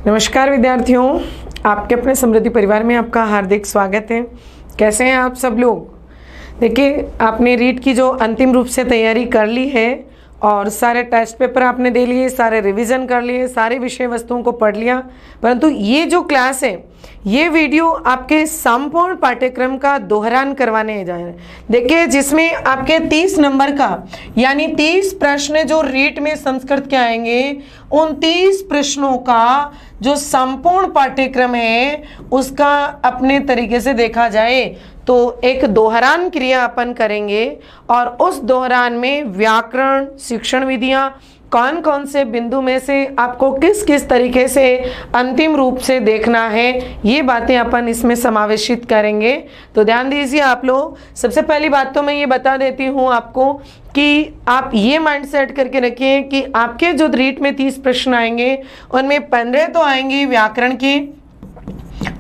नमस्कार विद्यार्थियों, आपके अपने समृद्धि परिवार में आपका हार्दिक स्वागत है। कैसे हैं आप सब लोग? देखिए, आपने रीट की जो अंतिम रूप से तैयारी कर ली है और सारे टेस्ट पेपर आपने दे लिए, सारे रिवीजन कर लिए, सारी विषय वस्तुओं को पढ़ लिया। परंतु ये जो क्लास है, ये वीडियो आपके संपूर्ण पाठ्यक्रम का दोहरान करवाने जा रहे हैं। देखिए, जिसमें आपके 30 नंबर का यानी 30 प्रश्न जो रीट में संस्कृत के आएंगे, उन 30 प्रश्नों का जो संपूर्ण पाठ्यक्रम है उसका अपने तरीके से देखा जाए तो एक दोहरान क्रिया अपन करेंगे और उस दोहरान में व्याकरण, शिक्षण विधियां, कौन कौन से बिंदु में से आपको किस किस तरीके से अंतिम रूप से देखना है, ये बातें अपन इसमें समावेशित करेंगे। तो ध्यान दीजिए आप लोग। सबसे पहली बात तो मैं ये बता देती हूँ आपको कि आप ये माइंड सेट करके रखिए कि आपके जो रीट में 30 प्रश्न आएंगे उनमें 15 तो आएंगे व्याकरण के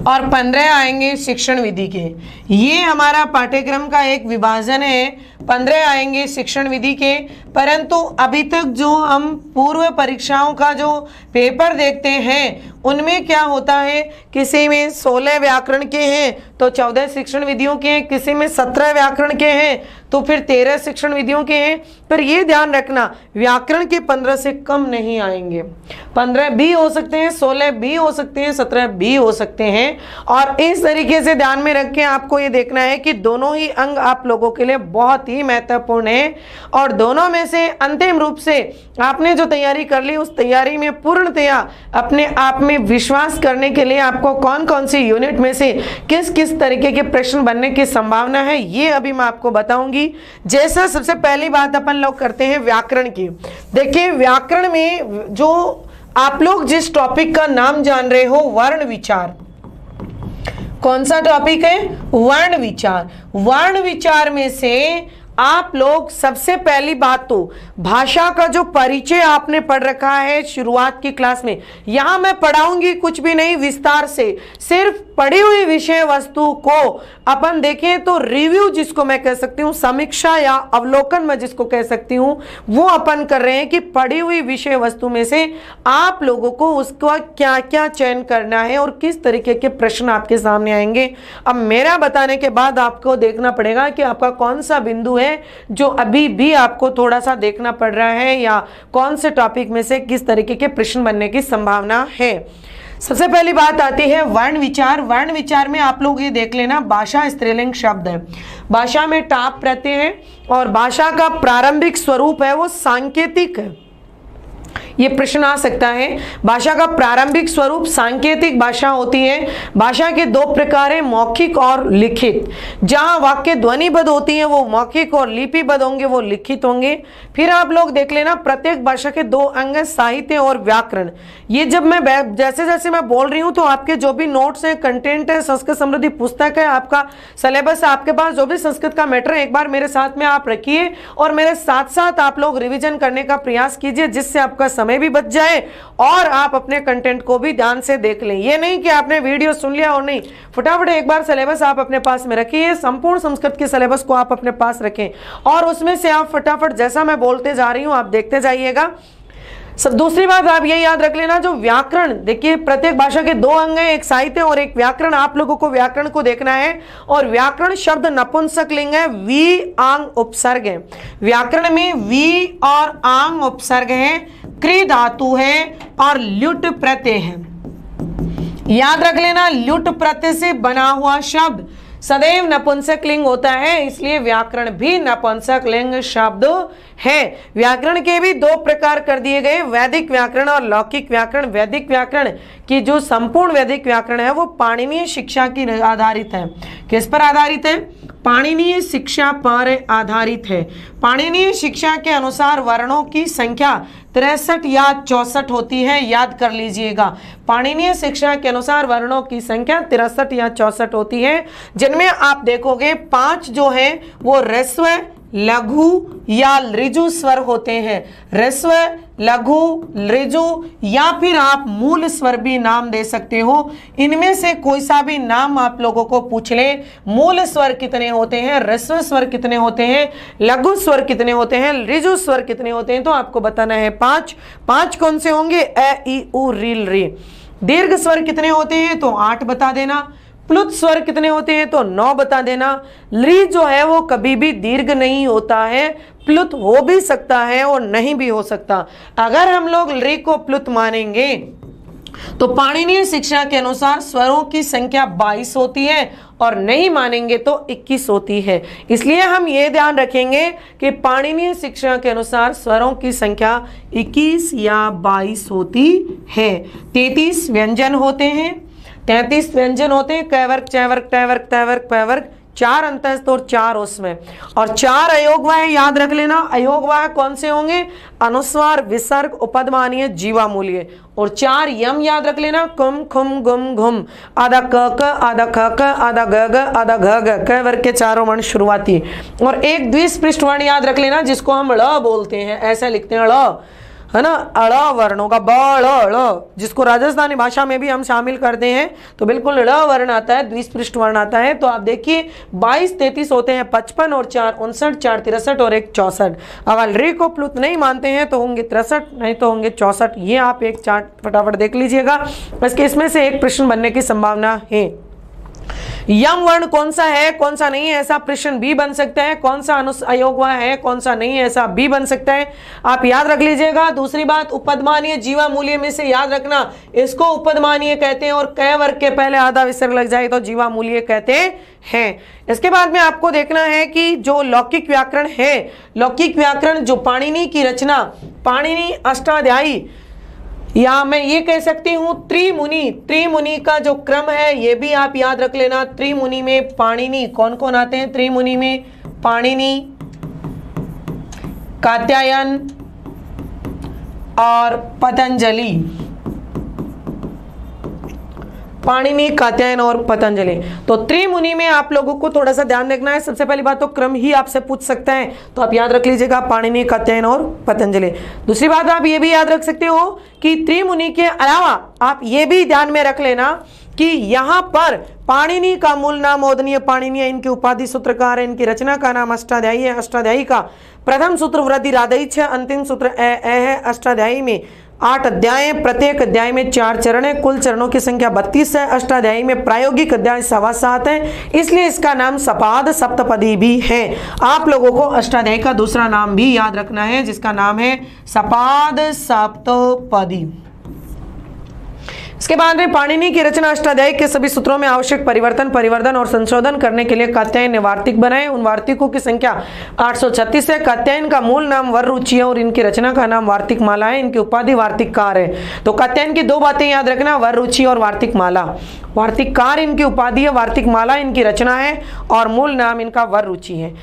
और 15 आएंगे शिक्षण विधि के। ये हमारा पाठ्यक्रम का एक विभाजन है। 15 आएंगे शिक्षण विधि के। परंतु अभी तक जो हम पूर्व परीक्षाओं का जो पेपर देखते हैं उनमें क्या होता है, किसी में 16 व्याकरण के हैं तो 14 शिक्षण विधियों के हैं, किसी में 17 व्याकरण के हैं तो फिर 13 शिक्षण विधियों के हैं। पर ये ध्यान रखना, व्याकरण के 15 से कम नहीं आएंगे। 15 भी हो सकते हैं, 16 भी हो सकते हैं, 17 भी हो सकते हैं। और इस तरीके से ध्यान में रख के आपको ये देखना है कि दोनों ही अंग आप लोगों के लिए बहुत ही महत्वपूर्ण है और दोनों में से अंतिम रूप से आपने जो तैयारी कर ली उस तैयारी में पूर्णतया अपने आप में विश्वास करने के लिए आपको कौन कौन सी यूनिट में से किस किस तरीके के प्रश्न बनने की संभावना है, ये अभी मैं आपको बताऊंगी। जैसा सबसे पहली बात अपन लोग करते हैं व्याकरण की। देखिए, व्याकरण में जो आप लोग जिस टॉपिक का नाम जान रहे हो, वर्ण विचार। कौन सा टॉपिक है? वर्ण विचार। वर्ण विचार में से आप लोग सबसे पहली बात तो भाषा का जो परिचय आपने पढ़ रखा है शुरुआत की क्लास में, यहां मैं पढ़ाऊंगी कुछ भी नहीं विस्तार से, सिर्फ पढ़ी हुई विषय वस्तु को अपन देखें तो रिव्यू जिसको मैं कह सकती हूं, समीक्षा या अवलोकन मैं जिसको कह सकती हूं, वो अपन कर रहे हैं कि पढ़ी हुई विषय वस्तु में से आप लोगों को उसका क्या क्या चयन करना है और किस तरीके के प्रश्न आपके सामने आएंगे। अब मेरा बताने के बाद आपको देखना पड़ेगा कि आपका कौन सा बिंदु है जो अभी भी आपको थोड़ा सा देखना पड़ रहा है या कौन से टॉपिक में से किस तरीके के प्रश्न बनने की संभावना है। सबसे पहली बात आती है वर्ण विचार। वर्ण विचार में आप लोग ये देख लेना, भाषा स्त्रीलिंग शब्द है, भाषा में टाप प्रत्यय है और भाषा का प्रारंभिक स्वरूप है वो सांकेतिक है। ये प्रश्न आ सकता है, भाषा का प्रारंभिक स्वरूप सांकेतिक भाषा होती है। भाषा के दो प्रकार है, मौखिक और लिखित। जहां वाक्य ध्वनिबद्ध होती है वो मौखिक और लिपिबद्ध होंगे वो लिखित होंगे। फिर आप लोग देख लेना, प्रत्येक भाषा के दो अंग हैं, साहित्य और व्याकरण। ये जब मैं जैसे जैसे मैं बोल रही हूं तो आपके जो भी नोट्स हैं, कंटेंट है, संस्कृत समृद्धि पुस्तक है, आपका सिलेबस है, आपके पास जो भी संस्कृत का मैटर है, एक बार मेरे साथ में आप रखिए और मेरे साथ साथ आप लोग रिविजन करने का प्रयास कीजिए, जिससे आपका समय भी बच जाए और आप अपने कंटेंट को भी ध्यान से देख लें। ये नहीं कि आपने वीडियो सुन लिया और नहीं, फटाफट एक बार सिलेबस आप अपने पास में रखिए, संपूर्ण संस्कृत के सिलेबस को आप अपने पास रखें और उसमें से आप फटाफट जैसा मैं बोलते जा रही हूं आप देखते जाइएगा। सब दूसरी बात आप ये याद रख लेना, जो व्याकरण, देखिए प्रत्येक भाषा के दो अंग हैं, एक साहित्य और एक व्याकरण। आप लोगों को व्याकरण को देखना है और व्याकरण शब्द नपुंसक लिंग है, वी आंग उपसर्ग है। व्याकरण में वी और आंग उपसर्ग है, क्री धातु है और ल्युट प्रत्यय है। याद रख लेना, ल्युट प्रत्यय से बना हुआ शब्द सदैव नपुंसक लिंग होता है, इसलिए व्याकरण भी नपुंसक लिंग शब्द है। व्याकरण के भी दो प्रकार कर दिए गए, वैदिक व्याकरण और लौकिक व्याकरण। वैदिक व्याकरण की जो संपूर्ण वैदिक व्याकरण है वो पाणिनीय शिक्षा की आधारित है। किस पर आधारित है? पाणिनीय शिक्षा पर आधारित है। पाणिनीय शिक्षा के अनुसार वर्णों की संख्या 63 या 64 होती है, याद कर लीजिएगा। पाणिनीय शिक्षा के अनुसार वर्णों की संख्या 63 या 64 होती है, जिनमें आप देखोगे 5 जो है वो ह्रस्व, लघु या ऋजु स्वर होते हैं। ह्रस्व, लघु, ऋजु या फिर आप मूल स्वर भी नाम दे सकते हो। इनमें से कोई सा भी नाम आप लोगों को पूछ ले, मूल स्वर कितने होते हैं, ह्रस्व स्वर कितने होते हैं, लघु स्वर कितने होते हैं, ऋजु स्वर कितने होते हैं, तो आपको बताना है 5। 5 कौन से होंगे? अ, इ, उ, ऋ, रे। दीर्घ स्वर कितने होते हैं तो 8 बता देना। प्लुत स्वर कितने होते हैं तो 9 बता देना। ली जो है वो कभी भी दीर्घ नहीं होता है, प्लुत हो भी सकता है और नहीं भी हो सकता। अगर हम लोग ली को प्लुत मानेंगे तो पाणिनीय शिक्षा के अनुसार स्वरों की संख्या 22 होती है और नहीं मानेंगे तो 21 होती है। इसलिए हम ये ध्यान रखेंगे कि पाणिनीय शिक्षा के अनुसार स्वरों की संख्या 21 या 22 होती है। 33 व्यंजन होते हैं, 33 व्यंजन होते हैं, क वर्ग, च वर्ग, ट वर्ग, त वर्ग, प वर्ग, 4 अंतस्थ और 4 उसमें, और 4 अयोगवाय याद रख लेना। अयोगवाय कौन से होंगे? अनुस्वार, विसर्ग, उपदमानीय, जीवामूल्य। और 4 यम याद रख लेना, कुम, खुम, गुम, घुम, आधा क, आधा ख, आधा ग, आधा घ, क वर्ग के 4 वर्ण शुरुआती। और एक द्विस्पृष्ट वर्ण याद रख लेना जिसको हम ळ बोलते हैं, ऐसा लिखते हैं ळ, है ना, अड़ वर्णों का ब ळ, जिसको राजस्थानी भाषा में भी हम शामिल करते हैं, तो बिल्कुल ळ वर्ण आता है, द्विस्पृष्ट वर्ण आता है। तो आप देखिए 22 33 होते हैं, 55 और 4 59, 4 63 और 1 64। अगर री को प्लुत नहीं मानते हैं तो होंगे 63, नहीं तो होंगे 64। ये आप एक चार्ट फटाफट देख लीजिएगा, इसके इसमें से एक प्रश्न बनने की संभावना है। यम वर्ण कौन सा है कौन सा नहीं है ऐसा प्रश्न भी बन सकता है। कौन सा अयोगवाय है कौन सा नहीं है ऐसा भी बन सकता है, आप याद रख लीजिएगा। दूसरी बात, उपदमानीय जीवामूल्य में से याद रखना, इसको उपदमानीय कहते हैं और क वर्ग के पहले आधा विसर्ग लग जाए तो जीवामूल्य कहते हैं। इसके बाद में आपको देखना है कि जो लौकिक व्याकरण है, लौकिक व्याकरण जो पाणिनि की रचना, पाणिनि अष्टाध्यायी, या मैं ये कह सकती हूं त्रिमुनि, त्रिमुनि का जो क्रम है ये भी आप याद रख लेना। त्रिमुनि में पाणिनि कौन कौन आते हैं? त्रिमुनि में पाणिनि, कात्यायन और पतंजलि। पाणिनि, कात्यायन और पतंजलि। तो त्रिमुनि में आप लोगों को थोड़ा सा ध्यान रखना है। सबसे पहली बात तो क्रम ही आपसे पूछ सकता है, तो आप याद रख लीजिएगा पाणिनि, कात्यायन और पतंजलि। दूसरी बात आप ये भी याद रख सकते हो कि त्रिमुनि के अलावा आप ये भी ध्यान में रख लेना कि यहाँ पर पाणिनि का मूल नाम औदनीय पाणिनि है, इनके उपाधि सूत्रकार है, इनकी रचना का नाम अष्टाध्यायी है। अष्टाध्यायी का प्रथम सूत्र वृद्धि राधैच है, अंतिम सूत्र ए है। अष्टाध्यायी में 8 अध्याय, प्रत्येक अध्याय में 4 चरण है, कुल चरणों की संख्या 32 है। अष्टाध्यायी में प्रायोगिक अध्याय 7.25 है, इसलिए इसका नाम सपाद सप्तपदी भी है। आप लोगों को अष्टाध्यायी का दूसरा नाम भी याद रखना है जिसका नाम है सपाद सप्तपदी। इसके बाद में पाणिनि की रचना अष्टाध्यायी के सभी सूत्रों में आवश्यक परिवर्तन, परिवर्धन और संशोधन करने के लिए कात्यायन ने वार्तिक बनाए। उन वार्तिकों की संख्या 836 है। कात्यायन का मूल नाम वररुचि है और इनकी रचना का नाम वार्तिक माला है। इनकी उपाधि वार्तिककार है। तो कात्यायन की 2 बातें याद रखना, वररुचि और वार्तिक माला। वार्तिककार इनकी उपाधि है, वार्तिक माला इनकी रचना है और मूल नाम इनका वररुचि है।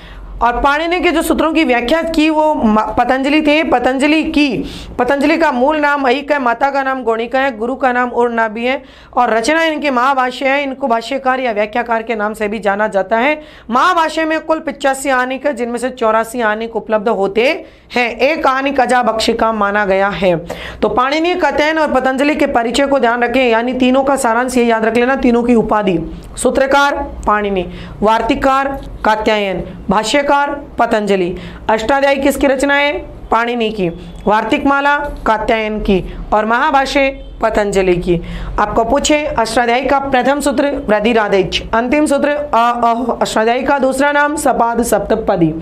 और पाणिनि के जो सूत्रों की व्याख्या की वो पतंजलि थे। पतंजलि का मूल नाम ऐक है, माता का नाम गौणिका है, गुरु का नाम उर्नाभि है और रचना इनके महाभाष्य है। इनको भाष्यकार या व्याख्याकार के नाम से भी जाना जाता है। महाभाष्य में कुल 85 आनिक है, जिनमें से 84 आनिक उपलब्ध होते हैं। एक आनिक अजाबक्षिका माना गया है। तो पाणिनि, कात्यायन और पतंजलि के परिचय को ध्यान रखें, यानी तीनों का सारांश ये याद रख लेना। तीनों की उपाधि, सूत्रकार पाणिनि, वार्तिककार कात्यायन, भाष्यकार पतंजलि। अष्टाध्यायी किसकी रचना है? पाणिनि की। वार्तिक माला कात्यायन की और महाभाष्य पतंजलि की। आपको पूछे अष्टाध्यायी का प्रथम सूत्र वृद्धि राधैच, अंतिम सूत्र अष्टाध्यायी का दूसरा नाम सपाद सप्तपदी,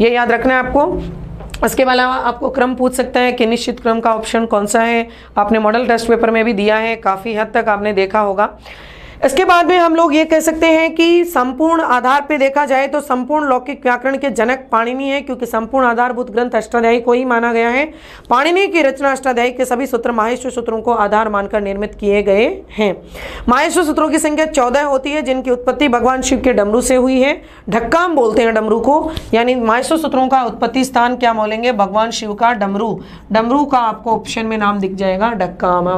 ये याद रखना है आपको। इसके अलावा आपको क्रम पूछ सकता है कि निश्चित क्रम का ऑप्शन कौन सा है, आपने मॉडल टेस्ट पेपर में भी दिया है, काफ़ी हद तक आपने देखा होगा। इसके बाद में हम लोग ये कह सकते हैं कि संपूर्ण आधार पे देखा जाए तो संपूर्ण लौकिक व्याकरण के जनक पाणिनि है, क्योंकि संपूर्ण आधारभूत ग्रंथ अष्टाध्यायी को ही माना गया है। पाणिनि की रचना अष्टाध्यायी के सभी सूत्र माहेश्वर सूत्रों को आधार मानकर निर्मित किए गए हैं। माहेश्वर सूत्रों की संख्या 14 होती है, जिनकी उत्पत्ति भगवान शिव के डमरू से हुई है। ढक्काम बोलते हैं डमरू को, यानी माहेश्वर सूत्रों का उत्पत्ति स्थान क्या बोलेंगे? भगवान शिव का डमरू। डमरू का आपको ऑप्शन में नाम दिख जाएगा ढक्काम।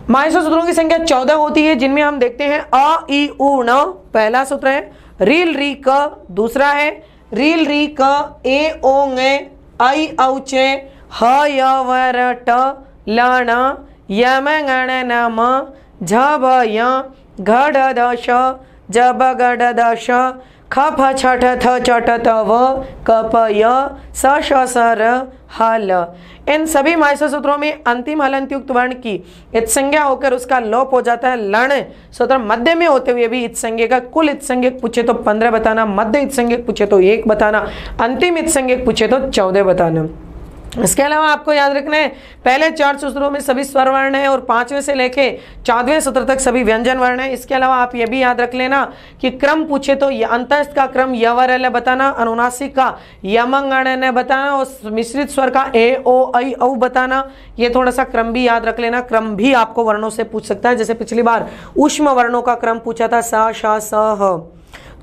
माहेश्वर सूत्रों की संख्या 14 होती है, जिनमें हम देखते हैं अ ई उ ण पहला सूत्र है, रील री क दूसरा है, रील री क ए ओ ऐ औ चे ह य व र ट ल ण य म ङ ण न म झ भ य घ ढ ध श ज ब ग ढ द श ख फ छ ठ थ च ट त व क प य स श स र ह ल। इन सभी माइसर सूत्रों में अंतिम हलंतयुक्त वर्ण की इत्संज्ञा होकर उसका लोप हो जाता है। लण सूत्र मध्य में होते हुए भी इत्संज्ञक का कुल इत्संज्ञक पूछे तो 15 बताना, मध्य इत्संज्ञक पूछे तो 1 बताना, अंतिम इत्संज्ञक पूछे तो 14 बताना। इसके अलावा आपको याद रखना है पहले 4 सूत्रों में सभी स्वर वर्ण है और 5वें से लेके 14वें सूत्र तक सभी व्यंजन वर्ण है। इसके अलावा आप ये भी याद रख लेना कि क्रम पूछे तो अंतस्थ का क्रम यवर बताना, अनुनासिक का यमंगण बताना और मिश्रित स्वर का ए ओ ऐ औ बताना। ये थोड़ा सा क्रम भी याद रख लेना, क्रम भी आपको वर्णों से पूछ सकता है। जैसे पिछली बार ऊष्म वर्णों का क्रम पूछा था सा श स ह,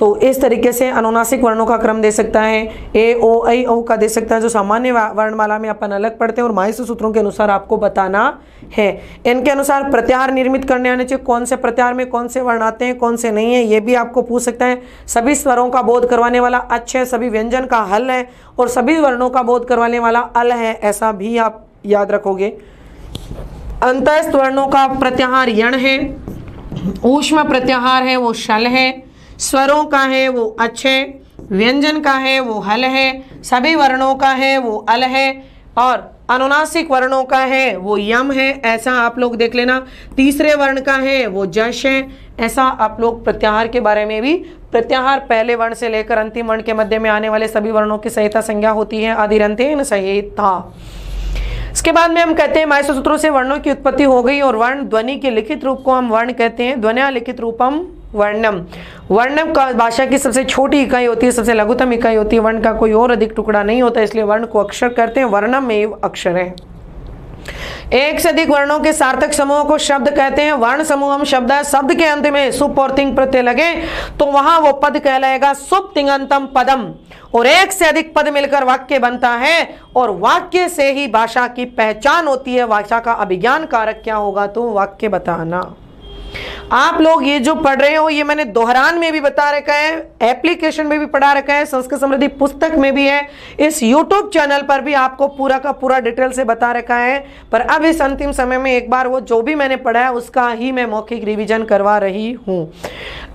तो इस तरीके से अनुनासिक वर्णों का क्रम दे सकता है, ए ओ ऐ औ का दे सकता है, जो सामान्य वर्णमाला में अपन अलग पढ़ते हैं और माइसर सूत्रों के अनुसार आपको बताना है। इनके अनुसार प्रत्याहार निर्मित करने आने चाहिए, कौन से प्रत्याहार में कौन से वर्ण आते हैं कौन से नहीं है, ये भी आपको पूछ सकता है। सभी स्वरों का बोध करवाने वाला अच्छ है, सभी व्यंजन का हल है और सभी वर्णों का बोध करवाने वाला अल है, ऐसा भी आप याद रखोगे। अंतस्थ वर्णों का प्रत्याहार यण है, ऊष्म प्रत्याहार है वो शल है, स्वरों का है वो अच्छे, व्यंजन का है वो हल है, सभी वर्णों का है वो अल है और अनुनासिक वर्णों का है वो यम है, ऐसा आप लोग देख लेना। तीसरे वर्ण का है वो जश है, ऐसा आप लोग प्रत्याहार के बारे में भी, प्रत्याहार पहले वर्ण से लेकर अंतिम वर्ण के मध्य में आने वाले सभी वर्णों की संहिता संज्ञा होती है, आदिरंतेन संहिता। इसके बाद में हम कहते हैं माइसर सूत्रों से वर्णों की उत्पत्ति हो गई और वर्ण ध्वनि के लिखित रूप को हम वर्ण कहते हैं। ध्वनिया लिखित रूपम वर्णम। वर्णम का भाषा की सबसे छोटी इकाई होती है, सबसे लघुतम इकाई होती है। वर्ण का कोई और अधिक टुकड़ा नहीं होता, इसलिए वर्ण को अक्षर कहते हैं। वर्णम एव अक्षर है। एक से अधिक वर्णों के सार्थक समूह को शब्द कहते हैं। वर्ण समूह हम शब्द है, शब्द के अंत में सुप और तिंग प्रत्यय लगे तो वहां वो पद कहलाएगा सुप तिंगंतम पदम। और एक से अधिक पद मिलकर वाक्य बनता है और वाक्य से ही भाषा की पहचान होती है। भाषा का अभिज्ञान कारक क्या होगा तो वाक्य बताना। आप लोग ये जो पढ़ रहे हो ये मैंने दोहरान में भी बता रखा है, एप्लीकेशन में भी पढ़ा रखा है, संस्कृत समृद्धि पुस्तक में भी है, इस YouTube चैनल पर भी आपको पूरा का पूरा डिटेल से बता रखा है। पर अब इस अंतिम समय में एक बार वो जो भी मैंने पढ़ा है उसका ही मैं मौखिक रिवीजन करवा रही हूँ।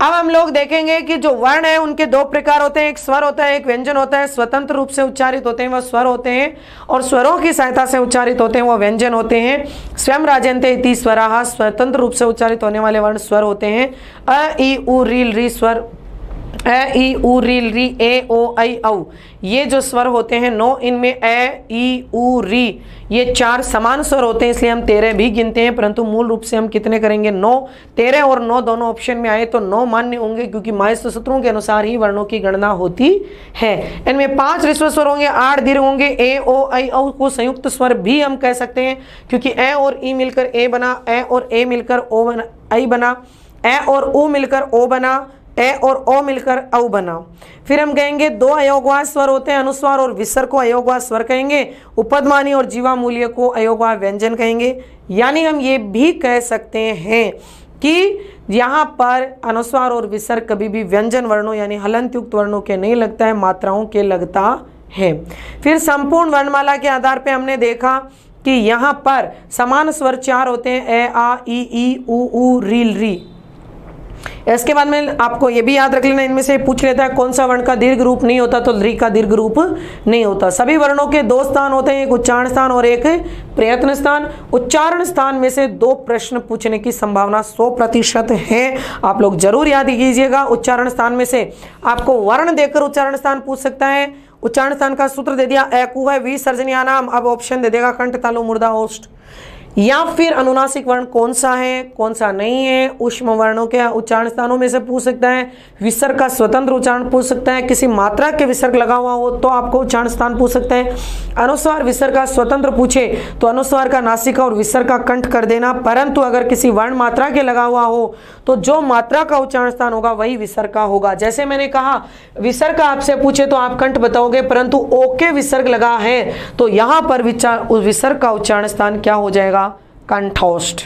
अब हम लोग देखेंगे कि जो वर्ण है उनके 2 प्रकार होते हैं, एक स्वर होता है एक व्यंजन होता है। स्वतंत्र रूप से उच्चारित होते हैं वह स्वर होते हैं और स्वरों की सहायता से उच्चारित होते हैं वह व्यंजन होते हैं। स्वयं राजन्ते इति स्वराः, स्वतंत्र रूप से उच्चारित होने वाले वर्ण स्वर होते हैं। अ ई उ रील री स्वर, अ ई उ रील री ए ओ ऐ औ, ये जो स्वर होते हैं 9, इनमें अ ई उ री ये 4 समान स्वर होते हैं, इसलिए हम 13 भी गिनते हैं, परंतु मूल रूप से हम कितने करेंगे 9। 13 और 9 दोनों ऑप्शन में आए तो 9 मान्य होंगे, क्योंकि माइसर सूत्रों के अनुसार ही वर्णों की गणना होती है। इनमें 5 ऋस्व स्वर होंगे, 8 दीर्घ होंगे। ए ओ ऐ औ को संयुक्त स्वर भी हम कह सकते हैं, क्योंकि ए और ई मिलकर ए बना, ए और ए मिलकर ओ बना, ऐ बना, ए और उ मिलकर ओ बना, ए और ओ मिलकर औ बना। फिर हम कहेंगे 2 अयोगवाच स्वर होते हैं, अनुस्वार और विसर्ग को अयोगवाच स्वर कहेंगे, उपदमानी और जीवामूल्य को अयोगवाच व्यंजन कहेंगे। यानी हम ये भी कह सकते हैं कि यहाँ पर अनुस्वार और विसर्ग कभी भी व्यंजन वर्णों यानी हलंतयुक्त वर्णों के नहीं लगता है, मात्राओं के लगता है। फिर संपूर्ण वर्णमाला के आधार पर हमने देखा कि यहाँ पर समान स्वर 4 होते हैं, ए आ ई उ रील री। इसके बाद में आपको ये भी याद रख लेना, इनमें से पूछ लेता है कौन सा वर्ण का दीर्घ रूप नहीं होता तो री का दीर्घ रूप नहीं होता। सभी वर्णों के 2 स्थान होते हैं, एक उच्चारण स्थान और एक प्रयत्न स्थान। उच्चारण स्थान में से 2 प्रश्न पूछने की संभावना 100% है, आप लोग जरूर याद कीजिएगा। उच्चारण स्थान में से आपको वर्ण देकर उच्चारण स्थान पूछ सकता है। उच्चारण स्थान का सूत्र दे दिया एकु है विसर्जनीय नाम, अब ऑप्शन दे देगा कंठ तालु मुर्दा ओष्ठ। या फिर अनुनासिक वर्ण कौन सा है कौन सा नहीं है, ऊष्म वर्णों के उच्चारण स्थानों में से पूछ सकता है। विसर्ग का स्वतंत्र उच्चारण पूछ सकता है, किसी मात्रा के विसर्ग लगा हुआ हो तो आपको उच्चारण स्थान पूछ सकता है। अनुस्वार विसर्ग का स्वतंत्र पूछे तो अनुस्वार का नासिका और विसर्ग का कंठ कर देना, परंतु अगर किसी वर्ण मात्रा के लगा हुआ हो तो जो मात्रा का उच्चारण स्थान होगा वही विसर्ग का होगा। जैसे मैंने कहा विसर्ग का आपसे पूछे तो आप कंठ बताओगे, परंतु ओ के विसर्ग लगा है तो यहाँ पर विसर्ग का उच्चारण स्थान क्या हो जाएगा, कंठोष्ठ।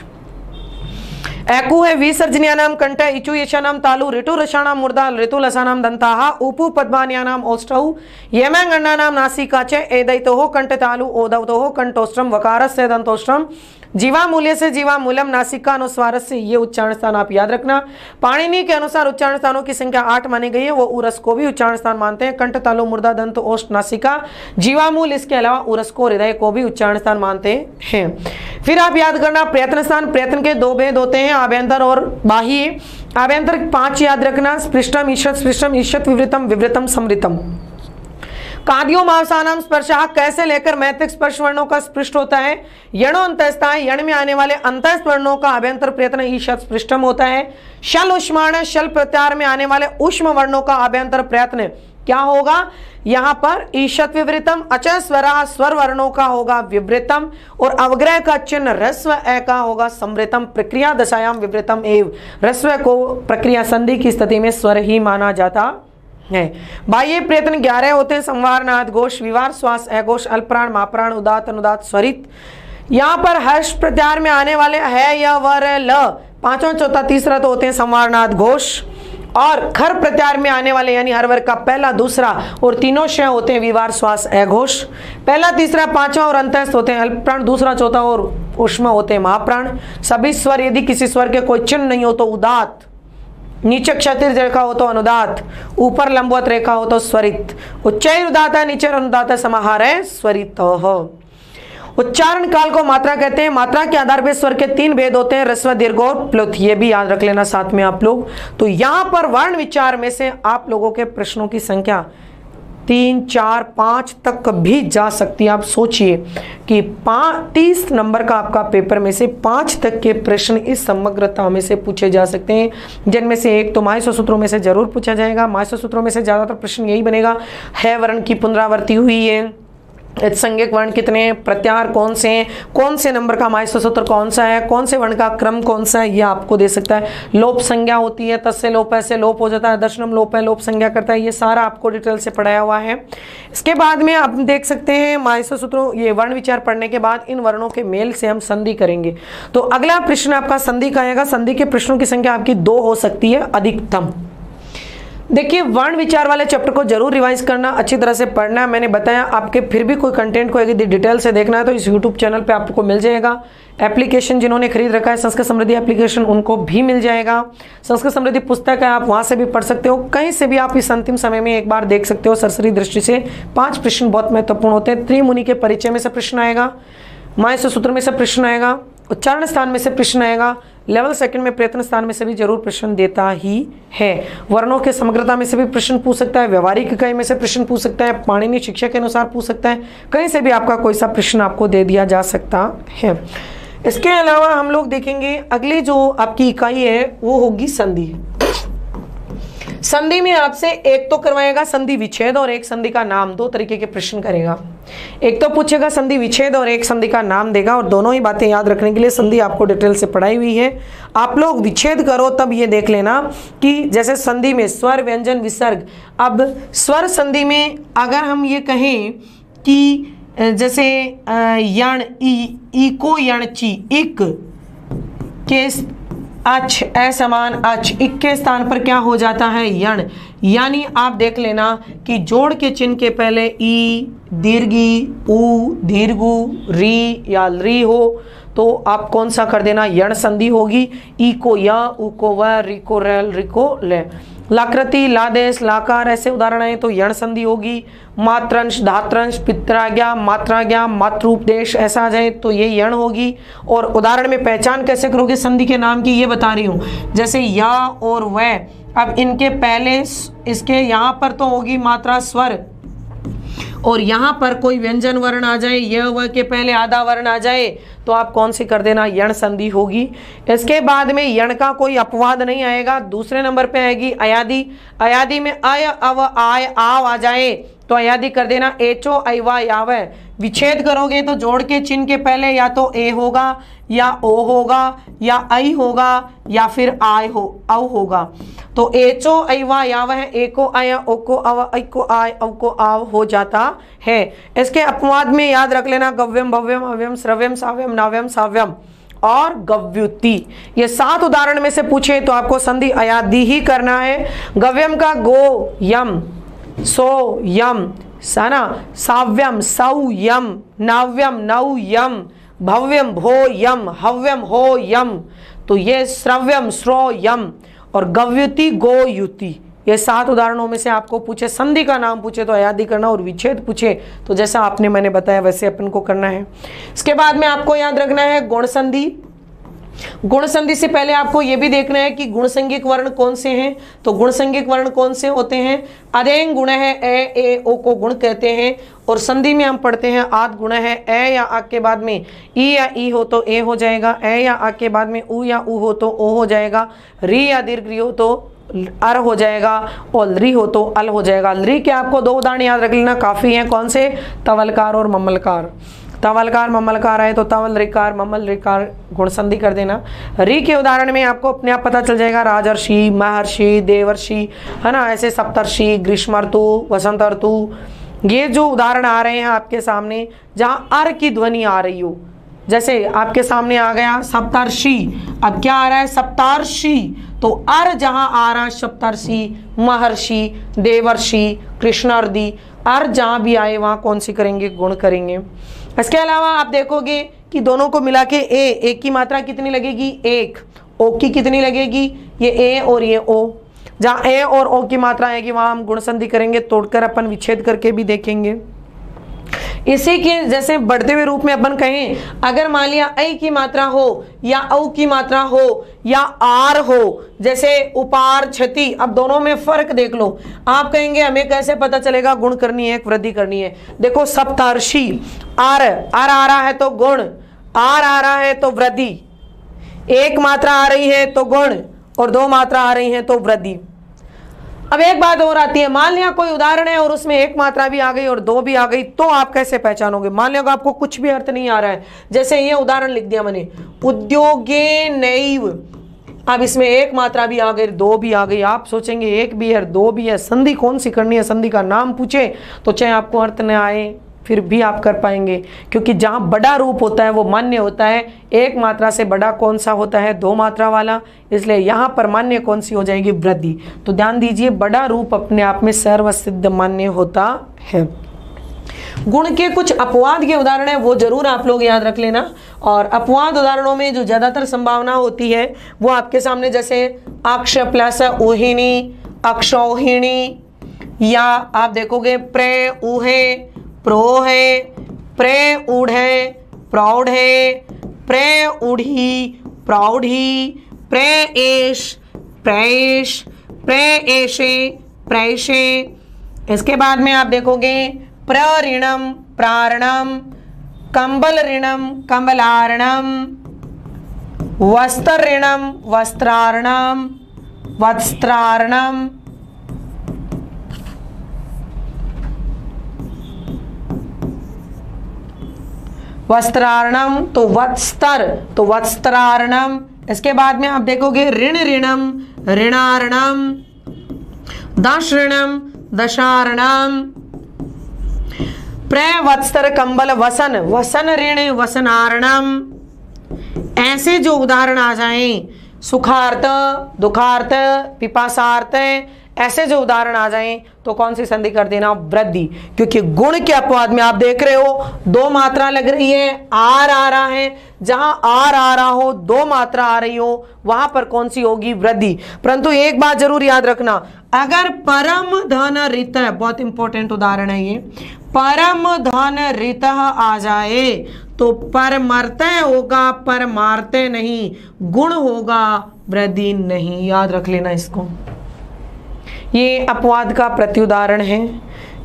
एकु है विसर्जनीयानाम कंठ इचु यशानाम तालु ऋतु रसानाम मूर्धा ऋतु लसानाम दंताः उपु पद्मान्यानाम औष्ठौ यमंगण्णानाम नासिका च एदैतोः कंठ तालु ओदवतोः कंठोष्ठम वकारस्य दंतोष्ठम जीवा मूल्य से जीवा मूलम नासिका अनुस्वार से ये उच्चारण स्थान आप याद रखना। पाणिनि के अनुसार उच्चारण स्थानों की संख्या 8 मानी गई है, वो उरस को भी उच्चारण स्थान मानते हैं। कंठ तालु मूर्धा दंत ओष्ठ नासिका जीवामूल, इसके अलावा उरस को हृदय को भी उच्चारण स्थान मानते हैं। फिर आप याद करना प्रयत्न स्थान। प्रयत्न के 2 भेद होते हैं, आभ्यंतर और बाह्य। आभ्यंतर 5 याद रखना, स्पृष्टम ईषत विवृतम विवृतम समृतम। कादियों मावसानाम स्पर्शः कैसे लेकर मैत्रिक स्पर्श वर्णों का स्पृष्ट होता है। यणो अंतस्ताय यण में आने वाले अंतस्थ वर्णों का आभ्यंतर प्रयत्न ईषत स्पृष्टम होता है। शल उष्माण शल प्रत्यार में आने वाले उष्म वर्णों का आभ्यंतर प्रयत्न क्या होगा, यहाँ पर ईषत विवृतम। अचय स्वरा स्वर वर्णों का होगा विवृतम और अवग्रह का चिन्ह रस्व ए का होगा समृतम। प्रक्रिया दशायाम विवृतम एव, रस्व को प्रक्रिया संधि की स्थिति में स्वर ही माना जाता है। बाह्य प्रयत्न 11 होते हैं, संवार नाद घोष विवार श्वास अघोष अल्पप्राण महाप्राण उदात अनुदात स्वरित। यहाँ पर हर्ष प्रत्यार में आने वाले है या वर ल, पांचवा चौथा तीसरा तो होते हैं संवार नाद घोष, और खर प्रत्यार में आने वाले यानी हर वर्ग का पहला दूसरा और तीनों शय होते हैं विवार श्वास अघोष। पहला तीसरा पांचवा और अंतस्थ होते हैं अल्पप्राण, दूसरा चौथा और उष्मा होते हैं महाप्राण। सभी स्वर यदि किसी स्वर के कोई चिन्ह नहीं हो तो उदात, नीचे क्षैतिज रेखा हो तो अनुदात, ऊपर लंबवत रेखा हो तो स्वरित। उच्चैर उदात है, नीचे अनुदात है, समाहार है स्वरित। उच्चारण काल को मात्रा कहते हैं। मात्रा के आधार पर स्वर के 3 भेद होते हैं, ह्रस्व दीर्घ और प्लुत। ये भी याद रख लेना साथ में आप लोग। तो यहाँ पर वर्ण विचार में से आप लोगों के प्रश्नों की संख्या 3, 4, 5 तक भी जा सकती है। आप सोचिए कि 30 नंबर का आपका पेपर में से 5 तक के प्रश्न इस समग्रता में से पूछे जा सकते हैं, जिनमें से एक तो माहेश्वर सूत्रों में से जरूर पूछा जाएगा। माहेश्वर सूत्रों में से ज्यादातर प्रश्न यही बनेगा, है वर्ण की पुनरावृत्ति हुई है, संज्ञक वर्ण कितने हैं, प्रत्याहार कौन से हैं, कौन से नंबर का माहेश्वर सूत्र कौन सा है, कौन से वर्ण का क्रम कौन सा है, ये आपको दे सकता है। लोप संज्ञा होती है, तस्य लोप ऐसे लोप हो जाता है, दर्शनम लोप है लोप संज्ञा करता है, ये सारा आपको डिटेल से पढ़ाया हुआ है। इसके बाद में आप देख सकते हैं माहेश्वर सूत्रों, ये वर्ण विचार पढ़ने के बाद इन वर्णों के मेल से हम संधि करेंगे। तो अगला प्रश्न आपका संधि का आएगा। संधि के प्रश्नों की संख्या आपकी 2 हो सकती है अधिकतम। देखिए वर्ण विचार वाले चैप्टर को जरूर रिवाइज करना, अच्छी तरह से पढ़ना। मैंने बताया आपके फिर भी कोई कंटेंट को यदि डिटेल से देखना है तो इस यूट्यूब चैनल पे आपको मिल जाएगा। एप्लीकेशन जिन्होंने खरीद रखा है संस्कृत समृद्धि एप्लीकेशन, उनको भी मिल जाएगा। संस्कृत समृद्धि पुस्तक है, आप वहां से भी पढ़ सकते हो, कहीं से भी आप इस अंतिम समय में एक बार देख सकते हो। सरसरी दृष्टि से 5 प्रश्न बहुत महत्वपूर्ण होते हैं। त्रिमुनि के परिचय में से प्रश्न आएगा, माहेश्वर सूत्र में से प्रश्न आएगा, उच्चारण स्थान में से प्रश्न आएगा, लेवल 2 में प्रयत्न स्थान में से भी जरूर प्रश्न देता ही है। वर्णों के समग्रता में से भी प्रश्न पूछ सकता है, व्यवहारिक इकाई में से प्रश्न पूछ सकता है, पाणिनि शिक्षा के अनुसार पूछ सकता है, कहीं से भी आपका कोई सा प्रश्न आपको दे दिया जा सकता है। इसके अलावा हम लोग देखेंगे अगली जो आपकी इकाई है वो होगी संधि। संधि में आपसे एक तो करवाएगा संधि विच्छेद और एक संधि का नाम, 2 तरीके के प्रश्न करेगा। एक तो पूछेगा संधि विच्छेद और एक संधि का नाम देगा, और दोनों ही बातें याद रखने के लिए संधि आपको डिटेल से पढ़ाई हुई है। आप लोग विच्छेद करो तब ये देख लेना कि जैसे संधि में स्वर व्यंजन विसर्ग, अब स्वर संधि में अगर हम ये कहें कि जैसे यण ई को यण ची, इक के अच असमान अच, इक के स्थान पर क्या हो जाता है यण। यानी आप देख लेना कि जोड़ के चिन्ह के पहले ई दीर्घी उ दीर्घु री या री हो तो आप कौन सा कर देना, यण संधि होगी। ई को या, उ को व, री को रल, री को ले। लाकृति लादेश लाकार ऐसे उदाहरण है तो यण संधि होगी। मात्रंश धात्रंश पित्राज्ञा मात्राज्ञा मातृपदेश ऐसा आ जाए तो ये यण होगी। और उदाहरण में पहचान कैसे करोगे संधि के नाम की ये बता रही हूँ। जैसे या और वह, अब इनके पहले इसके यहाँ पर तो होगी मात्रा स्वर और यहाँ पर कोई व्यंजन वर्ण आ जाए, य व के पहले आधा वर्ण आ जाए तो आप कौन सी कर देना, यण संधि होगी। इसके बाद में यण का कोई अपवाद नहीं आएगा। दूसरे नंबर पे आएगी अयादि। अयादि में अय अव आय आव आ जाए तो अयादि कर देना एचो ऐवा याव। विच्छेद करोगे तो जोड़ के चिन्ह के पहले या तो ए होगा या ओ होगा या आई होगा या फिर आय हो औ होगा। तो एचो ऐवा याव है, ए को आय ओ को अव ऐ को आय औ को आव हो जाता है। इसके अपवाद में याद रख लेना गव्यम भव्यम अव्यम श्रव्यम साव्यम नाव्यम साव्यम। और गव्युति। ये 7 उदाहरण में से पूछे तो आपको संधि अयादी ही करना है। गव्यम का गो यम, सो यम, सना, साव्यम सौ यम, नाव्यम नौ यम, भव्यम भो यम, हव्यम हो यम, तो ये श्रव्यम श्रो यम, और गव्युति गो युति। ये 7 उदाहरणों में से आपको पूछे, संधि का नाम पूछे तो अयादी करना, और विच्छेद पूछे तो जैसा आपने मैंने बताया वैसे अपन को करना है। इसके बाद में आपको याद रखना है गुण संधि। गुण संधि से पहले आपको यह भी देखना है कि गुण संज्ञक वर्ण कौन से हैं। तो गुण संज्ञक वर्ण कौन से होते हैं? अदेंग गुण है ए ओ को गुण कहते हैं, और संधि में हम पढ़ते हैं आद गुण है ए या आ के बाद में ई या ई हो तो ए हो जाएगा, ए या आ के बाद में उ या उ हो तो ओ हो जाएगा, री या दीर्घ री हो तो अर हो जाएगा, और री हो तो अल हो जाएगा। री के आपको 2 उदाहरण याद रख लेना काफी हैं। कौन से? तवलकार और मम्मलकार। तवलकार मम्मलकार है तो तवल रिकार मम्मल रिकार गुण संधि कर देना। री के उदाहरण में आपको अपने आप पता चल जाएगा, राजर्षि, महर्षि, देवर्षि, है ना, ऐसे सप्तर्षि, ग्रीष्म ऋतु, वसंत ऋतु, ये जो उदाहरण आ रहे हैं आपके सामने जहाँ अर की ध्वनि आ रही हो, जैसे आपके सामने आ गया सप्तर्षि, अब क्या आ रहा है? सप्तार्षि, तो अर जहां आ रहा है सप्तर्षि, महर्षि, देवर्षि, कृष्णार्दी, अर जहां भी आए वहां कौन सी करेंगे? गुण करेंगे। इसके अलावा आप देखोगे कि दोनों को मिला के ए की मात्रा कितनी लगेगी? 1। ओ की कितनी लगेगी? ये ए और ये ओ। जहां ए और ओ की मात्रा आएगी वहां हम गुण संधि करेंगे, तोड़कर अपन विच्छेद करके भी देखेंगे। इसी के जैसे बढ़ते हुए रूप में अपन कहें, अगर मान लिया ऐ की मात्रा हो या औ की मात्रा हो या आर हो, जैसे उपार क्षति, अब दोनों में फर्क देख लो। आप कहेंगे हमें कैसे पता चलेगा गुण करनी है एक वृद्धि करनी है? देखो सप्तार्षि, आर आ रहा है तो गुण, आर आ रहा है तो वृद्धि, 1 मात्रा आ रही है तो गुण और 2 मात्रा आ रही है तो वृद्धि। अब एक बात और आती है, मान लिया कोई उदाहरण है और उसमें 1 मात्रा भी आ गई और 2 भी आ गई, तो आप कैसे पहचानोगे? मान लिया आपको कुछ भी अर्थ नहीं आ रहा है, जैसे ये उदाहरण लिख दिया मैंने, उद्योगे नैव, अब इसमें 1 मात्रा भी आ गई, 2 भी आ गई, आप सोचेंगे 1 भी है 2 भी है, संधि कौन सी करनी है? संधि का नाम पूछे तो चाहे आपको अर्थ न आए फिर भी आप कर पाएंगे, क्योंकि जहाँ बड़ा रूप होता है वो मान्य होता है। 1 मात्रा से बड़ा कौन सा होता है? 2 मात्रा वाला, इसलिए यहाँ पर मान्य कौन सी हो जाएगी? वृद्धि। तो ध्यान दीजिए, बड़ा रूप अपने आप में सर्वसिद्ध मान्य होता है। गुण के कुछ अपवाद के उदाहरण है वो जरूर आप लोग याद रख लेना, और अपवाद उदाहरणों में जो ज्यादातर संभावना होती है वो आपके सामने, जैसे अक्ष प्लस ऊहिणी, अक्षौहिणी, या आप देखोगे प्रे ऊहे, प्रो है, प्रे ऊढ़े, प्रौढ़े, प्रे ऊढ़ी, प्रौढ़ी, प्रे एश, प्रेश, प्रे एशे, प्रेशे। इसके बाद में आप देखोगे प्रऋणम, प्रारणम, कंबल ऋणम, कंबलारणम, वस्त्र ऋणम, वस्त्रारणम, वस्त्रारणम, वस्त्रारणम तो वत्स्तर तो वस्त्रारणम। इसके बाद में आप देखोगे ऋण ऋणम, ऋणारणम, दश ऋणम, दशारणम, प्रे वत्स्तर कंबल वसन, वसन ऋण, वसनारणम। ऐसे जो उदाहरण आ जाएं, सुखार्थ, दुखार्थ, पिपासार्थ, ऐसे जो उदाहरण आ जाएं तो कौन सी संधि कर देना? वृद्धि। क्योंकि गुण के अपवाद में आप देख रहे हो 2 मात्रा लग रही है, आर आ रहा है, जहां आर आ रहा हो 2 मात्रा आ रही हो वहां पर कौन सी होगी? वृद्धि। परंतु एक बात जरूर याद रखना, अगर परम धन ऋत, बहुत इंपॉर्टेंट उदाहरण है ये, परम धन ऋत आ जाए तो परमर्तय होगा, परमार्तय नहीं, गुण होगा, वृद्धि नहीं। याद रख लेना इसको, ये अपवाद का प्रत्युदाहरण है।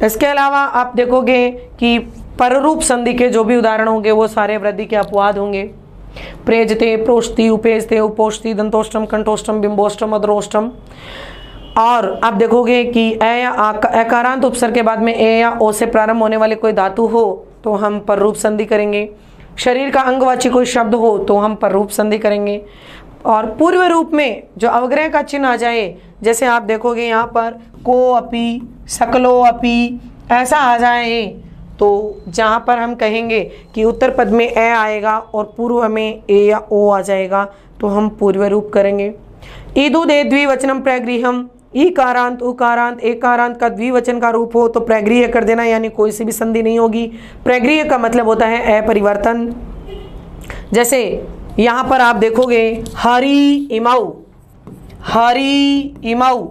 इसके अलावा आप देखोगे कि पररूप संधि के जो भी उदाहरण होंगे वो सारे वृद्धि के अपवाद होंगे। प्रेजते, प्रोष्टि, उपेजते, उपोष्टि, दंतोष्टम, कंठोष्टम, बिंबोष्टम, अधरोष्टम। और आप देखोगे कि ए या अकारांत उपसर्ग के बाद में ए या ओ से प्रारंभ होने वाले कोई धातु हो तो हम पररूप संधि करेंगे। शरीर का अंगवाची कोई शब्द हो तो हम पररूप संधि करेंगे। और पूर्व रूप में जो अवग्रह का चिन्ह आ जाए, जैसे आप देखोगे यहाँ पर को अपि, सकलो अपि, ऐसा आ जाए तो जहाँ पर हम कहेंगे कि उत्तर पद में ए आएगा और पूर्व में ए या ओ आ जाएगा तो हम पूर्व रूप करेंगे। ईदु दे द्विवचनम प्रगृहम, ईकारांत उकारांत एकारांत का द्विवचन का रूप हो तो प्रगृह कर देना, यानी कोई सी भी संधि नहीं होगी। प्रगृह का मतलब होता है अपरिवर्तन। जैसे यहाँ पर आप देखोगे हरि इमाऊ, हरि इमाऊ,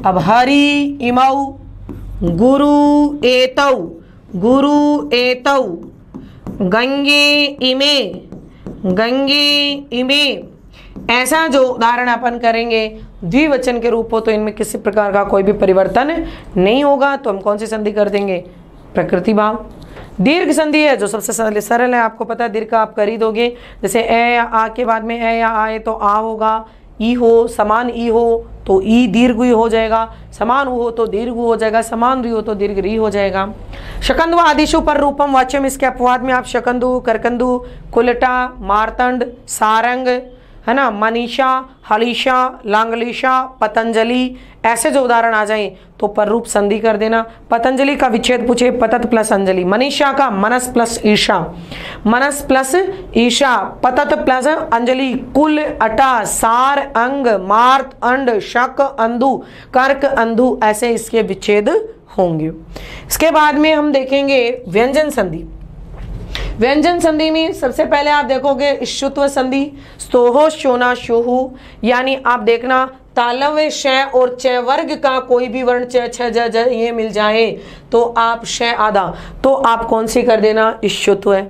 अब हरि इमाऊ, गुरु एतौ, गुरु एतौ, गंगे इमे, गंगे इमे। ऐसा जो उदाहरण अपन करेंगे द्विवचन के रूप हो तो इनमें किसी प्रकार का कोई भी परिवर्तन नहीं होगा, तो हम कौन सी संधि कर देंगे? प्रकृति भाव। दीर्घ संधि है जो सबसे सरल है, आपको पता है दीर्घ का आप कर ही दोगे। जैसे ए या आ के बाद में ए या आए तो आ होगा, ई हो समान ई हो तो ई दीर्घ ई हो जाएगा, समान उ हो तो दीर्घ उ हो जाएगा, समान री हो तो दीर्घ री हो जाएगा। शकंदु आदिशु पर रूपम वाच्यम, इसके अपवाद में आप शकंदु, करकंदु, कुलटा, मारतंड, सारंग, है ना, मनीषा, हलीशा, लांगलीशा, पतंजलि, ऐसे जो उदाहरण आ जाए तो पर रूप संधि कर देना। पतंजलि का विच्छेद पूछे पतत प्लस अंजलि, मनीषा का मनस प्लस ईशा, मनस प्लस ईशा, पतत प्लस अंजलि, कुल, अटा, सार, अंग, मार्त, अंड, शक, अंधु, कर्क, अंधु, ऐसे इसके विच्छेद होंगे। इसके बाद में हम देखेंगे व्यंजन संधि। व्यंजन संधि में सबसे पहले आप देखोगे शुत्व संधि, स्तोहो शोना शोहु, यानी आप देखना तालव्य श और च वर्ग का कोई भी वर्ण च छ ज ज ये मिल जाए तो आप श आधा, तो आप कौन सी कर देना? शुत्व है।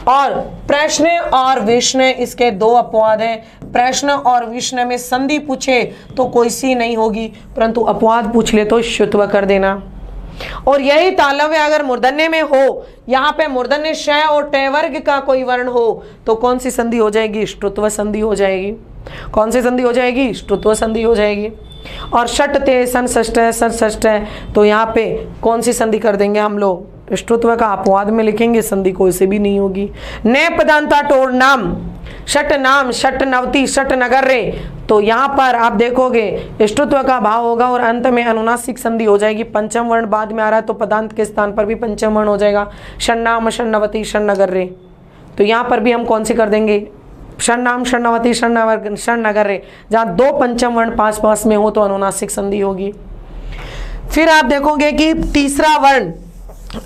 और प्रश्न और विष्णु इसके दो अपवाद हैं। प्रश्न और विष्णु में संधि पूछे तो कोई सी नहीं होगी, परंतु अपवाद पूछ ले तो शुत्व कर देना। और यही तालव्य अगर मूर्धन्य में हो, यहाँ पे मूर्धन्य श और ट वर्ग का कोई वर्ण हो तो कौन सी संधि हो जाएगी? श्रुत्व संधि हो जाएगी। कौन सी संधि हो जाएगी? श्रुत्व संधि हो जाएगी। और षट ते सन षष्ठ है, सन षष्ठ है, तो यहाँ पे कौन सी संधि कर देंगे हम लोग? श्रुत्व का अपवाद में लिखेंगे, संधि कोई से भी नहीं होगी। ने पदांता टोर नाम, षट नाम, षट नवती, षट नगर रे, तो यहाँ पर आप देखोगे ष्टुत्व का भाव होगा और अंत में अनुनासिक संधि हो जाएगी। पंचम वर्ण बाद में आ रहा है तो पदांत के स्थान पर भी पंचम वर्ण हो जाएगा। षण्णाम, षण्णवती, षण्णगर रे, तो यहाँ पर भी हम कौन सी कर देंगे? षण्णाम, षण्णवती, षण्णगर रे, जहाँ दो पंचम वर्ण पास पास में हो तो अनुनासिक संधि होगी। फिर आप देखोगे कि तीसरा वर्ण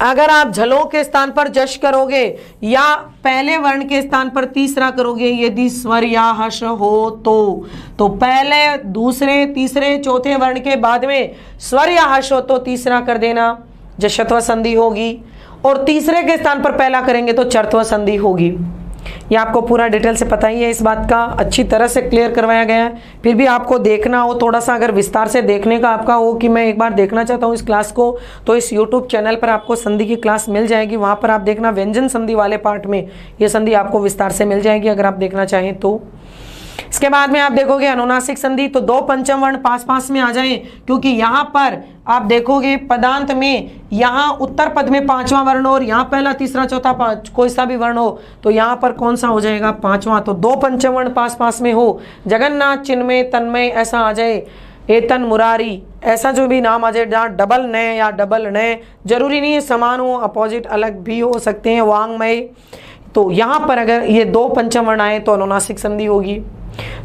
अगर आप झलों के स्थान पर जश करोगे या पहले वर्ण के स्थान पर तीसरा करोगे, यदि स्वर या हर्ष हो तो पहले, दूसरे, तीसरे, चौथे वर्ण के बाद में स्वर या हर्ष हो तो तीसरा कर देना, जशत्व संधि होगी। और तीसरे के स्थान पर पहला करेंगे तो चरत्व संधि होगी। ये आपको पूरा डिटेल से पता ही है, इस बात का अच्छी तरह से क्लियर करवाया गया है। फिर भी आपको देखना हो, थोड़ा सा अगर विस्तार से देखने का आपका हो कि मैं एक बार देखना चाहता हूँ इस क्लास को, तो इस YouTube चैनल पर आपको संधि की क्लास मिल जाएगी। वहाँ पर आप देखना व्यंजन संधि वाले पार्ट में ये संधि आपको विस्तार से मिल जाएगी अगर आप देखना चाहें तो। इसके बाद में आप देखोगे अनुनासिक संधि, तो दो पंचम वर्ण पास पास में आ जाएं, क्योंकि यहाँ पर आप देखोगे पदांत में यहाँ उत्तर पद में पांचवा वर्ण और यहाँ पहला, तीसरा, चौथा, पांच कोई सा भी वर्ण हो तो यहाँ पर कौन सा हो जाएगा? पांचवा। तो दो पंचम वर्ण पास पास में हो, जगन्नाथ, चिन्मय, तन्मय ऐसा आ जाए, एतन, मुरारी, ऐसा जो भी नाम आ जाए, जहाँ डबल नय या डबल नय, जरूरी नहीं है समान हो, अपोजिट अलग भी हो सकते हैं, वांग्मय, तो यहाँ पर अगर ये दो पंचम वर्ण आए तो अनुनासिक संधि होगी।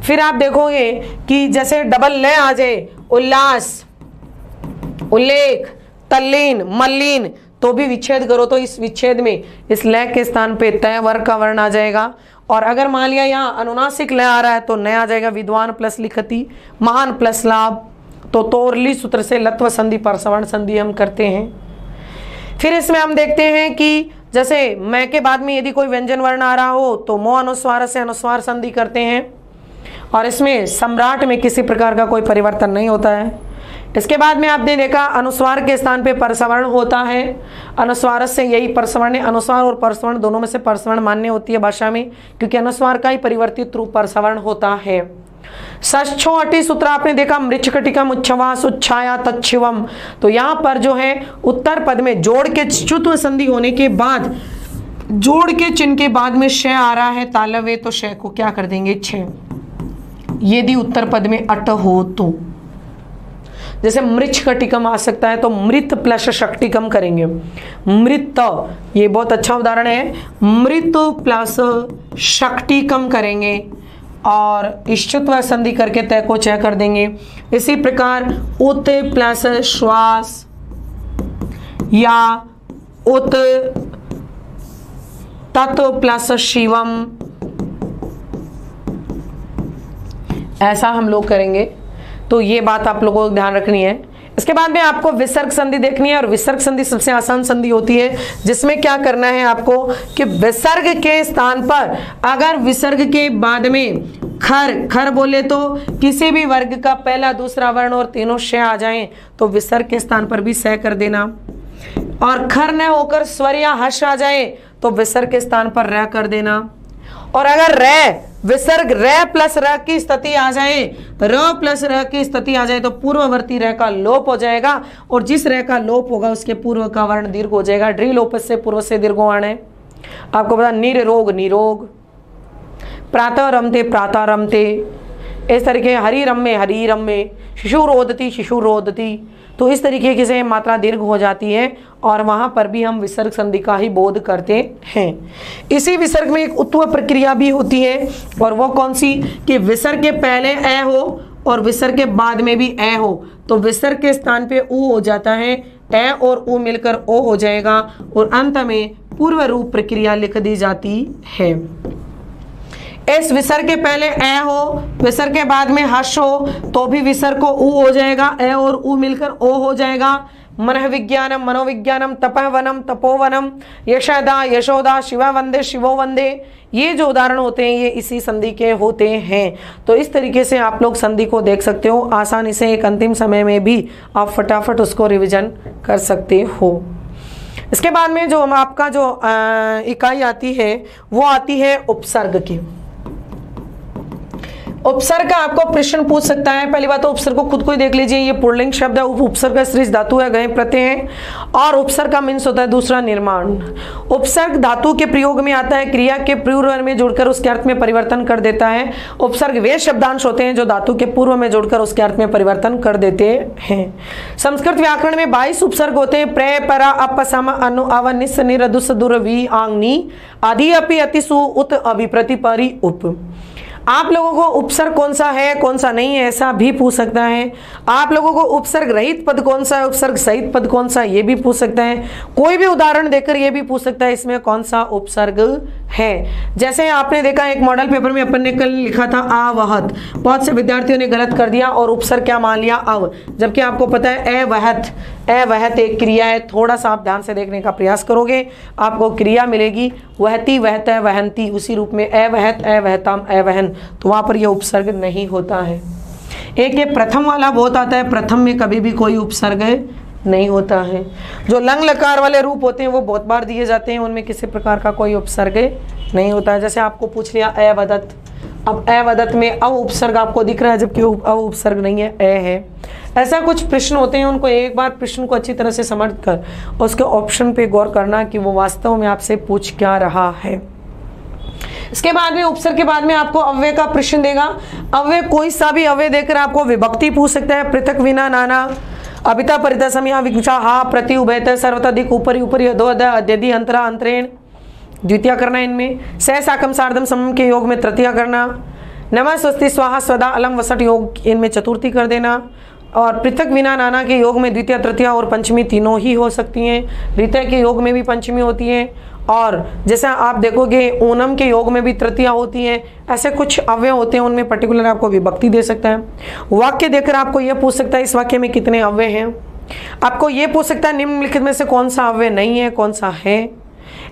फिर आप देखोगे कि जैसे डबल लय आ जाए, उल्लास, उल्लेख, तल्लीन, मल्लीन, तो भी विच्छेद करो तो इस विच्छेद में इस लय के स्थान पे तय वर्ग का वर्ण आ जाएगा। और अगर मान लिया यहाँ अनुनासिक लय आ रहा है तो नय आ जाएगा, विद्वान प्लस लिखती, महान प्लस लाभ, तो तोरली सूत्र से लत्व संधि पर सवर्ण संधि हम करते हैं। फिर इसमें हम देखते हैं कि जैसे मैं के बाद में यदि कोई व्यंजन वर्ण आ रहा हो तो मो अनुस्वार से अनुस्वार संधि करते हैं, और इसमें सम्राट में किसी प्रकार का कोई परिवर्तन नहीं होता है। इसके बाद में आपने देखा अनुस्वार के स्थान पे परसवर्ण होता है, अनुस्वार से यही परसवर्ण है। अनुस्वार और परसवर्ण दोनों में से परसवर्ण मान्य होती है भाषा में, क्योंकि अनुस्वार का ही परिवर्तित रूप परसवर्ण होता है। षष्ठो अटी सूत्र आपने देखा, मृच्छकटिकम, उच्छ्वास, उच्छाया, तच्छिवम, तो यहाँ पर जो है उत्तर पद में जोड़ के च्युत्व संधि होने के बाद, जोड़ के चिन्ह के बाद में श आ रहा है तालव्य, तो श को क्या कर देंगे? छ, यदि उत्तर पद में अट हो तो। जैसे मृच कटिकम आ सकता है, तो मृत प्लस शक्तिकम करेंगे। मृत, ये बहुत अच्छा उदाहरण है, मृत प्लस शक्तिकम करेंगे और इष्टत्व संधि करके तय को चय कर देंगे। इसी प्रकार उत प्लस श्वास या उत तत् प्लस शिवम, ऐसा हम लोग करेंगे। तो ये बात आप लोगों को ध्यान रखनी है। इसके बाद में आपको विसर्ग संधि देखनी है, और विसर्ग संधि सबसे आसान संधि होती है, जिसमें क्या करना है आपको कि विसर्ग के स्थान पर अगर विसर्ग के बाद में खर बोले तो किसी भी वर्ग का पहला दूसरा वर्ण और तीनों श आ जाएं तो विसर्ग के स्थान पर भी स कर देना, और खर न होकर स्वर या हर्ष आ जाए तो विसर्ग के स्थान पर र कर देना। और अगर विसर्ग र प्लस र की स्थिति आ जाए, र प्लस र की स्थिति आ जाए तो पूर्ववर्ती र का लोप हो जाएगा, और जिस र का लोप होगा उसके पूर्व का वर्ण दीर्घ हो जाएगा। ड्री लोप से पूर्व से दीर्घोण है। आपको पता निर्रोग निरोग, प्रातः रमते प्रातः रमते, इस तरीके हरि रम्मे, शिशु रोदती, तो इस तरीके से मात्रा दीर्घ हो जाती है, और वहां पर भी हम विसर्ग संधि का ही बोध करते हैं। इसी विसर्ग में एक उत्व प्रक्रिया भी होती है, और वो कौन सी कि विसर्ग के पहले ए हो और विसर्ग के बाद में भी ए हो, तो विसर्ग के स्थान पे उ हो जाता है, ए और उ मिलकर ओ हो जाएगा, और अंत में पूर्व रूप प्रक्रिया लिख दी जाती है। इस विसर्ग के पहले ए हो, विसर्ग के बाद में हर्ष हो, तो भी विसर्ग को उ हो जाएगा, ए और उ मिलकर ओ हो जाएगा। मनः विज्ञानम मनोविज्ञानम, तपः वनम तपोवनम, यशोदा शिवा वंदे शिवो वंदे, ये जो उदाहरण होते हैं ये इसी संधि के होते हैं। तो इस तरीके से आप लोग संधि को देख सकते हो आसानी से, एक अंतिम समय में भी आप फटाफट उसको रिविजन कर सकते हो। इसके बाद में जो आपका जो इकाई आती है वो आती है उपसर्ग की। उपसर्ग का आपको प्रश्न पूछ सकता है। पहली बात तो उपसर्ग को खुद को ही देख लीजिए, ये पुल्लिंग शब्द है, उपसर्ग का स्त्रीलिंग धातु है, गए प्रत्यय है, और उपसर्ग का मीन्स होता है दूसरा निर्माण। उपसर्ग धातु के प्रयोग में आता है, क्रिया के पूर्व में जुड़कर उसके अर्थ में परिवर्तन कर देता है। उपसर्ग वे शब्दांश होते हैं जो धातु के पूर्व में जुड़कर उसके अर्थ में परिवर्तन कर देते हैं। संस्कृत व्याकरण में 22 उपसर्ग होते हैं, प्र परा अप सम अनु अव निस निर दुस दुर वी आंग नी आदि अपि अति सु उत अभिप्रति परि उप। आप लोगों को उपसर्ग कौन सा है कौन सा नहीं है ऐसा भी पूछ सकता है। आप लोगों को उपसर्ग रहित पद कौन सा है, उपसर्ग सहित पद कौन सा, ये भी पूछ सकता है। कोई भी उदाहरण देकर ये भी पूछ सकता है इसमें कौन सा उपसर्ग है। जैसे आपने देखा एक मॉडल पेपर में अपन ने कल लिखा था आवहत, बहुत से विद्यार्थियों ने गलत कर दिया और उपसर्ग क्या मान लिया अव, जबकि आपको पता है अवहत, अवहत एक क्रिया है। थोड़ा सा आप ध्यान से देखने का प्रयास करोगे आपको क्रिया मिलेगी, वहती वहता वहंती, उसी रूप में अवहत अवहताम अवहन, तो वहां पर यह उपसर्ग नहीं होता है। एक ये प्रथम वाला बहुत आता है, प्रथम में कभी भी कोई उपसर्ग नहीं होता है। जो लंग लकार वाले रूप होते हैं वो बहुत बार दिए जाते हैं, उनमें किसी प्रकार का कोई उपसर्ग नहीं होता है। जैसे आपको पूछ लिया अवदत, अब अवदत में अव उपसर्ग आपको दिख रहा है जबकि अव उपसर्ग नहीं है, अ है। ऐसा कुछ प्रश्न होते हैं, उनको एक बार प्रश्न को अच्छी तरह से समझ कर उसके ऑप्शन पे गौर करना कि वो वास्तव में आपसे पूछ क्या रहा है। इसके बाद में उपसर्ग के बाद में आपको अव्यय का प्रश्न देगा। अव्यय कोई सा भी अव्यय देकर आपको विभक्ति पूछ सकता है, पृथक विना नाना, अभिता परिता समया विक्षा हा प्रति उभयत सर्वथा दिक ऊपरी ऊपरी अधो अध अद्यदि अंतरा अंतरेण, द्वितीय करना इनमें। सह साकम सार्धम समम के योग में तृतीय करना। नमः स्वस्ति स्वाहा स्वदा अलम वसट योग इनमें चतुर्थी कर देना। और पृथक विना नाना के योग में द्वितीय तृतीय और पंचमी तीनों ही हो सकती हैं। ऋतय के योग में भी पंचमी होती है, और जैसा आप देखोगे ओनम के योग में भी तृतीया होती है। ऐसे कुछ अव्यय होते हैं, उनमें पर्टिकुलर आपको विभक्ति दे सकता है। वाक्य देकर आपको यह पूछ सकता है इस वाक्य में कितने अव्यय हैं। आपको ये पूछ सकता है निम्नलिखित में से कौन सा अव्यय नहीं है कौन सा है।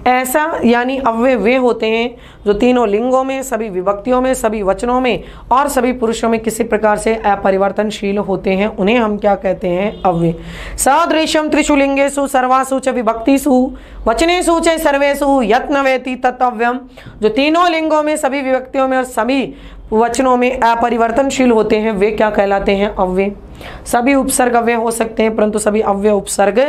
ऐसा यानी अव्यय वे होते हैं जो तीनों लिंगों में, सभी विभक्तियों में, सभी वचनों में और सभी पुरुषों में किसी प्रकार से अपरिवर्तनशील होते हैं, उन्हें हम क्या कहते हैं अव्यय। सदृशम त्रिषु लिंगेषु सर्वासु च विभक्तिषु वचनेषु च सर्वेषु यत्न वेति तत्अव्ययम, जो तीनों लिंगों में, सभी विभक्तियों में और सभी वचनों में अपरिवर्तनशील होते हैं वे क्या कहलाते हैं अव्यय। सभी उपसर्ग अव्यय हो सकते हैं परंतु सभी अव्यय उपसर्ग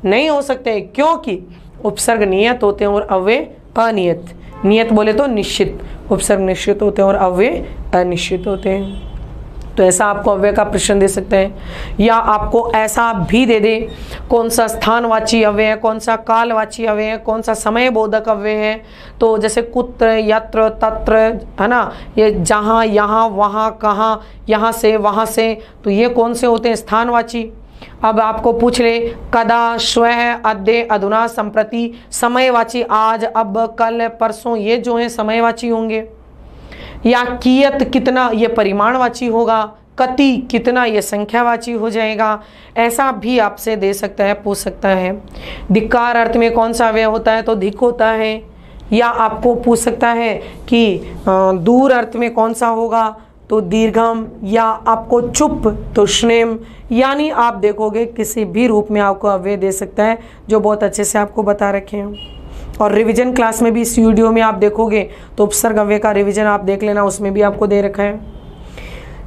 नहीं हो सकते, क्योंकि उपसर्ग नियत होते हैं और अव्यय अनियत। नियत बोले तो निश्चित, उपसर्ग निश्चित होते हैं और अव्यय अनिश्चित होते हैं। तो ऐसा आपको अव्यय का प्रश्न दे सकते हैं, या आपको ऐसा भी दे दे कौन सा स्थानवाची अव्यय है, कौन सा कालवाची अव्यय है, कौन सा समय बोधक अव्यय है। तो जैसे कुत्र, यत्र, तत्र, है ना, ये जहाँ, यहाँ, वहाँ, कहाँ, यहाँ से, वहाँ से, तो ये कौन से होते हैं, स्थानवाची। अब आपको पूछ ले कदा, श्वः, अद्य, अधुना, संप्रति, समयवाची आज, अब, कल, परसों, ये जो है समयवाची होंगे। या कियत, कितना, ये परिमाणवाची होगा। कति, कितना, ये संख्यावाची हो जाएगा। ऐसा भी आपसे दे सकता है, पूछ सकता है। धिक्कार अर्थ में कौन सा अव्यय होता है, तो धिक होता है। या आपको पूछ सकता है कि दूर अर्थ में कौन सा होगा, तो दीर्घम। या आपको चुप, तो श्नेम। यानी आप देखोगे किसी भी रूप में आपको अव्यय दे सकता है, जो बहुत अच्छे से आपको बता रखे हैं। और रिवीजन क्लास में भी इस वीडियो में आप देखोगे तो उपसर्ग अव्यय का रिवीजन आप देख लेना, उसमें भी आपको दे रखा है।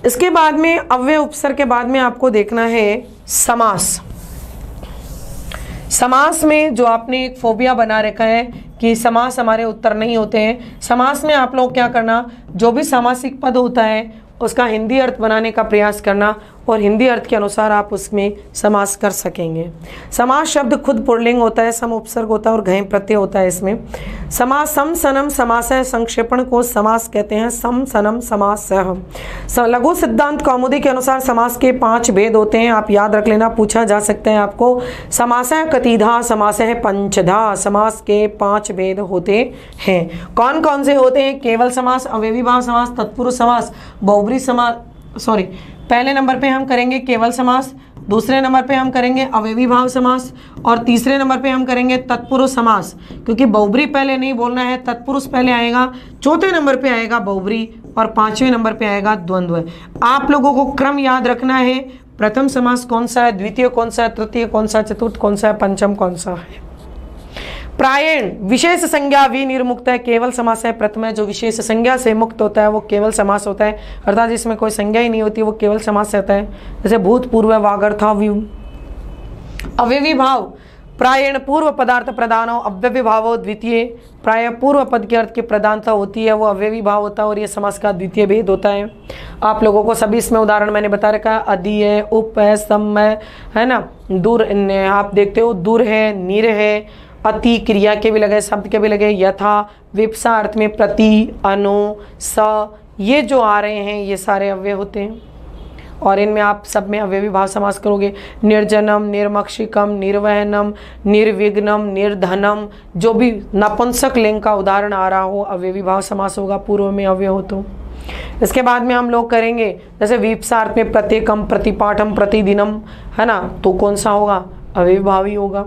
इसके बाद में अव्यय उपसर्ग के बाद में आपको देखना है समास। समास में जो आपने एक फोबिया बना रखा है कि समास हमारे उत्तर नहीं होते हैं। समास में आप लोग क्या करना, जो भी सामासिक पद होता है उसका हिंदी अर्थ बनाने का प्रयास करना, और हिंदी अर्थ के अनुसार आप उसमें समास कर सकेंगे। समास शब्द खुद पुल्लिंग होता है, सम उपसर्ग होता है और घय प्रत्यय होता है इसमें। समास सम सनम समासः संक्षेपण को समास कहते हैं। सम सनम समासः। लघु सिद्धांत कौमुदी के अनुसार समास के 5 भेद होते हैं, आप याद रख लेना, पूछा जा सकता है आपको। समासः कतिधा, समासः पंचधा, समास के 5 भेद होते हैं। कौन कौन से होते हैं, केवल समास, अव्ययी भाव समास, तत्पुरुष समास, बहुब्री समास। सॉरी, पहले नंबर पे हम करेंगे केवल समास, दूसरे नंबर पे हम करेंगे अव्ययी भाव समास, और तीसरे नंबर पे हम करेंगे तत्पुरुष समास। क्योंकि बहुब्री पहले नहीं बोलना है, तत्पुरुष पहले आएगा, चौथे नंबर पे आएगा बहुब्री, और 5वें नंबर पे आएगा द्वंद्व। आप लोगों को क्रम याद रखना है, प्रथम समास कौन सा है, द्वितीय कौन सा है, तृतीय कौन सा, चतुर्थ कौन सा है, पंचम कौन सा है। प्रायण विशेष संज्ञा विनिर्मुक्त है, केवल समास है। प्रथम है जो विशेष संज्ञा से मुक्त होता है वो केवल समास होता है, अर्थात जिसमें कोई संज्ञा ही नहीं होती वो केवल समास रहता है। जैसे भूतपूर्व, वागर्था, व्यू। अव्ययी भाव प्रायण पूर्व पदार्थ प्रधानो, अव्ययी भाव द्वितीय। प्राय पूर्व पद के अर्थ की प्रधानता होती है, वो अव्ययी भाव होता है, और ये समास का द्वितीय भेद होता है। आप लोगों को सभी इसमें उदाहरण मैंने बता रखा है, अधि है, उप है, सम है ना, दूर, आप देखते हो दूर है, नीर है, अति क्रिया के भी लगे, शब्द के भी लगे, यथा, विप्सा अर्थ में प्रति, अनु, स, ये जो आ रहे हैं ये सारे अव्यय होते हैं, और इनमें आप सब में अव्ययी भाव समास करोगे। निर्जनम, निर्मक्षिकम, निर्वहनम, निर्विघ्नम, निर्धनम, जो भी नपुंसक लिंग का उदाहरण आ रहा हो अव्ययी भाव समास होगा, पूर्व में अव्यय हो तो। इसके बाद में हम लोग करेंगे जैसे विप्सा अर्थ में प्रत्येकम, प्रतिपाठम, प्रतिदिनम, है ना, तो कौन सा होगा, अव्ययी भाव ही होगा।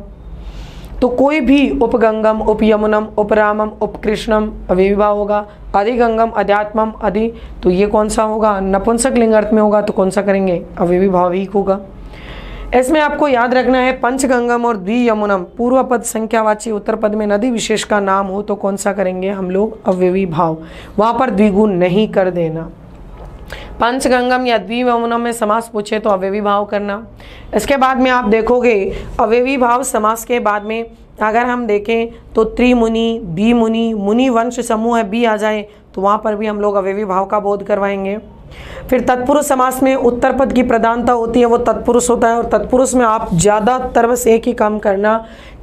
तो कोई भी उपगंगम, उपयमुनम, उपरामम, उपकृष्णम अव्ययी भाव होगा। अधिगंगम, अध्यात्मम, अधि, तो ये कौन सा होगा, नपुंसक लिंग अर्थ में होगा, तो कौन सा करेंगे, अव्ययी भाव ही होगा। इसमें आपको याद रखना है पंचगंगम और द्वियमुनम पूर्व पद संख्यावाची, उत्तर पद में नदी विशेष का नाम हो तो कौन सा करेंगे हम लोग, अव्ययी भाव, वहां पर द्विगुण नहीं कर देना। पंचगंगम या द्वियमुनम में समास पूछे तो अव्ययी भाव करना। इसके बाद में आप देखोगे अव्ययी भाव समास के बाद में अगर हम देखें तो त्रिमुनि, द्विमुनि, मुनि वंश समूह बी आ जाए तो वहाँ पर भी हम लोग अव्ययी भाव का बोध करवाएंगे। फिर तत्पुरुष समास में उत्तर पद की प्रधानता होती है, वो तत्पुरुष होता है, और तत्पुरुष में आप ज़्यादातर बस एक ही काम करना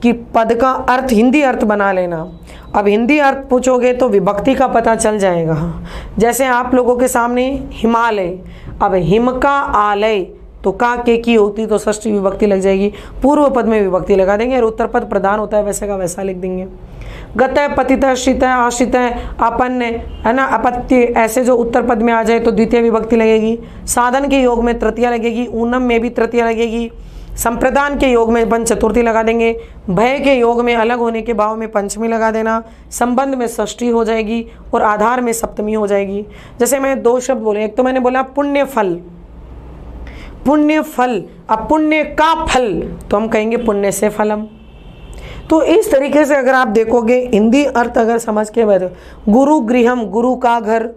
कि पद का अर्थ हिंदी अर्थ बना लेना। अब हिंदी अर्थ पूछोगे तो विभक्ति का पता चल जाएगा। जैसे आप लोगों के सामने हिमालय, अब हिम का आलय, तो का के की होती तो षष्ठी विभक्ति लग जाएगी, पूर्व पद में विभक्ति लगा देंगे, और उत्तर पद प्रधान होता है वैसे का वैसा लिख देंगे। गत है, पतित है, श्रित है, आश्रित है, अपन्य है ना, अपत्य, ऐसे जो उत्तर पद में आ जाए तो द्वितीय विभक्ति लगेगी। साधन के योग में तृतीया लगेगी, ऊनम में भी तृतीया लगेगी, संप्रदान के योग में पंच चतुर्थी लगा देंगे, भय के योग में अलग होने के भाव में पंचमी लगा देना, संबंध में षष्ठी हो जाएगी, और आधार में सप्तमी हो जाएगी। जैसे मैं 2 शब्द बोले, एक तो मैंने बोला पुण्य फल, पुण्य फल, अब पुण्य का फल तो हम कहेंगे पुण्य से फलम। तो इस तरीके से अगर आप देखोगे हिंदी अर्थ अगर समझ के बाद, गुरु गृहम, गुरु का घर,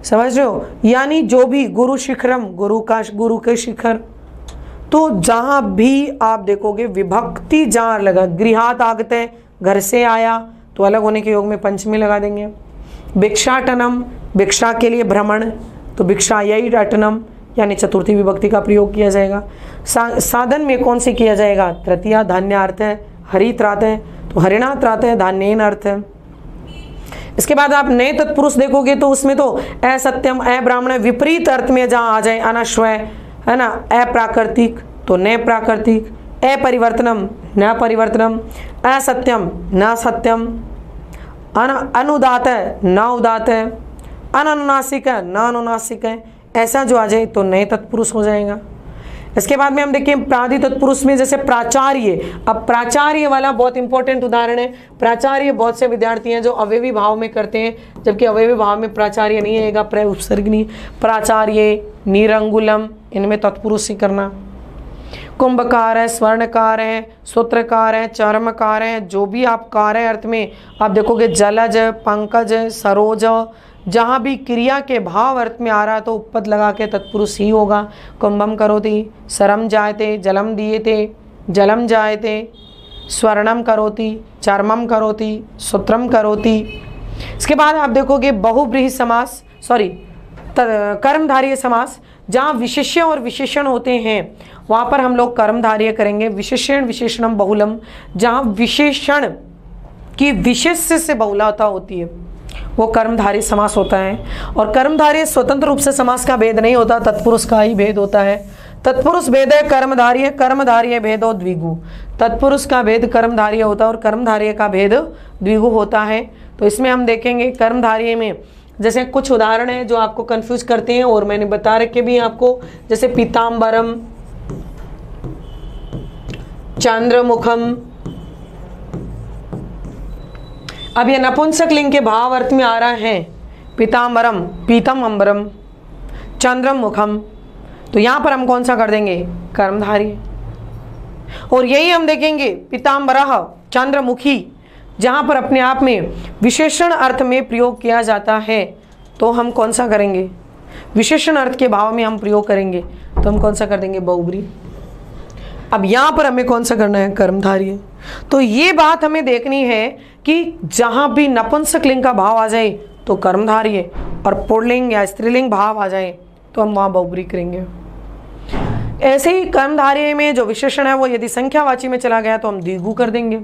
समझ रहे हो, यानी जो भी, गुरु शिखरम, गुरु के शिखर। तो जहां भी आप देखोगे विभक्ति जहां लगा, गृहात आगते, घर से आया, तो अलग होने के योग में पंचमी लगा देंगे। भिक्षाटनम, भिक्षा के लिए भ्रमण, तो भिक्षायै अटनम यानी चतुर्थी विभक्ति का प्रयोग किया जाएगा। साधन में कौन से किया जाएगा? तृतीया धान्यार्थ है, हरित्रात है, तो हरिणात्रात है, धान्येन अर्थ है। इसके बाद आप नए तत्पुरुष देखोगे तो उसमें तो असत्यम, अब्राह्मण, विपरीत अर्थ में जहाँ आ जाए अनश्वय, है ना, अप्राकृतिक तो न प्राकृतिक, अपरिवर्तनम न परिवर्तनम, असत्यम न सत्यम, अनुदात है न उदात है, अनुनासिक है न अनुनासिक है, ऐसा जो आ जाए तो नए तत्पुरुष हो जाएगा। इसके बाद में हम देखें प्रादि तत्पुरुष में जैसे प्राचार्य। अब प्राचार्य वाला बहुत इंपॉर्टेंट उदाहरण है। प्राचार्य बहुत से विद्यार्थी हैं जो अवयवी भाव में करते हैं, जबकि अवयवी भाव में प्राचार्य नहीं आएगा, प्र उपसर्ग नहीं। प्राचार्य, निरंगुलम, इनमें तत्पुरुष ही करना। कुंभकार है, स्वर्णकार है, सूत्रकार है, चर्मकार है, जो भी आप कार है अर्थ में आप देखोगे जलज, पंकज, सरोज, जहाँ भी क्रिया के भाव अर्थ में आ रहा है तो उपपद लगा के तत्पुरुष ही होगा। कुंभम करोति, सरम जायते, जलम दीयते, जलम जायते, स्वर्णम करोति, चर्मम करोति, सूत्रम करोति। इसके बाद आप देखोगे बहुब्रीहि समास, कर्मधारय समास, जहाँ विशेष्य और विशेषण होते हैं वहाँ पर हम लोग कर्मधारय करेंगे। विशेषण विशेषणम बहुलम, जहाँ विशेषण की विशेष्य से बहुलता होती है वो कर्मधारय समास होता है। और कर्मधारय स्वतंत्र रूप से समास का भेद नहीं होता, तत्पुरुष का ही भेद होता है। तत्पुरुष भेद है कर्मधारय, कर्मधारय भेदो द्विगु। तत्पुरुष का भेद कर्मधारय होता है और कर्मधारय का भेद द्विगु होता है। तो इसमें हम देखेंगे कर्मधारय में जैसे कुछ उदाहरण है जो आपको कंफ्यूज करते हैं और मैंने बता रखे भी आपको, जैसे पीताम्बरम, चंद्रमुखम। अब ये नपुंसक लिंग के भाव अर्थ में आ रहा है। पीताम्बरम, पीतम अंबरम, चंद्रम मुखम, तो यहाँ पर हम कौन सा कर देंगे? कर्मधारय। और यही हम देखेंगे पीताम्बरः, चंद्रमुखी, जहाँ पर अपने आप में विशेषण अर्थ में प्रयोग किया जाता है तो हम कौन सा करेंगे? विशेषण अर्थ के भाव में हम प्रयोग करेंगे तो हम कौन सा कर देंगे? बहुब्री। अब यहाँ पर हमें कौन सा करना है? कर्मधारय। तो ये बात हमें देखनी है कि जहाँ भी नपुंसक लिंग का भाव आ जाए तो कर्मधारय और पुल्लिंग या स्त्रीलिंग भाव आ जाए तो हम वहाँ बहुब्री करेंगे। ऐसे ही कर्मधारय में जो विशेषण है वो यदि संख्यावाची में चला गया तो हम द्विगु कर देंगे।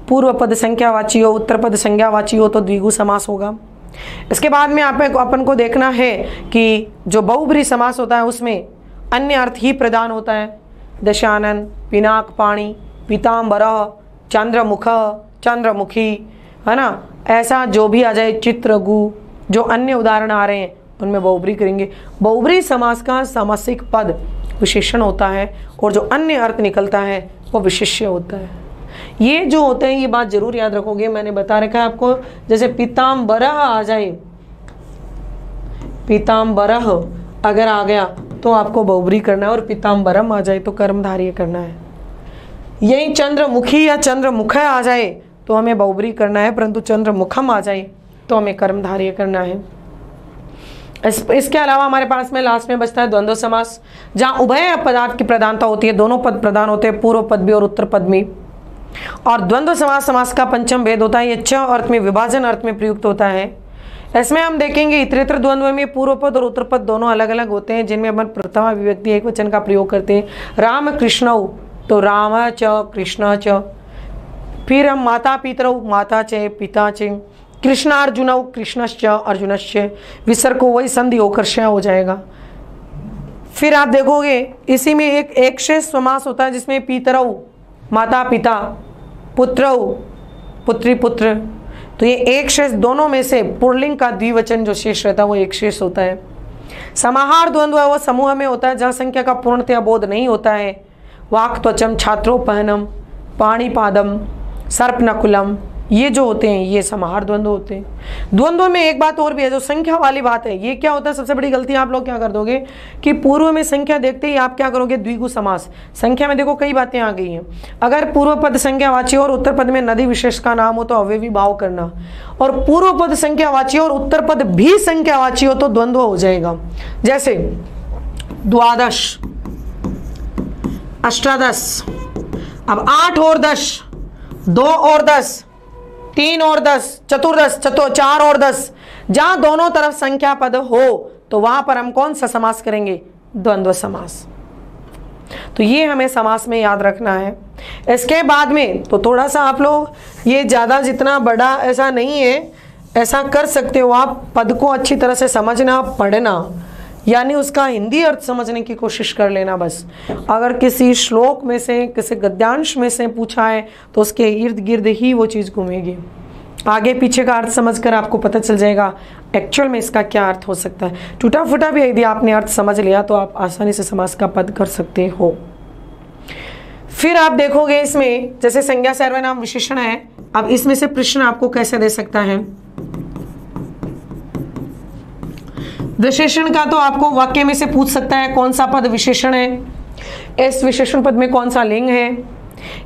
पूर्व पद संख्यावाची हो, उत्तर पद संज्ञावाची हो तो द्विगु समास होगा। इसके बाद में अपन को देखना है कि जो बहुब्री समास होता है उसमें अन्य अर्थ ही प्रदान होता है। दशानन, पिनाक पाणी, पीताम्बरः, चंद्रमुख, चंद्रमुखी, है ना, ऐसा जो भी आ जाए, चित्रगु, जो अन्य उदाहरण आ रहे हैं उनमें बहुब्री करेंगे। बहुब्री समास का सामासिक पद विशेषण होता है और जो अन्य अर्थ निकलता है वो विशेष्य होता है। ये जो होते हैं ये बात जरूर याद रखोगे, मैंने बता रखा है आपको। जैसे पीताम्बरः आ जाए, पीताम्बरः अगर आ गया तो आपको बहुब्री करना है और पीताम्बरम आ जाए तो कर्मधारय करना है। यही चंद्रमुखी या चंद्रमुख आ जाए तो हमें बहुब्री करना है, परंतु चंद्रमुखम आ जाए तो हमें कर्मधारय करना है। इसके अलावा हमारे पास में लास्ट में बचता है द्वंद्व समास, जहाँ उभय पदार्थ की प्रधानता होती है, दोनों पद प्रधान होते हैं, पूर्व पद भी और उत्तर पद भी। और द्वंद्व समास का पंचम भेद होता है, ये छ अर्थ में, विभाजन अर्थ में प्रयुक्त होता है। इसमें हम देखेंगे इतरेतर द्वंद्व में पूर्व पद और उत्तर पद दोनों अलग अलग होते हैं, जिनमें अपन प्रथमा विभक्ति एक वचन का प्रयोग करते हैं। राम कृष्णौ तो राम च कृष्ण च, फिर हम माता पितरौ माता च पिता च, कृष्णार्जुनौ कृष्णश्च अर्जुनश्च, विसर्ग को वही संधि होकर श हो जाएगा। फिर आप देखोगे इसी में एक शेष समास होता है जिसमें पितरौ माता पिता, पुत्रौ पुत्री पुत्र, तो ये एक शेष दोनों में से पुल्लिंग का द्विवचन जो शेष रहता है वो एक शेष होता है। समाहार द्वंद्व वो समूह में होता है जहाँ संख्या का पूर्णतया बोध नहीं होता है। वाक् त्वचम, छात्रोपहनम, पाणिपादम, सर्पनकुलम, ये जो होते हैं ये समाहार द्वंद्व होते हैं। द्वंद्व में एक बात और भी है जो संख्या वाली बात है, ये क्या होता है? सबसे बड़ी गलती आप लोग क्या कर दोगे कि पूर्व में संख्या देखते ही आप क्या करोगे? द्विगु समास। संख्या में देखो कई बातें आ गई हैं। अगर पूर्व पद संख्यावाची और उत्तर पद में नदी विशेष का नाम हो तो अव्ययी भाव करना, और पूर्व पद संख्यावाची और उत्तर पद भी संख्यावाची हो तो द्वंद्व हो जाएगा। जैसे द्वादश, अष्टादश, अब 8 और 10, 2 और 10, 3 और 10, चतुर्दश, 4 और 10, जहाँ दोनों तरफ संख्या पद हो तो वहां पर हम कौन सा समास करेंगे? द्वंद्व समास। तो ये हमें समास में याद रखना है। इसके बाद में तो थोड़ा सा आप लोग ये ज़्यादा जितना बड़ा ऐसा नहीं है, ऐसा कर सकते हो आप, पद को अच्छी तरह से समझना, पढ़ना, यानी उसका हिंदी अर्थ समझने की कोशिश कर लेना बस। अगर किसी श्लोक में से, किसी गद्यांश में से पूछा है तो उसके इर्द गिर्द ही वो चीज़ घूमेगी। आगे पीछे का अर्थ समझकर आपको पता चल जाएगा एक्चुअल में इसका क्या अर्थ हो सकता है। टूटा फूटा भी यदि आपने अर्थ समझ लिया तो आप आसानी से समास का पद कर सकते हो। फिर आप देखोगे इसमें जैसे संज्ञा सर्वनाम विशेषण है, अब इसमें से प्रश्न आपको कैसे दे सकता है? विशेषण का तो आपको वाक्य में से पूछ सकता है कौन सा पद विशेषण है, इस विशेषण पद में कौन सा लिंग है,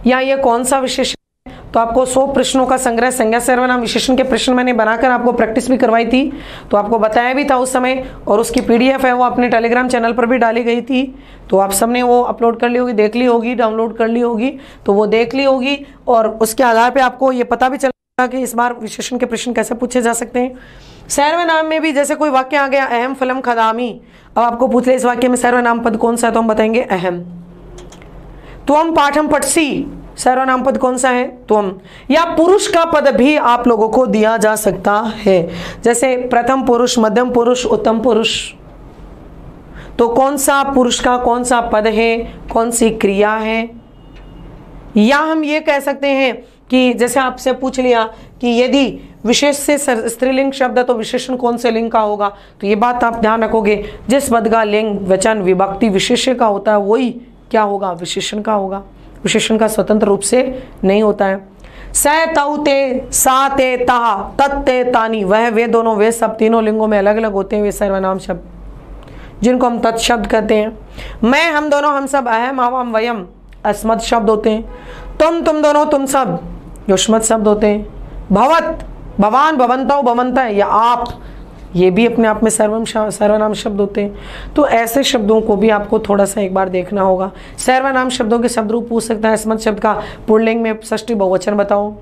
या ये कौन सा विशेषण है। तो आपको 100 प्रश्नों का संग्रह संज्ञा सर्वनाम विशेषण के प्रश्न मैंने बनाकर आपको प्रैक्टिस भी करवाई थी, तो आपको बताया भी था उस समय, और उसकी PDF है वो अपने टेलीग्राम चैनल पर भी डाली गई थी, तो आप सबने वो अपलोड कर ली होगी, देख ली होगी, डाउनलोड कर ली होगी, तो वो देख ली होगी, और उसके आधार पर आपको ये पता भी चलेगा कि इस बार विशेषण के प्रश्न कैसे पूछे जा सकते हैं। सर्वनाम में भी जैसे कोई वाक्य आ गया, अहम फलम खदामी, अब आपको पूछ ले इस वाक्य में सर्वनाम पद कौन सा है, तो हम बताएंगे अहम। त्वम पाठम पठसी, सर्वनाम पद कौन सा है? त्वम। या पुरुष का पद भी आप लोगों को दिया जा सकता है, जैसे प्रथम पुरुष, मध्यम पुरुष, उत्तम पुरुष। तो कौन सा पुरुष का कौन सा पद है, कौन सी क्रिया है। या हम ये कह सकते हैं कि जैसे आपसे पूछ लिया कि यदि विशेष से स्त्रीलिंग शब्द है तो विशेषण कौन से लिंग का होगा, तो ये बात आप ध्यान रखोगे, जिस पद का लिंग वचन विभक्ति विशेष्य का होता है वही क्या होगा? विशेषण का होगा। विशेषण का स्वतंत्र रूप से नहीं होता है। स तौ ते, सा ते, ता, तत् ते, तानी, वह वे दोनों, वे सब तीनों लिंगों में अलग अलग होते हैं वे सर्वनाम शब्द, जिनको हम तत्शब्द कहते हैं। मैं, हम दोनों, हम सब, अहम, हम, वयम अस्मत् शब्द होते हैं। तुम दोनों, तुम सब युष्मत् शब्द होते हैं। भवत, भवान, भवन्तौ, भवन्तः या आप, ये भी अपने आप में सर्वनाम शब्द होते हैं। तो ऐसे शब्दों को भी आपको थोड़ा सा एक बार देखना होगा। सर्वनाम शब्दों के शब्द रूप पूछ सकता है। अस्मत् शब्द का पुल्लिंग में षष्ठी बहुवचन बताओ,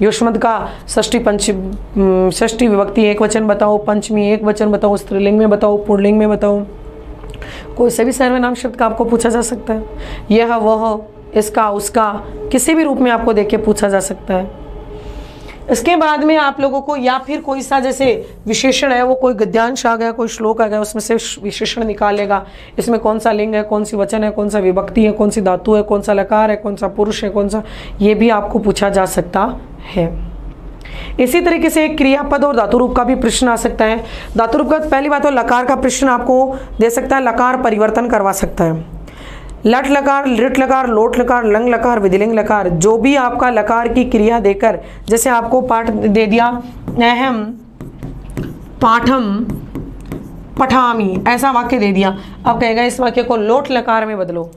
युष्मत् का षष्ठी विभक्ति एक वचन बताओ, पंचमी एक वचन बताओ, स्त्रीलिंग में बताओ, पुल्लिंग में बताओ। कोई से भी सर्वनाम शब्द का आपको पूछा जा सकता है। यह, वह, इसका, उसका, किसी भी रूप में आपको देख के पूछा जा सकता है। इसके बाद में आप लोगों को या फिर कोई सा जैसे विशेषण है, वो कोई गद्यांश आ गया, कोई श्लोक आ गया, उसमें से विशेषण निकालेगा, इसमें कौन सा लिंग है, कौन सी वचन है, कौन सा विभक्ति है, कौन सी धातु है, कौन सा लकार है, कौन सा पुरुष है, कौन सा, ये भी आपको पूछा जा सकता है। इसी तरीके से क्रियापद और धातु रूप का भी प्रश्न आ सकता है। धातु रूप का पहली बात तो लकार का प्रश्न आपको दे सकता है, लकार परिवर्तन करवा सकता है। लट लकार, लिट लकार, लोट लकार, लंग लकार, विधिलिंग लकार, जो भी आपका लकार की क्रिया देकर, जैसे आपको पाठ दे दिया अहम पाठम पठामी, ऐसा वाक्य दे दिया, अब कहेगा इस वाक्य को लोट लकार में बदलो।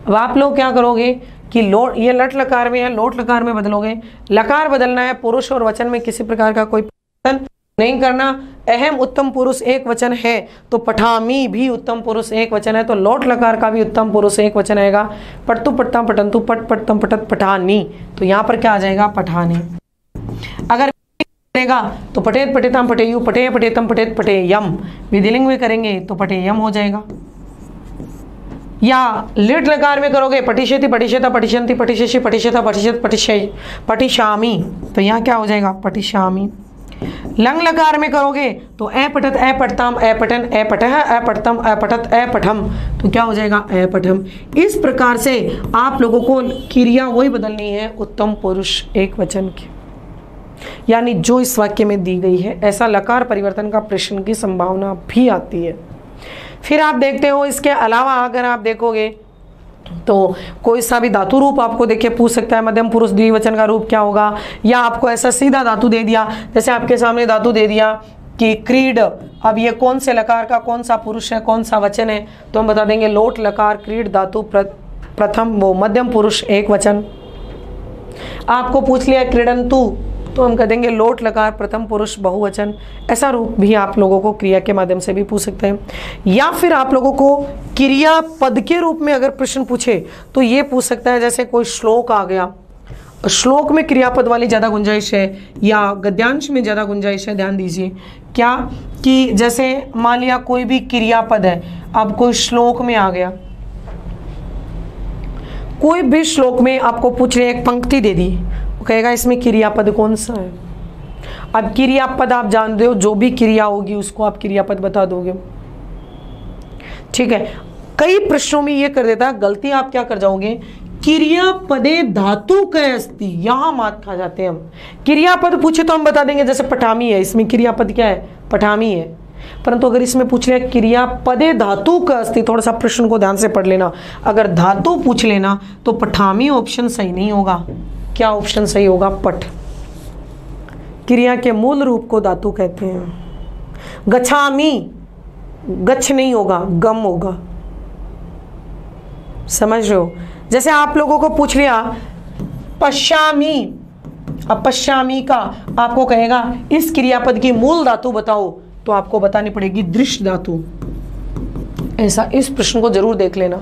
अब आप लोग क्या करोगे कि लोट, ये लट लकार में है, लोट लकार में बदलोगे। लकार बदलना है, पुरुष और वचन में किसी प्रकार का कोई परिवर्तन नहीं करना। अहम उत्तम पुरुष एक वचन है तो पठामी भी उत्तम पुरुष एक वचन है, तो लोट लकार का भी उत्तम पुरुष एक वचन आएगा। पट्टू पट्टम पठंतु, पट पट्टम पठत पठानी, तो यहाँ पर क्या आ जाएगा? पठानी। अगर करेगा तो पठेत पठेतम पठेयु, पठे पठेतम पठेत पठेयम, विधिलिंग में करेंगे तो पठेयम हो जाएगा। या लिट लकार में करोगे पठिष्यति, पठिष्यता, पठिष्यन्ति, पठिष्यसि, पठिष्यता, पठिष्यत, पठिष्य, पठिष्यामि, तो यहाँ क्या हो जाएगा? पठिष्यामि। लंग लकार में करोगे तो अ पठत, अ पठताम, अ पठन, अ पठः, अ पठतम, अ पठत, अ पठम, तो क्या हो जाएगा? अ पठम। इस प्रकार से आप लोगों को क्रिया वही बदलनी है उत्तम पुरुष एक वचन की, यानी जो इस वाक्य में दी गई है। ऐसा लकार परिवर्तन का प्रश्न की संभावना भी आती है। फिर आप देखते हो इसके अलावा अगर आप देखोगे तो कोई सा भी धातु रूप आपको देखिए पूछ सकता है। मध्यम पुरुष द्विवचन का रूप क्या होगा, या आपको ऐसा सीधा धातु दे दिया, जैसे आपके सामने धातु दे दिया कि क्रीड, अब ये कौन से लकार का कौन सा पुरुष है, कौन सा वचन है, तो हम बता देंगे लोट लकार क्रीड धातु प्रथम वो मध्यम पुरुष एक वचन। आपको पूछ लिया क्रीडंतु, तो हम कह देंगे लोट लकार प्रथम पुरुष बहुवचन। ऐसा रूप भी आप लोगों को क्रिया के माध्यम से भी पूछ सकते हैं। या फिर आप लोगों को क्रिया पद के रूप में अगर प्रश्न पूछे तो ये पूछ सकता है, जैसे कोई श्लोक आ गया, श्लोक में क्रियापद वाली ज़्यादा गुंजाइश है या गद्यांश में ज़्यादा गुंजाइश है। ध्यान दीजिए क्या कि जैसे मान लिया कोई भी क्रियापद है, अब कोई श्लोक में आ गया, कोई भी श्लोक में आपको पूछ रहे एक पंक्ति दे दी, वो कहेगा इसमें क्रियापद कौन सा है। अब क्रियापद आप जानते हो, जो भी क्रिया होगी उसको आप क्रियापद बता दोगे, ठीक है। कई प्रश्नों में ये कर देता है गलती, आप क्या कर जाओगे, क्रियापदे धातु के अस्ति, यहां मात खा जाते हैं हम। क्रियापद पूछे तो हम बता देंगे जैसे पठामी है, इसमें क्रियापद क्या है, पठामी है। परंतु अगर इसमें पूछ लिया क्रियापदे धातु का अस्ति, थोड़ा सा प्रश्न को ध्यान से पढ़ लेना, अगर धातु पूछ लेना तो पठामी ऑप्शन सही नहीं होगा। क्या ऑप्शन सही होगा, पठ। क्रिया के मूल रूप को धातु कहते हैं। गच्छामि, गच्छ नहीं होगा, गम होगा, समझ रहे हो। जैसे आप लोगों को पूछ लिया पश्यामि, अब पश्यामि का आपको कहेगा इस क्रियापद की मूल धातु बताओ, तो आपको बतानी पड़ेगी दृश्य धातु। ऐसा इस प्रश्न को जरूर देख लेना,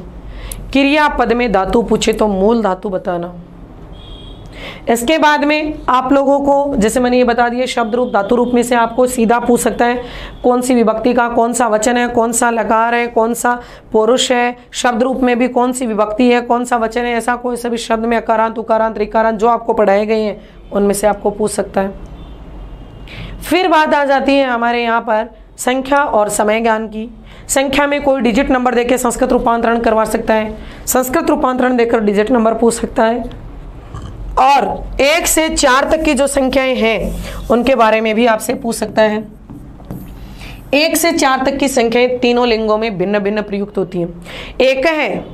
क्रियापद में धातु पूछे तो मूल धातु बताना। इसके बाद में आप लोगों को जैसे मैंने ये बता दिया, शब्द रूप धातु रूप में से आपको सीधा पूछ सकता है कौन सी विभक्ति का कौन सा वचन है, कौन सा लकार है, कौन सा पुरुष है, शब्द रूप में भी कौन सी विभक्ति है, कौन सा वचन है, ऐसा कोई सभी शब्द में अकारांत उकारांत ऋकारांत जो आपको पढ़ाए गए हैं उनमें से आपको पूछ सकता है। फिर बात आ जाती है हमारे यहाँ पर संख्या और समय ज्ञान की। संख्या में कोई डिजिट नंबर देकर संस्कृत रूपांतरण करवा सकता है, संस्कृत रूपांतरण देकर डिजिट नंबर पूछ सकता है, और 1 से 4 तक की जो संख्याएं हैं उनके बारे में भी आपसे पूछ सकता है। 1 से 4 तक की संख्याएं तीनों लिंगों में भिन्न भिन्न प्रयुक्त होती हैं। एक है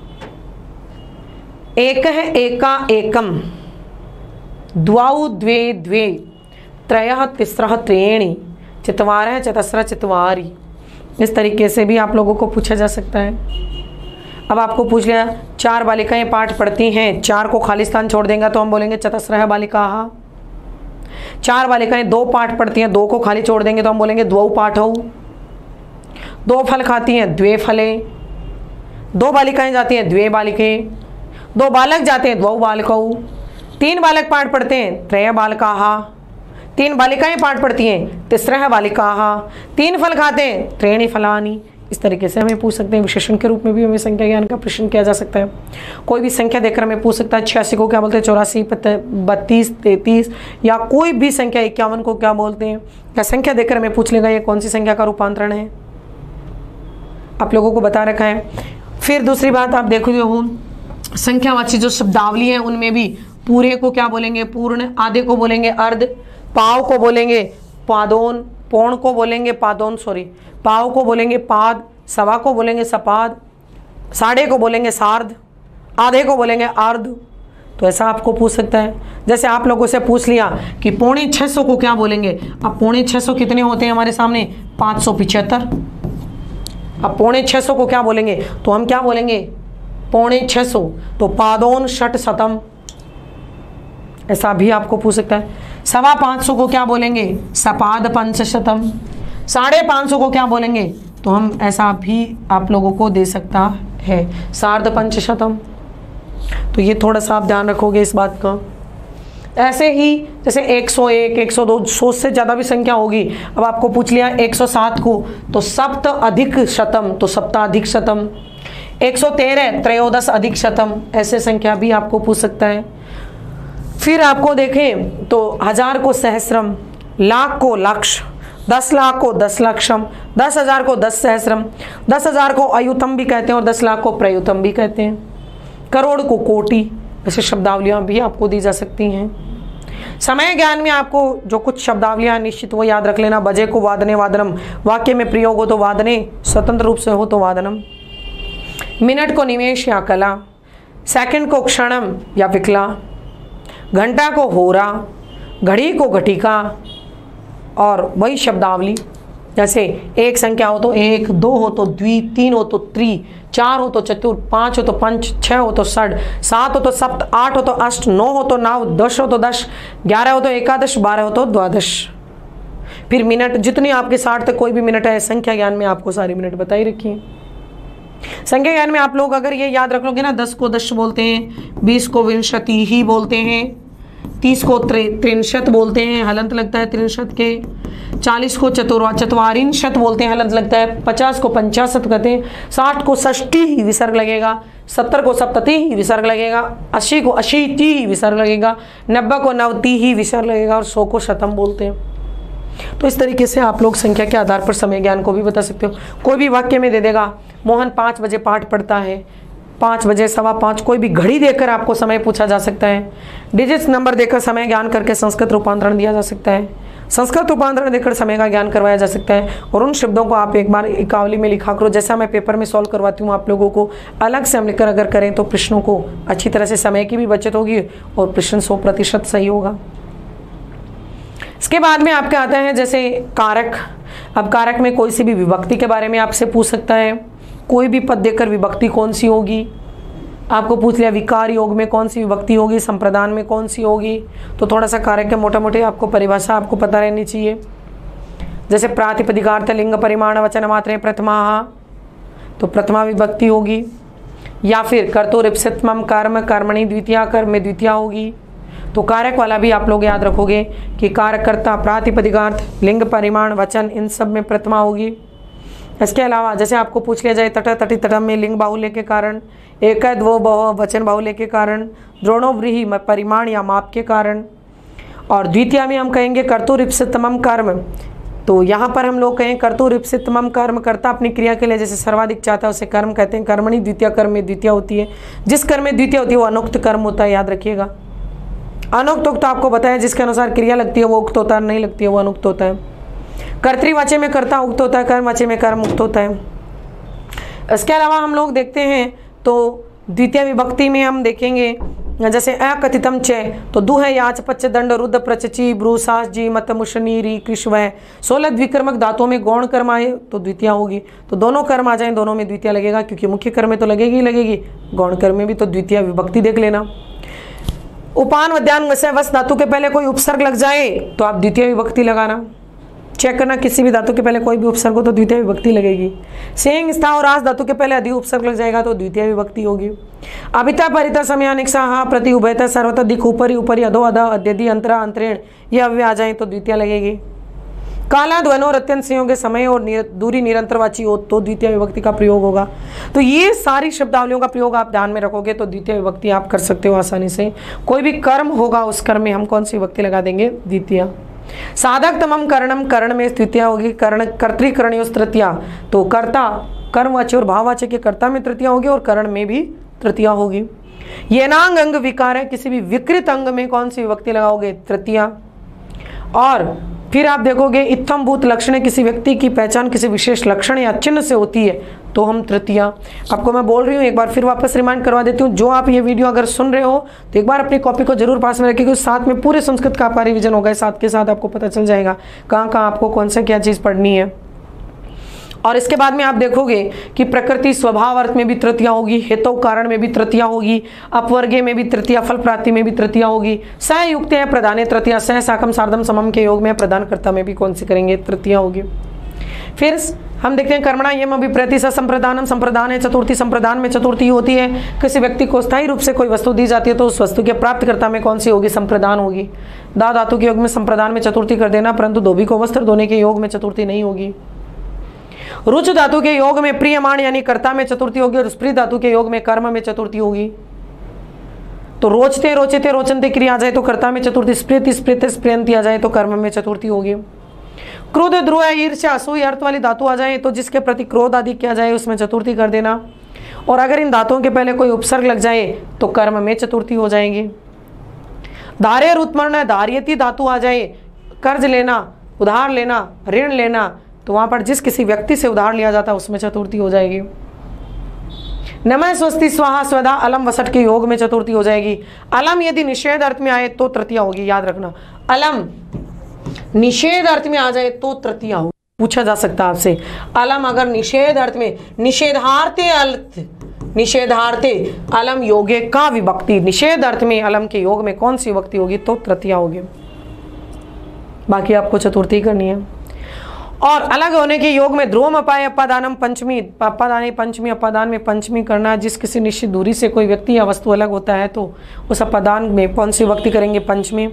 एका एकम, द्वाउ द्वे द्वे, त्रयः तिस्रः त्रीणि, चत्वारः चतस्रः चत्वारि। इस तरीके से भी आप लोगों को पूछा जा सकता है। अब आपको पूछ लिया 4 बालिकाएं पाठ पढ़ती हैं, 4 को खाली स्थान छोड़ देंगे तो हम बोलेंगे चतस्रः बालिकाः। 4 बालिकाएं 2 पाठ पढ़ती हैं, 2 को खाली छोड़ देंगे तो हम बोलेंगे द्वौ पाठौ। 2 फल खाती हैं, द्वे फले। 2 बालिकाएं जाती हैं, द्वे बालिके। 2 बालक जाते हैं, द्वौ बालकौ। 3 बालक पाठ पढ़ते हैं, त्रयः बालकाः। 3 बालिकाएं पाठ पढ़ती हैं, तिस्रः बालिकाः। 3 फल खाते हैं, त्रीणि फलानि। इस तरीके से हमें पूछ सकते हैं। विशेषण के रूप में भी हमें संख्या ज्ञान का प्रश्न किया जा सकता है। कोई भी संख्या देकर हमें पूछ सकता है 86 को क्या बोलते हैं, 84, 32, 33, या कोई भी संख्या 51 को क्या बोलते हैं। या संख्या देकर हमें पूछ लेगा ये कौन सी संख्या का रूपांतरण है, आप लोगों को बता रखा है। फिर दूसरी बात आप देखोगे हो संख्यावाची जो शब्दावली है उनमें भी पूरे को क्या बोलेंगे, पूर्ण, आधे को बोलेंगे अर्ध, पाव को बोलेंगे पादोन, पौण को बोलेंगे पादोन, पाव को बोलेंगे पाद, सवा को बोलेंगे सपाद, साढ़े को बोलेंगे सार्ध, आधे को बोलेंगे अर्ध। तो ऐसा आपको पूछ सकता है। जैसे आप लोगों से पूछ लिया कि 650 को क्या बोलेंगे। अब 650 कितने होते हैं हमारे सामने, 575। अब 650 को क्या बोलेंगे तो हम क्या बोलेंगे 650, तो पादोन षट शतम। ऐसा भी आपको पूछ सकता है। 525 को क्या बोलेंगे, सपाद पंचशतम। 550 को क्या बोलेंगे, तो हम ऐसा भी आप लोगों को दे सकता है, सार्ध पंचशतम। तो ये थोड़ा सा आप ध्यान रखोगे इस बात का। ऐसे ही जैसे 101, 102, 100 से ज़्यादा भी संख्या होगी। अब आपको पूछ लिया 107 को, तो सप्त अधिक शतम, तो सप्ताधिक शतम। 113 त्रयोदश अधिक शतम। ऐसे संख्या भी आपको पूछ सकता है। फिर आपको देखें तो 1000 को सहस्रम, लाख को लक्ष, 10 लाख को 10 लक्षम, 10,000 को 10 सहस्रम, 10,000 को अयुतम भी कहते हैं और 10 लाख को प्रयुतम भी कहते हैं। करोड़ को कोटि। ऐसे शब्दावलियाँ भी आपको दी जा सकती हैं। समय ज्ञान में आपको जो कुछ शब्दावलियाँ निश्चित वो याद रख लेना। बजे को वादने वादनम, वाक्य में प्रयोग हो तो वादने, स्वतंत्र रूप से हो तो वादनम। मिनट को निमेष या कला, सेकंड को क्षणम या विकला, घंटा को होरा, घड़ी को घटिका। और वही शब्दावली जैसे एक संख्या हो तो 1, 2 हो तो द्वि, 3 हो तो त्रि, 4 हो तो चतुर, 5 हो तो पंच, 6 हो तो षड, 7 हो तो सप्त, 8 हो तो अष्ट, 9 हो तो नव, 10 हो तो 10, 11 हो तो एकादश, 12 हो तो द्वादश। फिर मिनट, जितनी आपके 60 तक कोई भी मिनट है, संख्या ज्ञान में आपको सारी मिनट बताई रखी है। संख्या ज्ञान में आप लोग अगर ये याद रख लोगे ना, 10 को दश बोलते हैं, 20 को विंशति ही बोलते हैं, 30 को त्रिंशत बोलते हैं, हलंत लगता है त्रिंशत के। 40 को चतवारिंशत बोलते हैं, हलंत लगता है। 50 को पंचाशत कहते हैं। 60 को षष्ठी ही विसर्ग लगेगा। 70 को सप्तति ही विसर्ग लगेगा। 80 को अशीति ही विसर्ग लगेगा। 90 को नवति ही विसर्ग लगेगा और 100 को शतम बोलते हैं। तो इस तरीके से आप लोग संख्या के आधार पर समय ज्ञान को भी बता सकते हो। कोई भी वाक्य में दे देगा मोहन 5 बजे पाठ पढ़ता है, 5 बजे, 5:15, कोई भी घड़ी देकर आपको समय पूछा जा सकता है। डिजिट्स नंबर देकर समय ज्ञान करके संस्कृत रूपांतरण दिया जा सकता है। संस्कृत रूपांतरण देकर समय का ज्ञान करवाया जा सकता है। और उन शब्दों को आप एक बार एकावली में लिखा करो, जैसा मैं पेपर में सॉल्व करवाती हूँ आप लोगों को। अलग से हम लिखकर अगर करें तो प्रश्नों को अच्छी तरह से समय की भी बचत होगी और प्रश्न 100% सही होगा। इसके बाद में आपके आता है जैसे कारक। अब कारक में कोई सी भी विभक्ति के बारे में आपसे पूछ सकता है। कोई भी पद देकर विभक्ति कौन सी होगी, आपको पूछ लिया विकार योग में कौन सी विभक्ति होगी, संप्रदान में कौन सी होगी। तो थोड़ा सा कारक के मोटा मोटे आपको परिभाषा आपको पता रहनी चाहिए। जैसे प्रातिपदिकार्थ लिंग परिमाण वचन मात्रे प्रथमा, तो प्रथमा विभक्ति होगी। या फिर कर्तुरिप्सितमम कर्म कर्मणि द्वितीया, कर्म में द्वितीया होगी। तो कारक वाला भी आप लोग याद रखोगे कि कारककर्ता, प्रातिपदिकार्थ, लिंग परिमाण, वचन, इन सब में प्रथमा होगी। इसके अलावा जैसे आपको पूछ लिया जाए तट तटि तटम में लिंग बाहुल्य के कारण, एक द्वो बहु वचन बाहुल्य के कारण, द्रोणोव्रीहि परिमाण या माप के कारण। और द्वितीय में हम कहेंगे कर्तुरिप्सितमम कर्म। तो यहाँ पर हम लोग कहें कर्तुरिप्सितमम कर्म, कर्ता अपनी क्रिया के लिए जैसे सर्वाधिक चाहता है उसे कर्म कहते हैं। कर्मणि द्वितीय, कर्म में द्वितीय होती है। जिस कर्म में द्वितीय होती है वो अनुक्त कर्म होता है, याद रखिएगा। अनुक्त उक्त आपको बताया जिसके अनुसार क्रिया लगती है वो उक्त होता है, नहीं लगती है वो अनुक्त होता है। कर्तृवाच्य में कर्ता उक्त होता है, कर्मवाच्य में कर्म उक्त होता है। इसके अलावा हम लोग देखते हैं तो द्वितीय विभक्ति में हम देखेंगे जैसे अकथितम च, तो दु है याच पच्च दंड रुद्ध प्रचची ब्रू सास जी मत मुशनी री कृष्व है। 16 द्विकर्मक धातुओं में गौण कर्म आए तो द्वितीय होगी। तो दोनों कर्म आ जाए दोनों में द्वितीय लगेगा, क्योंकि मुख्य कर्म में तो लगेगी ही लगेगी, गौण कर्म में भी तो द्वितीय विभक्ति देख लेना। उपान मध्यान्ह वस्य वस धातु के पहले कोई उपसर्ग लग जाए तो आप द्वितीय विभक्ति लगाना। चेक करना किसी भी धातु के पहले कोई भी उपसर्ग हो तो द्वितीय विभक्ति लगेगी। सेंग स्था और आस धातु के पहले अधिक उपसर्ग लग जाएगा तो द्वितीय विभक्ति होगी। अभिता परिता समयानिक्षा हा प्रति उभयता सर्वथा दिख ऊपरी ऊपरी अधो अध अद्यदि अंतरा अंतरेण ये अव्यय आ जाए तो द्वितीय लगेगी। काला ध्वनो और अत्यंत संयोग समय और दूरी निरंतरवाची हो तो द्वितीय विभक्ति का प्रयोग होगा। तो ये सारी शब्दावलियों का प्रयोग आप ध्यान में रखोगे तो द्वितीय विभक्ति आप कर सकते हो आसानी से। कोई भी कर्म होगा उस कर्म में हम कौन सी विभक्ति लगा देंगे, द्वितीय। साधक तमम करणम, कर्ण में तृतीया होगी। कर्ण कर्तृकरणीय तृतीया, तो कर्ता कर्मवाच्य और भाववाच्य के कर्ता में तृतीया होगी और कर्ण में भी तृतीया होगी। येनांग अंग विकार है, किसी भी विकृत अंग में कौन सी विभक्ति लगाओगे, तृतीया। और फिर आप देखोगे इत्थम भूत लक्षण, किसी व्यक्ति की पहचान किसी विशेष लक्षण या चिन्ह से होती है तो हम तृतीया। आपको मैं बोल रही हूँ एक बार फिर वापस रिमाइंड करवा देती हूँ। जो आप ये वीडियो अगर सुन रहे हो तो एक बार अपनी कॉपी को जरूर पास में रखिएगा, साथ में पूरे संस्कृत का आपका रिविजन होगा। साथ के साथ आपको पता चल जाएगा कहाँ कहाँ आपको कौन सा क्या चीज़ पढ़नी है। और इसके बाद में आप देखोगे कि प्रकृति स्वभाव अर्थ में भी तृतीया होगी, हेतु कारण में भी तृतीया होगी, अपवर्गे में भी तृतीया, फल प्राप्ति में भी तृतीया होगी। सहयुक्त है प्रधान तृतीया, सह साकम सार्धम समम के योग में प्रधानकर्ता में भी कौन सी करेंगे, तृतीया होगी। फिर हम देखते हैं कर्मणा यम अभिप्रति संप्रदानम, संप्रदान है चतुर्थी, संप्रदान में चतुर्थी होती है। किसी व्यक्ति को स्थायी रूप से कोई वस्तु दी जाती है तो उस वस्तु के प्राप्तकर्ता में कौन सी होगी, संप्रदान होगी। दा धातु के योग में संप्रदान में चतुर्थी कर देना, परंतु धोबी को वस्त्र धोने के योग में चतुर्थी नहीं होगी। रुच धातु के योग में प्रियमाण यानी कर्ता में चतुर्थी होगी और स्प्री धातु के योग में कर्म में चतुर्थी होगी। तो रोचते रोचते रोचनते क्रिया आ जाए तो कर्ता में चतुर्थी, स्प्रीति स्प्रीते स्प्रियंती आ जाए तो कर्म में चतुर्थी होगी। क्रोध द्रोह ईर्ष्या असूया अर्थ वाली धातु आ जाए तो जिसके प्रति क्रोध आदि किया जाए उसमें चतुर्थी कर देना। और अगर इन धातुओं के पहले कोई उपसर्ग लग जाए तो कर्म में चतुर्थी हो जाएगी। धार्य उत्मर्ण धार्यति धातु आ जाए, कर्ज लेना, उधार लेना, ऋण लेना, तो वहां पर जिस किसी व्यक्ति से उधार लिया जाता है उसमें चतुर्थी हो जाएगी। नमः स्वस्ति स्वाहा स्वदा अलम वसट के योग में चतुर्थी हो जाएगी। अलम यदि निषेध अर्थ में आए तो तृतीया होगी, याद रखना। अलम निषेध अर्थ में आ जाए तो तृतीया होगी। पूछा जा सकता है आपसे, अलम अगर निषेध अर्थ में, निषेधार्थे अर्थ, निषेधार्थे अलम योगे का विभक्ति, निषेध अर्थ में अलम के योग में कौन सी विभक्ति होगी तो तृतीया होगी। बाकी आपको चतुर्थी करनी है। और अलग होने के योग में ध्रुवम अपाय अपादानम पंचमी, अपादानी पंचमी, अपादान में पंचमी करना। जिस किसी निश्चित दूरी से कोई व्यक्ति या वस्तु अलग होता है तो उस अपादान में कौन सी विभक्ति करेंगे? पंचमी।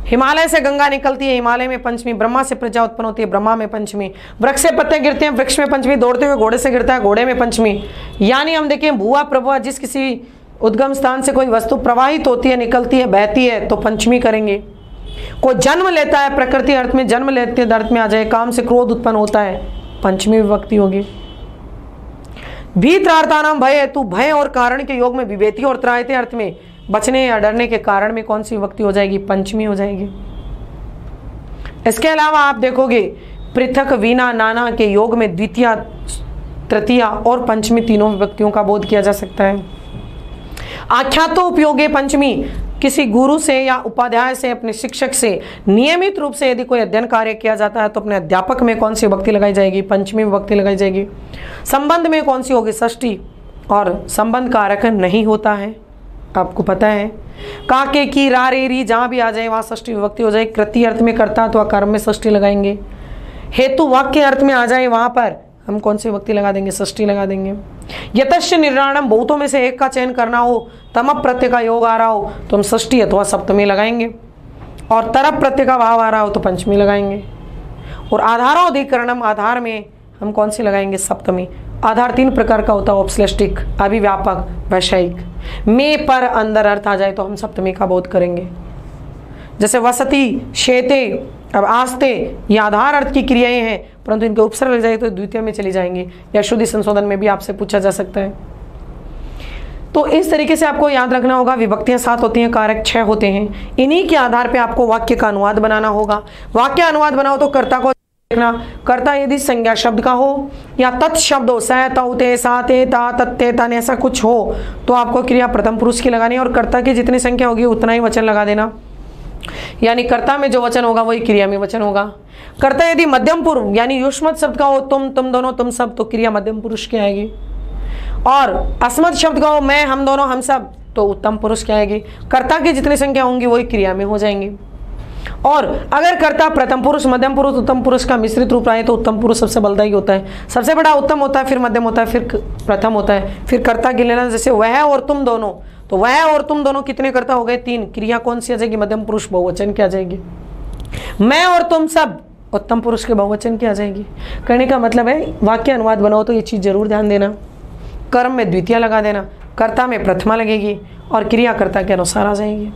हिमालय से गंगा निकलती है, हिमालय में पंचमी। ब्रह्मा से प्रजा उत्पन्न होती है, ब्रह्मा में पंचमी। वृक्ष से पत्ते गिरते हैं, वृक्ष में पंचमी। दौड़ते हुए घोड़े से गिरता है, घोड़े में पंचमी। यानी हम देखें भुआ प्रभुआ, जिस किसी उद्गम स्थान से कोई वस्तु प्रवाहित होती है, निकलती है, बहती है तो पंचमी करेंगे। कोई जन्म लेता है, प्रकृति अर्थ में जन्म लेते अर्थ में आ जाए, काम से क्रोध उत्पन्न होता है, पंचमी विभक्ति होगी। भीत्रार्थानाम भय हेतु, भय और कारण के योग में विभेति और त्रायते अर्थ में बचने या डरने के कारण में कौन सी विभक्ति हो जाएगी? पंचमी हो जाएगी। इसके अलावा आप देखोगे पृथक वीना नाना के योग में द्वितीय, तृतीया और पंचमी तीनों विभक्तियों का बोध किया जा सकता है। आख्यातो उपयोगे पंचमी, किसी गुरु से या उपाध्याय से, अपने शिक्षक से नियमित रूप से यदि कोई अध्ययन कार्य किया जाता है तो अपने अध्यापक में कौन सी विभक्ति लगाई जाएगी? पंचमी विभक्ति लगाई जाएगी। संबंध में कौन सी होगी? षष्ठी। और संबंध कारक नहीं होता है, आपको पता है। काके की रा रे री जहाँ भी आ जाए वहाँ षष्ठी विभक्ति हो जाए। कृति अर्थ में करता तो कर्म में षष्ठी लगाएंगे। हेतु वाक्य अर्थ में आ जाए वहाँ पर हम कौन सी विभक्ति लगा देंगे? षष्ठी लगा देंगे। यतश्च निर्णाणम, बहुतों में से एक का चयन करना हो, तमप प्रत्यय का योग आ रहा हो तो हम षष्ठी अथवा सप्तमी लगाएंगे। और तरप प्रत्यय का भाव आ रहा हो तो पंचमी लगाएंगे। और आधारोधिकरणम, आधार में हम कौन सी लगाएंगे? सप्तमी। आधार तीन प्रकार का होता है, औपश्लिष्टिक, अभिव्यापक, वैषयिक। में पर अंदर अर्थ आ जाए तो हम सप्तमी का बोध करेंगे। जैसे वसति, शेते, अब आस्ते, ये आधार अर्थ की क्रियाएं हैं, परंतु इनके उपसर्ग लग जाए तो द्वितीय में चली जाएंगी, या शुद्धि संशोधन में भी आपसे पूछा जा सकता है। तो इस तरीके से आपको याद रखना होगा। विभक्तियां 7 होती हैं, कारक 6 होते हैं। इन्हीं के आधार पे आपको वाक्य का अनुवाद बनाना होगा। वाक्य अनुवाद बनाओ तो कर्ता को देखना, कर्ता यदि संज्ञा शब्द का हो या तत्शब्द हो, सह तौ ते सा ते ता तत्ते तन, ऐसा कुछ हो तो आपको क्रिया प्रथम पुरुष की लगानी है। और कर्ता की जितनी संख्या होगी उतना ही वचन लगा देना, यानी कर्ता में जो वचन होगा वही क्रिया में वचन होगा। कर्ता यदि मध्यम पुरुष यानी युष्मत शब्द का हो, तुम दोनों, तुम सब, तो क्रिया मध्यम पुरुष की आएगी। और अस्मत् शब्द का हो, मैं, हम दोनों, हम सब, तो उत्तम पुरुष की आएगी। कर्ता की जितनी संख्या होंगी वही क्रिया में हो जाएंगी। और अगर कर्ता प्रथम पुरुष, मध्यम पुरुष, उत्तम पुरुष का मिश्रित रूप आए तो उत्तम पुरुष सबसे बलदायी होता है, सबसे बड़ा उत्तम होता है, फिर मध्यम होता है, फिर प्रथम होता है, फिर कर्ता गिन लेना। जैसे वह और तुम दोनों, तो वह और तुम दोनों कितने कर्ता हो गए? 3। क्रिया कौन सी आ जाएगी? मध्यम पुरुष बहुवचन की आ जाएगी। मैं और तुम सब, उत्तम पुरुष के बहुवचन की आ जाएगी। कहने का मतलब है वाक्य अनुवाद बनाओ तो ये चीज़ जरूर ध्यान देना। कर्म में द्वितीय लगा देना, कर्ता में प्रथमा लगेगी और क्रिया कर्ता के अनुसार आ जाएगी।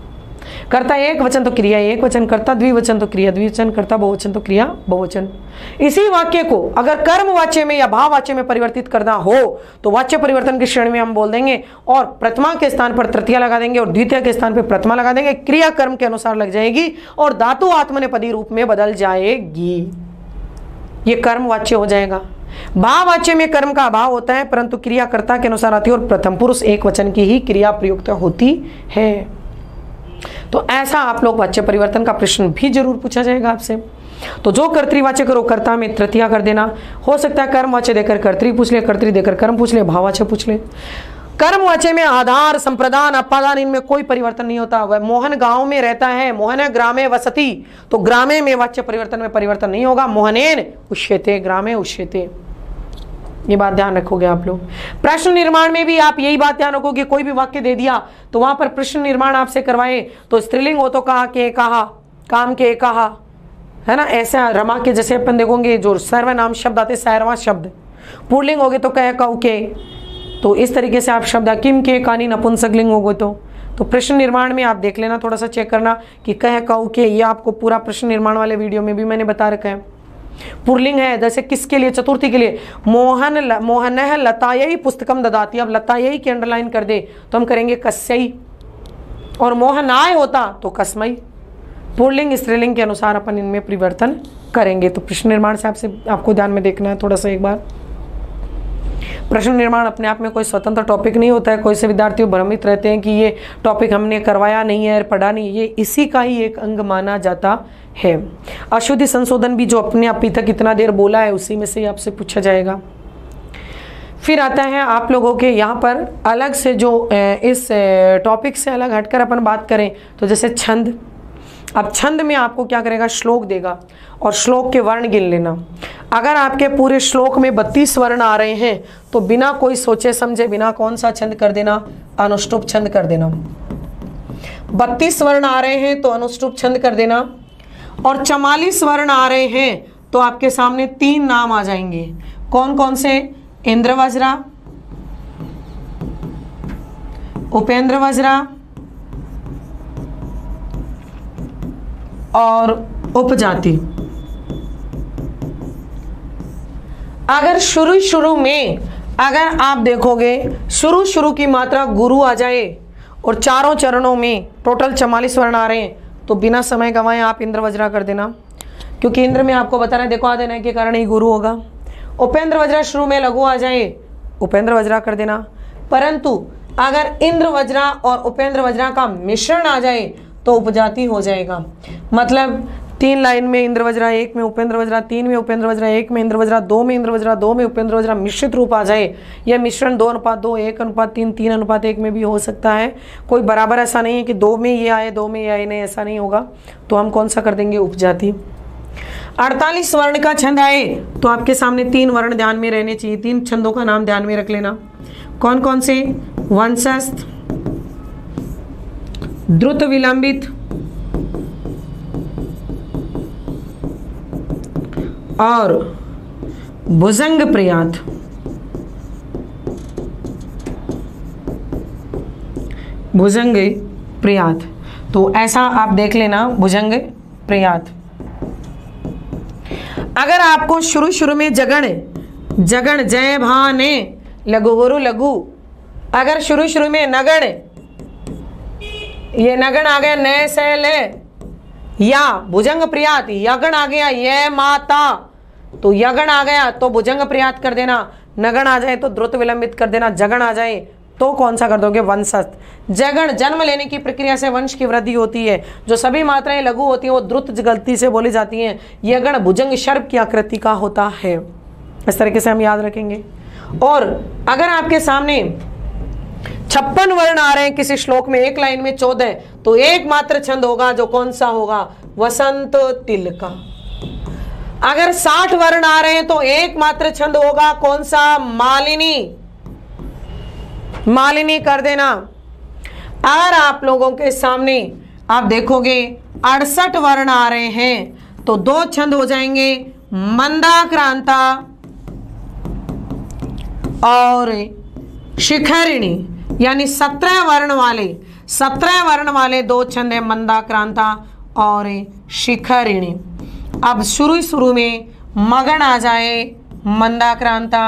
कर्ता एक वचन तो क्रिया एक वचन, कर्ता द्विवचन तो क्रिया द्विवचन, कर्ता बहुवचन तो क्रिया बहुवचन। इसी वाक्य को अगर कर्म वाच्य में या भाव वाच्य में परिवर्तित करना हो तो वाच्य परिवर्तन की श्रेणी में हम बोल देंगे और प्रथमा के स्थान पर तृतीया लगा देंगे और द्वितीय के स्थान पर प्रथमा लगा देंगे। क्रिया कर्म के अनुसार लग जाएगी और धातु आत्मनेपदी रूप में बदल जाएगी। ये कर्म वाच्य हो जाएगा। भाव वाच्य में कर्म का अभाव होता है परंतु क्रिया कर्ता के अनुसार आती है और प्रथम पुरुष एक वचन की ही क्रिया प्रयुक्त होती है। तो ऐसा आप लोग वाच्य परिवर्तन का प्रश्न भी जरूर पूछा जाएगा आपसे। तो जो कर्तृवाच्य करो कर्ता में तृतीया कर देना। हो सकता है कर्मवाच्य देकर कर्तृ पूछ ले, कर्तृ देकर कर्म पूछ ले, भाववाच्य पूछ ले। कर्मवाच्य में आधार, संप्रदान, अपादान इनमें कोई परिवर्तन नहीं होता। वह मोहन गांव में रहता है, मोहन ग्रामे वसति, तो ग्रामे में वाच्य परिवर्तन में परिवर्तन नहीं होगा। मोहनेन उष्यते, ग्रामे उष्यते, ये बात ध्यान रखोगे आप लोग। प्रश्न निर्माण में भी आप यही बात ध्यान रखोगे। कोई भी वाक्य दे दिया तो वहां पर प्रश्न निर्माण आपसे करवाए तो स्त्रीलिंग हो तो कहा के कहा, काम के कहा, है ना। ऐसा रमा के जैसे अपन देखोगे जो सर्वनाम शब्द आते, सैरवा शब्द। पुल्लिंग हो गए तो कह कऊ के, तो इस तरीके से आप शब्द किम के कानी नपुंसकलिंग हो गए तो प्रश्न निर्माण में आप देख लेना, थोड़ा सा चेक करना कि कह कऊ के, ये आपको पूरा प्रश्न निर्माण वाले वीडियो में भी मैंने बता रखा है। पुल्लिंग है जैसे किसके लिए? चतुर्थी के लिए। मोहन लतायी पुस्तकम ददाती, अब लतायी की अंडरलाइन कर दे तो हम करेंगे कस्यई, और मोहनाय होता तो कस्मई। पुल्लिंग स्त्रीलिंग के अनुसार अपन इनमें परिवर्तन करेंगे। तो प्रश्न निर्माण से आपको ध्यान में देखना है थोड़ा सा एक बार। प्रश्न निर्माण अपने आप में कोई स्वतंत्र टॉपिक नहीं होता है। कोई से विद्यार्थी भ्रमित रहते हैं कि ये टॉपिक हमने करवाया नहीं है, पढ़ा नहीं, ये इसी का ही एक अंग माना जाता है। अशुद्धि संशोधन भी जो अपने अभी तक इतना देर बोला है उसी में से ही आपसे पूछा जाएगा। फिर आता है आप लोगों के यहाँ पर अलग से जो इस टॉपिक से अलग हटकर अपन बात करें तो जैसे छंद, अब छंद में आपको क्या करेगा, श्लोक देगा और श्लोक के वर्ण गिन लेना। अगर आपके पूरे श्लोक में 32 वर्ण आ रहे हैं तो बिना कोई सोचे समझे बिना कौन सा छंद कर देना, अनुष्टुप छंद कर देना। 32 वर्ण आ रहे हैं तो अनुष्टुप छंद कर देना। और 44 वर्ण आ रहे हैं तो आपके सामने 3 नाम आ जाएंगे। कौन कौन से, इंद्र वज्रा, उपेंद्र वज्रा और उपजाति। अगर शुरू में अगर आप देखोगे शुरू की मात्रा गुरु आ जाए और चारों चरणों में टोटल 44 वर्ण आ रहे हैं तो बिना समय गंवाए आप इंद्र वज्रा कर देना, क्योंकि इंद्र में आपको बता रहे देखो आदेश के कारण ही गुरु होगा। उपेंद्र वज्रा शुरू में लघु आ जाए, उपेंद्र वज्रा कर देना। परंतु अगर इंद्र वज्रा और उपेंद्र वज्रा का मिश्रण आ जाए तो उपजाति हो जाएगा। मतलब 3 लाइन में इंद्र वज्रा, 1 में उपेंद्र वज्रा, 3 में उपेंद्र वज्रा, 1 में इंद्र वज्रा, 2 में इंद्र वज्रा, 2 में उपेंद्र वज्रा मिश्रित रूप आ जाए। यह मिश्रण 2:2, 1:3, 3:1 में भी हो सकता है। कोई बराबर ऐसा नहीं है कि 2 में ये आए 2 में ये आए, नहीं ऐसा नहीं होगा। तो हम कौन सा कर देंगे, उपजाति। 48 वर्ण का छंद आए तो आपके सामने 3 वर्ण ध्यान में रहने चाहिए। 3 छंदों का नाम ध्यान में रख लेना। कौन कौन से, वंशस्थ, द्रुत विलंबित और भुजंग प्रयात। भुजंग प्रयात, तो ऐसा आप देख लेना, भुजंग प्रयात। अगर आपको शुरू में जगण जय भाने लघु गुरु लघु, अगर शुरू में नगण, ये नगण आ गया नए से ले, या भुजंग प्रयात यगण आ गया ये माता, तो यगण आ गया तो भुजंग प्रयात कर देना। नगण आ जाए तो द्रुत विलंबित कर देना। जगण आ जाए तो कौन सा कर दोगे, वंशस्थ। जगण, जन्म लेने की प्रक्रिया से वंश की वृद्धि होती है। जो सभी मात्राएं लघु होती हैं वो द्रुत गलती से बोली जाती हैं। यगण भुजंग शर्प की आकृति का होता है। इस तरीके से हम याद रखेंगे। और अगर आपके सामने 56 वर्ण आ रहे हैं किसी श्लोक में, एक लाइन में 14, तो एकमात्र छंद होगा जो कौन सा होगा, वसंत तिल का। अगर 60 वर्ण आ रहे हैं तो एकमात्र छंद होगा कौन सा, मालिनी। मालिनी कर देना। अगर आप लोगों के सामने आप देखोगे 68 वर्ण आ रहे हैं तो 2 छंद हो जाएंगे, मंदाक्रांता और शिखरिणी। यानी 17 वर्ण वाले 2 छंद है, मंदाक्रांता और शिखरिणी। अब शुरू में मगन आ जाए मंदाक्रांता,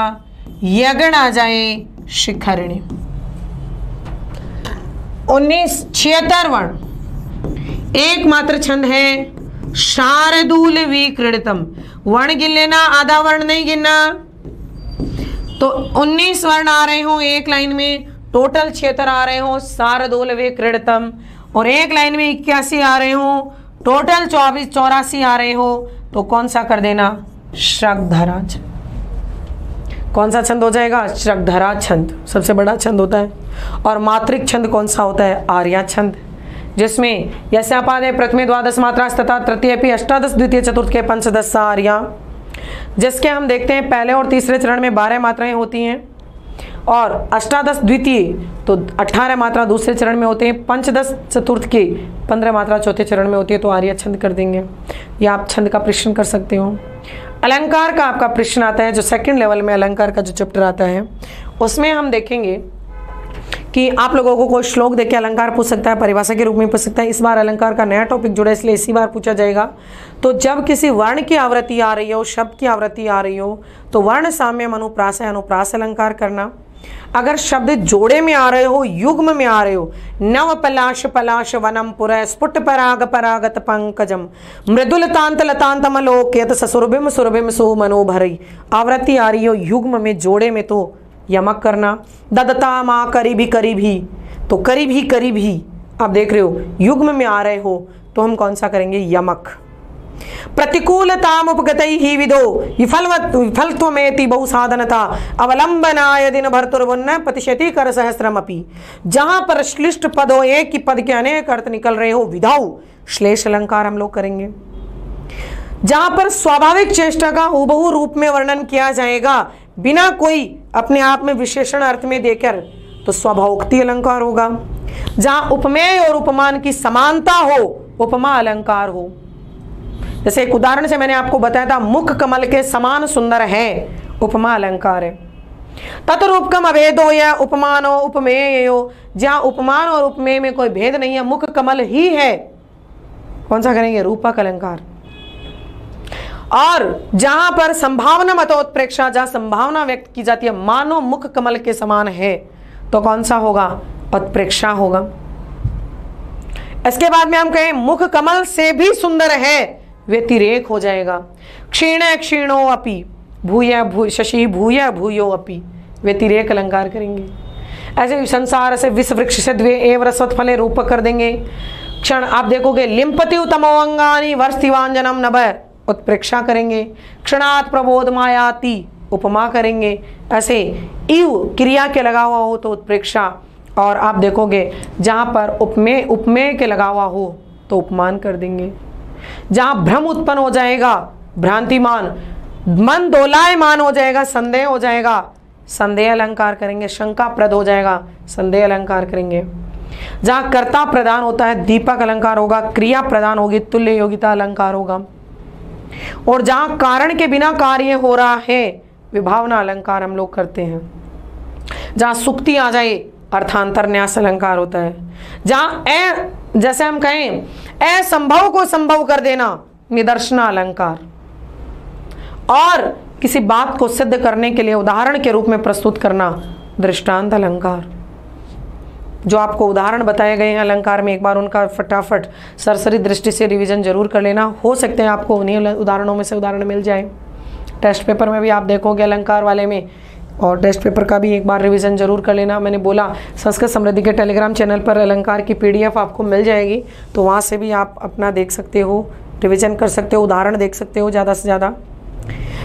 यगण आ जाए शिखरिणी। 76 वर्ण एकमात्र छंद है, शार्दूल विक्रीडितम। वर्ण गिन लेना, आधा वर्ण नहीं गिनना। तो 19 वर्ण आ रहे हो एक लाइन में, टोटल 76 आ रहे हो, शार्दूल विक्रीडितम। और एक लाइन में 81 आ रहे हो, टोटल 84 आ रहे हो, तो कौन सा कर देना, श्रगधरा। कौन सा छंद हो जाएगा, श्रगधरा छंद सबसे बड़ा छंद होता है। और मात्रिक छंद कौन सा होता है, आर्या छंद, जिसमें यस्यापादे प्रथमे द्वादश मात्रा तथा तृतीय अष्टादश द्वितीय चतुर्थ के पंचदश आर्या, जिसके हम देखते हैं पहले और तीसरे चरण में 12 मात्राएं होती हैं, और अष्टादश द्वितीय तो 18 मात्रा दूसरे चरण में होते हैं, पंचदश चतुर्थ के 15 मात्रा चौथे चरण में होती है। तो आर्य छंद कर देंगे। या आप छंद का प्रश्न कर सकते हो। अलंकार का आपका प्रश्न आता है, जो सेकंड लेवल में अलंकार का जो चैप्टर आता है उसमें हम देखेंगे कि आप लोगों को कोई श्लोक देके अलंकार पूछ सकता है, परिभाषा के रूप में पूछ सकता है। इस बार अलंकार का नया टॉपिक जुड़ा इसलिए इसी बार पूछा जाएगा। तो जब किसी वर्ण की आवृत्ति आ रही हो, शब्द की आवृत्ति आ रही हो, तो वर्ण साम्यम अनुप्रास अनुप्रास अलंकार करना। अगर शब्द जोड़े में आ रहे हो, युग्म में आ रहे हो, नव पलाश पलाश वनम पुर स्फुट पराग परागत पंकजम मृदुल तांत लतांतमलोक्यत ससुरभिम सुरभिम सु मनोभरी, आवृत्ति आ रही हो युग्म में, जोड़े में, तो यमक करना। ददता माँ करीबी करीबी, तो करीब ही आप देख रहे हो युग्म में आ रहे हो, तो हम कौन सा करेंगे, यमक। प्रतिकूलताम उपगतै ही विदो विफलत्वमेति बहुसाधनता अवलंबनाय दिन भर्तुर्वन्न प्रतिशति कर सहस्रमपि। जहां पर श्लिष्ट पद हो, एक ही पद के अनेक अर्थ निकल रहे हो, विधाऊ श्लेष अलंकार हम लोग करेंगे। जहां पर स्वाभाविक चेष्टा का हूबहू रूप में वर्णन किया जाएगा बिना कोई अपने आप में विशेषण अर्थ में देकर, तो स्वभावोक्ति अलंकार होगा। जहां उपमेय और उपमान की समानता हो, उपमा अलंकार हो। जैसे एक उदाहरण से मैंने आपको बताया था, मुख कमल के समान सुंदर है, उपमा अलंकार है। तत्रूपकम अभेदो या उपमानो उपमेयो, जहां उपमान और उपमेय में कोई भेद नहीं है, मुख कमल ही है, कौन सा करेंगे? रूपक अलंकार। और जहां पर संभावना मतोत्प्रेक्षा, जहां संभावना व्यक्त की जाती है मानो मुख कमल के समान है, तो कौन सा होगा? उत्प्रेक्षा होगा। इसके बाद में हम कहें मुख कमल से भी सुंदर है, व्यतिरेक हो जाएगा। क्षीण क्षीणो अपि भूय शशि भूय भूयो अपि, व्यतिरेक अलंकार करेंगे। ऐसे संसार से विष वृक्ष से द्वे एव रसवत फले रूपक कर देंगे। क्षण आप देखोगे लिम्पति तमो अंगानि वर्स्तिवांजनम नभ, उत्प्रेक्षा करेंगे। क्षणात् प्रबोध मायाति, उपमा करेंगे। ऐसे इव क्रिया के लगा हुआ हो तो उत्प्रेक्षा, और आप देखोगे जहां पर उपमेय के लगा हुआ हो तो उपमान कर देंगे। जहां भ्रम उत्पन्न हो जाएगा, भ्रांतिमान, मन दोलायमान हो जाएगा, संदेह हो जाएगा, संदेह अलंकार करेंगे। शंकाप्रद हो जाएगा, संदेह अलंकार करेंगे। जहां कर्ता प्रदान होता है, दीपक अलंकार होगा। क्रिया प्रदान होगी, तुल्य योगिता अलंकार होगा। और जहां कारण के बिना कार्य हो रहा है, विभावना अलंकार हम लोग करते हैं। जहां सुक्ति आ जाए, अर्थांतर न्यास अलंकार होता है। जहां जैसे हम कहें असंभव को संभव कर देना, निदर्शन अलंकार। और किसी बात को सिद्ध करने के लिए उदाहरण के रूप में प्रस्तुत करना, दृष्टांत अलंकार। जो आपको उदाहरण बताए गए हैं अलंकार में, एक बार उनका फटाफट सरसरी दृष्टि से रिवीजन जरूर कर लेना। हो सकते हैं आपको उन्हीं उदाहरणों में से उदाहरण मिल जाए। टेस्ट पेपर में भी आप देखोगे अलंकार वाले में, और टेस्ट पेपर का भी एक बार रिवीजन जरूर कर लेना। मैंने बोला संस्कृत समृद्धि के टेलीग्राम चैनल पर अलंकार की PDF आपको मिल जाएगी, तो वहाँ से भी आप अपना देख सकते हो, रिवीजन कर सकते हो, उदाहरण देख सकते हो ज़्यादा से ज़्यादा।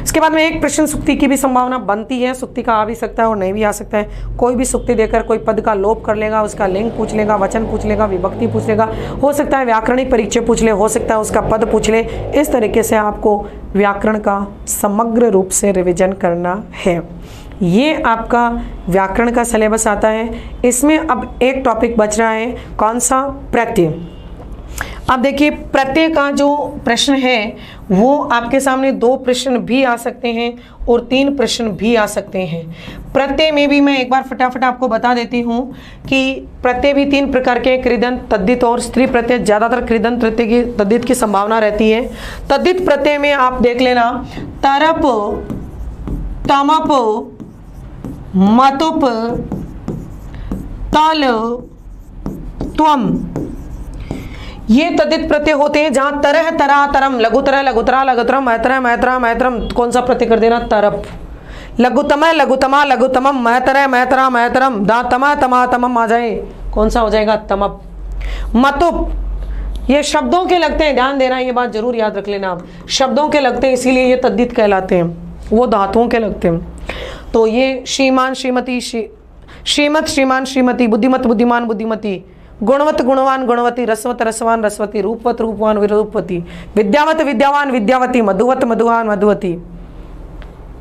इसके बाद में एक प्रश्न सुक्ति की भी संभावना बनती है। सुक्ति का आ भी सकता है और नहीं भी आ सकता है। कोई भी सुक्ति देकर कोई पद का लोप कर लेगा, उसका लिंग पूछ लेगा, वचन पूछ लेगा, विभक्ति पूछ लेगा, हो सकता है व्याकरणिक परिचय पूछ ले, हो सकता है उसका पद पूछ ले। इस तरीके से आपको व्याकरण का समग्र रूप से रिवीजन करना है। ये आपका व्याकरण का सिलेबस आता है। इसमें अब एक टॉपिक बच रहा है, कौन सा? प्रत्यय। अब देखिए प्रत्यय का जो प्रश्न है वो आपके सामने 2 प्रश्न भी आ सकते हैं और 3 प्रश्न भी आ सकते हैं। प्रत्यय में भी मैं एक बार फटाफट आपको बता देती हूँ कि प्रत्यय भी 3 प्रकार के, कृदंत, तद्धित और स्त्री प्रत्यय। ज़्यादातर कृदंत तद्धित की संभावना रहती है। तद्धित प्रत्यय में आप देख लेना, तरप, तमप, मतुप, तल, त्वम, ये तद्धित प्रत्यय होते हैं। जहां तरह, तरा, तरम, लघुतरा, लघुतरा, लघुतरम, मैतरा, मैत्रा, मैत्रम, कौन सा प्रत्यय कर देना? तरप। लघुतम, लघुतमा, लघुतमम, मैतरा, मैत्रा, मैत्रम, दातमा, तमा, तमम आ जाए, कौन सा हो जाएगा? तमप। मतुप, ये शब्दों के लगते हैं, ध्यान देना, ये बात जरूर याद रख लेना आप। शब्दों के लगते हैं इसीलिए ये तद्धित कहलाते हैं, वो धातुओं के लगते हैं। तो ये श्रीमान, श्रीमती, श्रीमत, श्रीमान, श्रीमती, बुद्धिमत, बुद्धिमान, बुद्धिमती, गुणवत, गुणवान, गुणवती, रसवत, रसवान, रसवती, रूपवत, रूपवान, रूपवती, विद्यावत, विद्यावान, विद्यावती, मधुवत, मधुवान, मधुवती,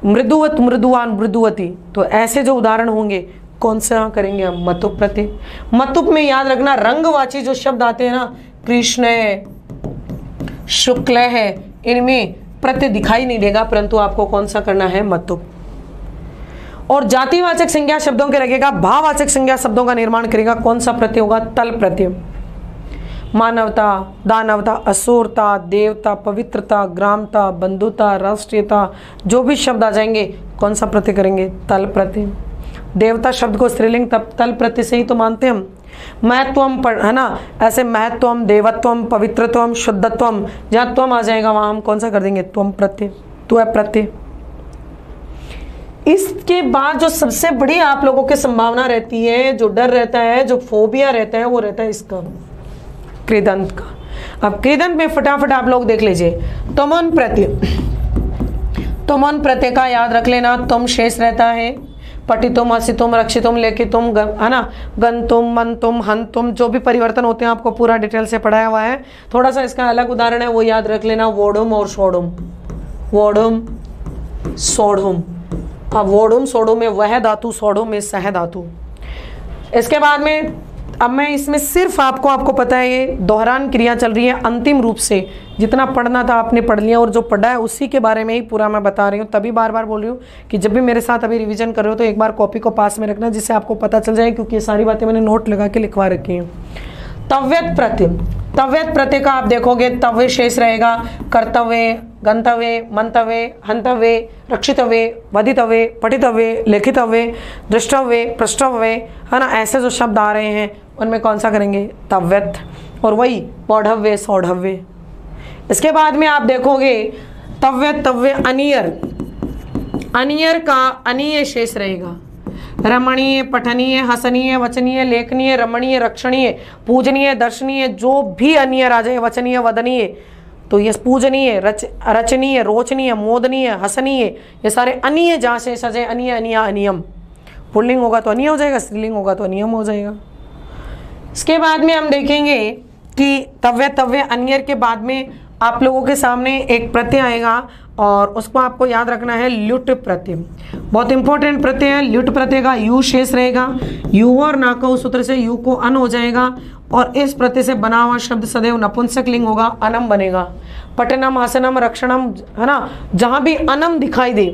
मृदुवत, मृदुवान, मृदुवती। तो ऐसे जो उदाहरण होंगे कौन सा करेंगे हम? मतुप प्रत्यय। मतुप में याद रखना रंगवाची जो शब्द आते हैं ना, कृष्ण है, शुक्ल है, इनमें प्रत्यय दिखाई नहीं देगा, परंतु आपको कौन सा करना है? मतुप। और जातिवाचक संज्ञा शब्दों के लगेगा, भाववाचक संज्ञा शब्दों का निर्माण करेगा, कौन सा प्रत्यय होगा? तल प्रत्यय। मानवता, दानवता, असुरता, देवता, पवित्रता, ग्रामता, बंधुता, राष्ट्रीयता, जो भी शब्द आ जाएंगे कौन सा प्रत्यय करेंगे? तल प्रत्यय। देवता शब्द को स्त्रीलिंग तल प्रत्यय से ही तो मानते हम। महत्वम है ना, ऐसे महत्वम, देवत्वम, पवित्रत्वम, शुद्धत्वम, जहाँ त्वम आ जाएगा वहाँ हम कौन सा कर देंगे? त्वम प्रत्यय, त्व प्रत्यय। इसके बाद जो सबसे बड़ी आप लोगों की संभावना रहती है, जो डर रहता है, जो फोबिया रहता है, वो रहता है इसका, कृदंत का। अब कृदंत में फटाफट आप लोग देख लीजिए, त्वमन प्रत्यय। त्वमन प्रत्यय का याद रख लेना, त्वम शेष रहता है, पठितुम, हसितुम, रक्षितुम, लेखितुम, है ना, गंतुम, मंतुम, हंतुम, जो भी परिवर्तन होते हैं आपको पूरा डिटेल से पढ़ाया हुआ है। थोड़ा सा इसका अलग उदाहरण है वो याद रख लेना, वोडुम और सोडुम, वोडुम सोडुम। अब वोडुम सोडुम में वह धातु, सोडुम में सह धातु। इसके बाद में अब मैं इसमें सिर्फ आपको पता है ये दोहरान क्रिया चल रही है अंतिम रूप से, जितना पढ़ना था आपने पढ़ लिया और जो पढ़ा है उसी के बारे में ही पूरा मैं बता रही हूँ। तभी बार बार बोल रही हूँ कि जब भी मेरे साथ अभी रिवीजन कर रहे हो तो एक बार कॉपी को पास में रखना, जिससे आपको पता चल जाए, क्योंकि ये सारी बातें मैंने नोट लगा के लिखवा रखी हैं। तव्यत प्रत्यय, तव्यत प्रत्यय का आप देखोगे तव्य शेष रहेगा, कर्तव्य, गंतव्य, मंतव्य, हंतव्य, रक्षितव्य, वधितव्य, पठितव्य, लिखितव्य, दृष्टव्य, पृष्ठव्य, है ना, ऐसे जो शब्द आ रहे हैं उनमें कौन सा करेंगे, तव्यत। और वही पौढ़व्य, सौढ़व्य। इसके बाद में आप देखोगे तव्यत, तव्य, अनियर, अनियर का अनीय शेष रहेगा, रमणीय, पठनीय, हसनीय, वचनीय, लेखनीय, रमणीय, रक्षणीय, पूजनीय, दर्शनीय, जो भी अनियर आ जाए, वचनीय, वदनीय, तो ये पूजनीय, रचनीय, रोचनीय, मोदनीय, हसनीय, ये सारे अनीय जहाँ से सजे, अनीय, अनिया, अनियम। पुल्लिंग होगा तो अनीय हो जाएगा, स्त्रीलिंग होगा तो अनियम हो जाएगा। इसके बाद में हम देखेंगे कि तव्य, तव्य, अनियर के बाद में आप लोगों के सामने एक प्रत्यय आएगा और उसको आपको याद रखना है, ल्युट प्रत्यय। बहुत इंपॉर्टेंट प्रत्यय है। ल्युट प्रत्यय का यू शेष रहेगा, यू और ना को सूत्र से यू को अन हो जाएगा और इस प्रत्यय से बना हुआ शब्द सदैव नपुंसक लिंग होगा, अनम बनेगा। पठनम, हसनम, रक्षणम, है ना, जहां भी अनम दिखाई दे,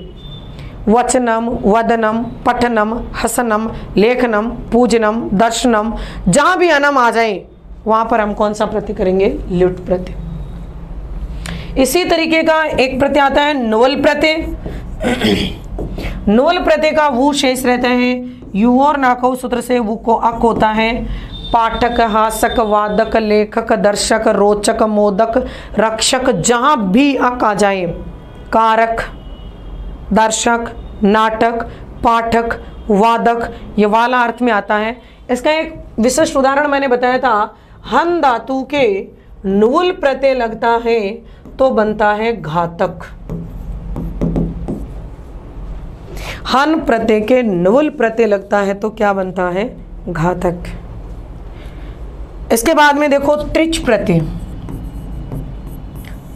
वचनम, वदनम, पठनम, हसनम, लेखनम, पूजनम, दर्शनम, जहां भी अनम आ जाए वहां पर हम कौन सा प्रत्यय करेंगे, ल्युट प्रत्यय। इसी तरीके का एक प्रत्यय आता है नोवल प्रत्यय। नोवल प्रत्यय का वो शेष रहता है, यू और नाकौ सूत्र से वो को अक होता है। पाठक, हासक, वादक, लेखक, दर्शक, रोचक, मोदक, रक्षक, जहां भी अक आ जाए, कारक, दर्शक, नाटक, पाठक, वादक, ये वाला अर्थ में आता है। इसका एक विशिष्ट उदाहरण मैंने बताया था, हन धातु के नूल प्रत्यय लगता है तो बनता है घातक। हन प्रत्यय के नूल प्रत्यय लगता है तो क्या बनता है, घातक। इसके बाद में देखो त्रिच प्रत्यय।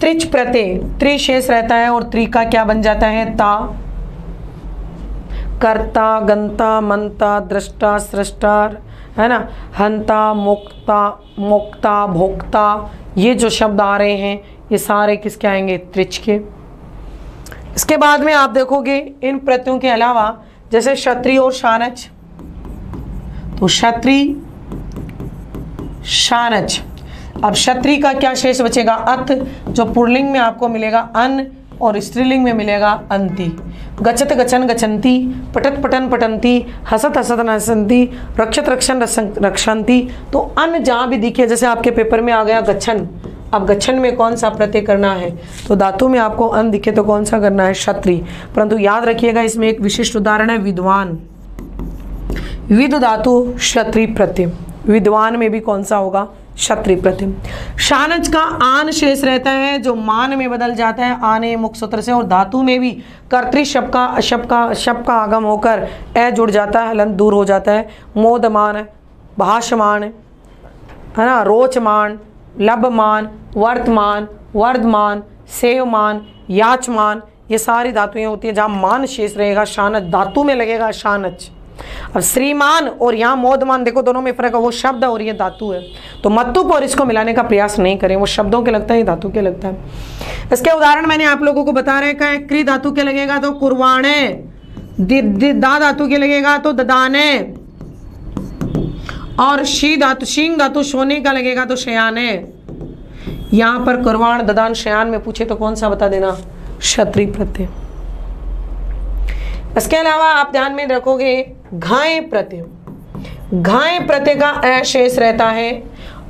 त्रिच प्रत्यय त्रि शेष रहता है और त्रि का क्या बन जाता है, ता। कर्ता, गंता, मंता, दृष्टा, सृष्टा, है ना, हंता, मुक्ता, मोक्ता, भोक्ता, ये जो शब्द आ रहे हैं ये सारे किसके आएंगे, त्रिच के। इसके बाद में आप देखोगे इन प्रत्ययों के अलावा जैसे क्षत्रिय और शानच, तो क्षत्रिय, शानच। अब क्षत्रिय का क्या शेष बचेगा, अत, जो पुल्लिंग में आपको मिलेगा अन और स्त्रीलिंग में मिलेगा अंति। गच्छत, गच्छन, गच्छन्ति, पठत, पठन, पठन्ति, हसत, हसत, हसन्ति, रक्षत, रक्षन, रक्षन्ति। तो अन जहाँ भी दिखे, जैसे आपके पेपर में आ गया गच्छन, अब गच्छन में कौन सा प्रत्यय करना है, तो धातु में आपको अन दिखे तो कौन सा करना है, क्षत्रिय। परंतु याद रखिएगा इसमें एक विशिष्ट उदाहरण है विद्वान। विद धातु क्षत्रिय प्रत्यय, विद्वान में भी कौन सा होगा, क्षत्रिय प्रत्यय। शानच का आन शेष रहता है जो मान में बदल जाता है आने मुख सूत्र से, और धातु में भी कर्तृ शब्द का आगम होकर ए जुड़ जाता है, हलन दूर हो जाता है। मोदमान, भाषमान, है ना, रोचमान, लभमान, वर्तमान, वर्धमान, सेवमान, याचमान, ये सारी धातुएं होती है जहाँ मान शेष रहेगा, शानच धातु में लगेगा शानच। अब श्रीमान और यहाँ मोदमान, देखो दोनों में फर्क है, वो शब्द और ये धातु है, तो मत्तुप और इसको मिलाने का प्रयास नहीं करें, वो शब्दों के लगता है, धातु के लगता है। इसके उदाहरण मैंने आप लोगों को बता रहे हैं, क्री धातु के लगेगा तो कुरवाणे, दा धातु के लगेगा तो ददाने, और शी धातु, शींग धातु सोने का लगेगा तो शयाने। यहाँ पर कुरवाण, ददान, शयान में पूछे तो कौन सा बता देना, क्षत्रिय प्रत्यय। इसके अलावा आप ध्यान में रखोगे घाय प्रत्यय। घाय प्रत्यय का अ शेष रहता है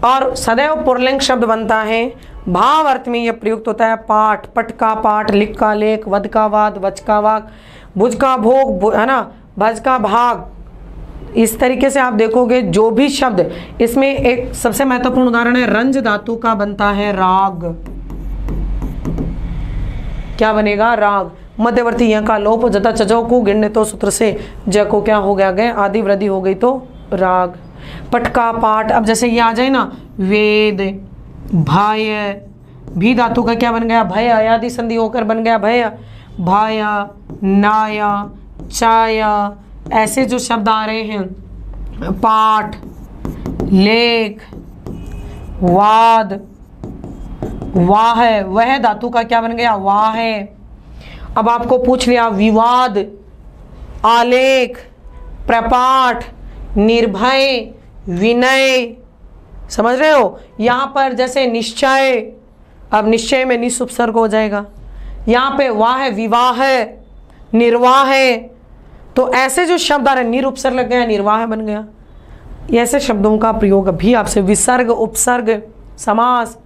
और सदैव पुल्लिंग शब्द बनता है। भाव अर्थ में यह प्रयुक्त होता है, पाठ, पट का पाठ, लिख का लेख, वध का वाद, वच का वाक, भुज का भोग, है ना, भज का भाग। इस तरीके से आप देखोगे जो भी शब्द, इसमें एक सबसे महत्वपूर्ण उदाहरण है, रंज धातु का बनता है राग। क्या बनेगा, राग। मध्यवर्ती य का लोप हो जाता, चजो को गिणने तो सूत्र से, ज को क्या हो गया, गए, आदि वृद्धि हो गई तो राग। पट का पाठ, अब जैसे ये आ जाए ना, वेद, भाय, भी धातु का क्या बन गया, भय, आदि संधि होकर बन गया भय, भाय, नाय, चाय, ऐसे जो शब्द आ रहे हैं, पाठ, लेख, वाद, वाह, वह धातु का क्या बन गया, वाह है। अब आपको पूछ लिया विवाद, आलेख, प्रपाठ, निर्भय, विनय, समझ रहे हो। यहां पर जैसे निश्चय, अब निश्चय में निस उपसर्ग हो जाएगा, यहाँ पे वाह, विवाह, निर्वाह, तो ऐसे जो शब्द आ रहे, निरुपसर्ग लग गया, निर्वाह बन गया। ऐसे शब्दों का प्रयोग अभी आपसे विसर्ग, उपसर्ग, समास,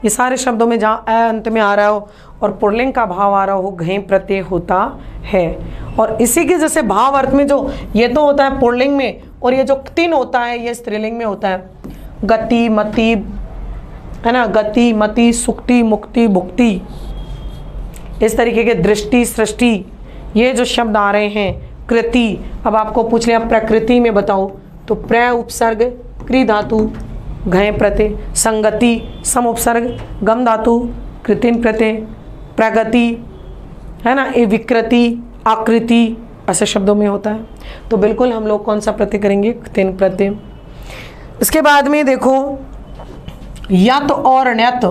ये सारे शब्दों में जहाँ अ अंत में आ रहा हो और पुल्लिंग का भाव आ रहा हो, घय प्रत्यय होता है। और इसी के जैसे भाव अर्थ में जो ये तो होता है पुल्लिंग में, और ये जो तीन होता है ये स्त्रीलिंग में होता है। गति, मति, है ना, गति, मति, सुक्ति, मुक्ति, भुक्ति, इस तरीके के दृष्टि, सृष्टि, ये जो शब्द आ रहे हैं। कृति, अब आपको पूछ लिया प्रकृति में बताओ, तो प्र उपसर्ग, क्री धातु, घय प्रत्यय, संगति, सम उपसर्ग, गम धातु, कृतिन प्रत्यय, प्रगति, है ना, ये विकृति, आकृति, ऐसे शब्दों में होता है। तो बिल्कुल हम लोग कौन सा प्रत्यय करेंगे, तीन प्रत्यय। इसके बाद में देखो यत और ण्यत,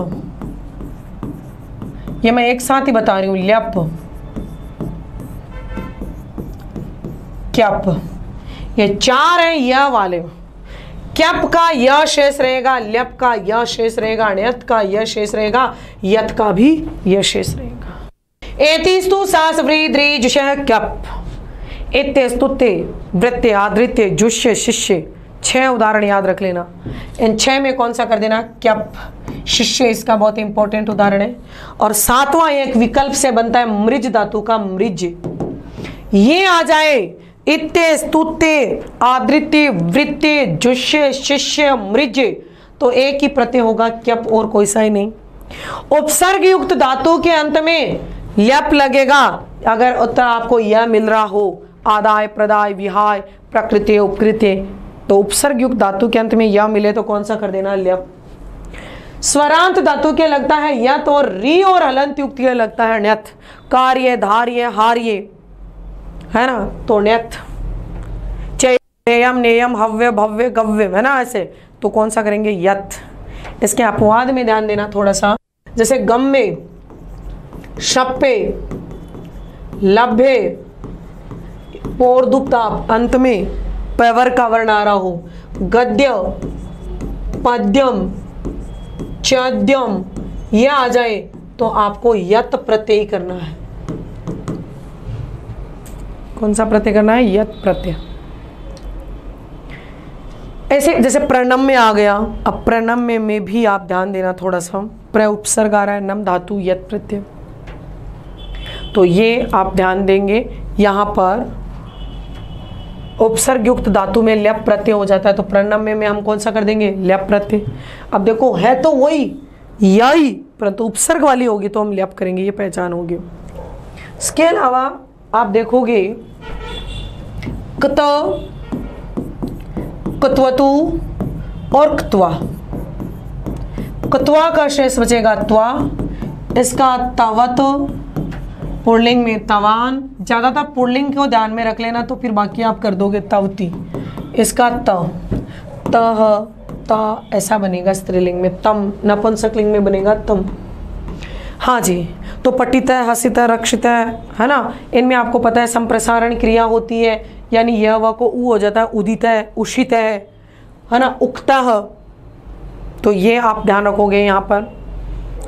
ये मैं एक साथ ही बता रही हूँ। ल्यप, क्यप, ये चार हैं य वाले। क्यप का य शेष रहेगा, ल्यप का य शेष रहेगा, ण्यत का य शेष रहेगा, यत का भी य शेष रहेगा। एतिस्तु सास व्रीद्री जुषः क्यप, इत्यस्तुते वृत्ते आदृत्य जुष्य शिष्य, 6 उदाहरण याद रख लेना। इन 6 में कौन सा कर देना, क्यप, शिष्य इसका बहुत इंपॉर्टेंट उदाहरण है। और 7वां एक विकल्प से बनता है मृज धातु का मृज, ये आ जाए इत्ते, स्तुत्ते, आदृत्य, वृत्ते, जुष्य, शिष्य, मृज, तो एक ही प्रत्यय होगा क्यप और कोई सा ही नहीं। उपसर्ग युक्त धातु के अंत में ल्यप लगेगा अगर उत्तर आपको यह मिल रहा हो, आदाय, प्रदाय, विहाय, प्रकृति, उपकृत्य, तो उपसर्ग युक्त धातु के अंत में यह मिले तो कौन सा कर देना, ल्यप। स्वरांत धातु के लगता है यत, और री और हलंत युक्त के लगता है ण्यत। कार्य, धार्य, हार्य, है ना, तो ण्यत। चेयम, नेयम, हव्य, भव्य, गव्य, है ना, ऐसे तो कौन सा करेंगे, यत। इसके अपवाद में ध्यान देना थोड़ा सा, जैसे गम में शप्पे, लभ्य, पोर्दुप्ता, अंत में पैवर का वर्ण आ रहा हो, गद्य, पद्यम, चद्यम, यह आ जाए तो आपको यत प्रत्यय करना है। कौन सा प्रत्यय करना है, यत प्रत्यय। ऐसे जैसे प्रणम में आ गया, अब प्रणम में भी आप ध्यान देना थोड़ा सा, प्र उपसर्ग आ रहा है, नम धातु, यत प्रत्यय, तो ये आप ध्यान देंगे। यहां पर उपसर्ग युक्त धातु में ल्यप प्रत्यय हो जाता है, तो प्रणम में हम कौन सा कर देंगे, ल्यप प्रत्यय। अब देखो है तो वही यही, परंतु उपसर्ग वाली होगी तो हम ल्यप करेंगे, ये पहचान होगी। इसके अलावा आप देखोगे कत, कत्वतु और क्त्वा। कत्वा का शेष बचेगा त्वा, इसका तवत, पुल्लिंग में तवान, ज्यादातर पुल्लिंग को ध्यान में रख लेना तो फिर बाकी आप कर दोगे तवती। इसका तह, ता ऐसा बनेगा स्त्रीलिंग में, तम नपुंसकलिंग में बनेगा तम। हाँ जी, तो पठित, हसित, रक्षित, है ना, इनमें आपको पता है संप्रसारण क्रिया होती है, यानी यह व को ऊ हो जाता है, उदित है, उषित है ना, उक्त, तो ये आप ध्यान रखोगे यहाँ पर।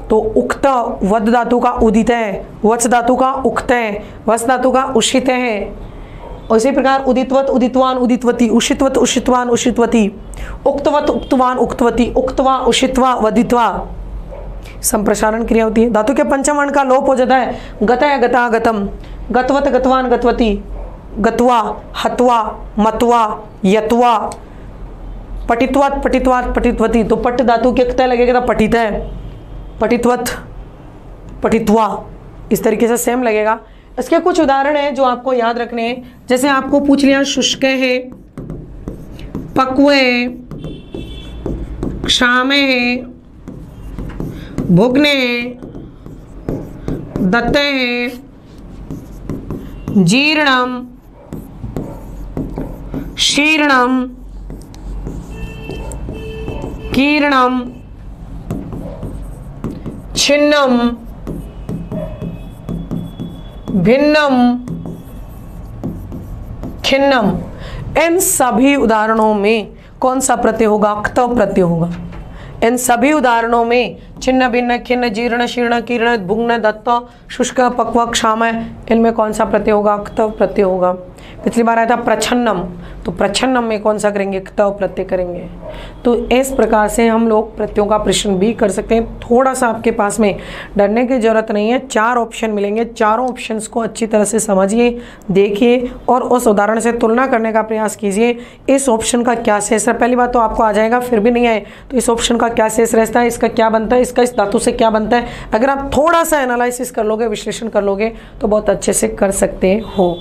तो उक्त, वद धातु का उदित है, वच धातु का उक्त है, वस धातु का उषित है। उसी प्रकार उदितवत, उदितवान, उदितवती, उषितवत, उषितवान, उषितवती, उक्तवत, उक्तवान, उक्तवती, उक्तवा, उषित्वा, वदित्वा, संप्रसारण क्रिया होती है। धातु के पंचम वर्ण का लोप हो जाता है, गतय, गता, गतम, गतवत, गतवान, गतवती, गत्वा, हत्वा, मतवा, यत्वा, पठित्वात, पठित्वात, पठित्वती, तो पट धातु के क्तय लगेगा तो पठित है, पठित्वत, पठित्वा, इस तरीके से सेम लगेगा। इसके कुछ उदाहरण हैं जो आपको याद रखने हैं। जैसे आपको पूछ लिया शुष्क है, पक्व है, क्षामे है, भुग्ने है, दत्ते है, जीर्णम, शीर्णम, कीर्णम, छिन्नम, भिन्नम, खिन्नम। इन सभी उदाहरणों में कौन सा प्रत्यय होगा? क्तव प्रत्यय होगा। इन सभी उदाहरणों में छिन्न, भिन्न, खिन्न, जीर्ण, शीर्ण, कीर्ण, भुग्न, दत्त, शुष्क, पक्व, क्षामय, इनमें कौन सा प्रत्यय होगा? क्तव प्रत्यय होगा। पिछली बार आया था प्रछन्नम, तो प्रछन्नम में कौन सा करेंगे? क्तव प्रत्यय करेंगे। तो इस प्रकार से हम लोग प्रत्ययों का प्रश्न भी कर सकते हैं। थोड़ा सा आपके पास में डरने की जरूरत नहीं है, 4 ऑप्शन मिलेंगे, चारों ऑप्शंस को अच्छी तरह से समझिए, देखिए और उस उदाहरण से तुलना करने का प्रयास कीजिए। इस ऑप्शन का क्या शेष है, पहली बात तो आपको आ जाएगा, फिर भी नहीं आए तो इस ऑप्शन का क्या शेष रहता है, इसका क्या बनता है, इसका इस धातु से क्या बनता है। अगर आप थोड़ा सा एनालिसिस कर लोगे, विश्लेषण कर लोगे तो बहुत अच्छे से कर सकते हो।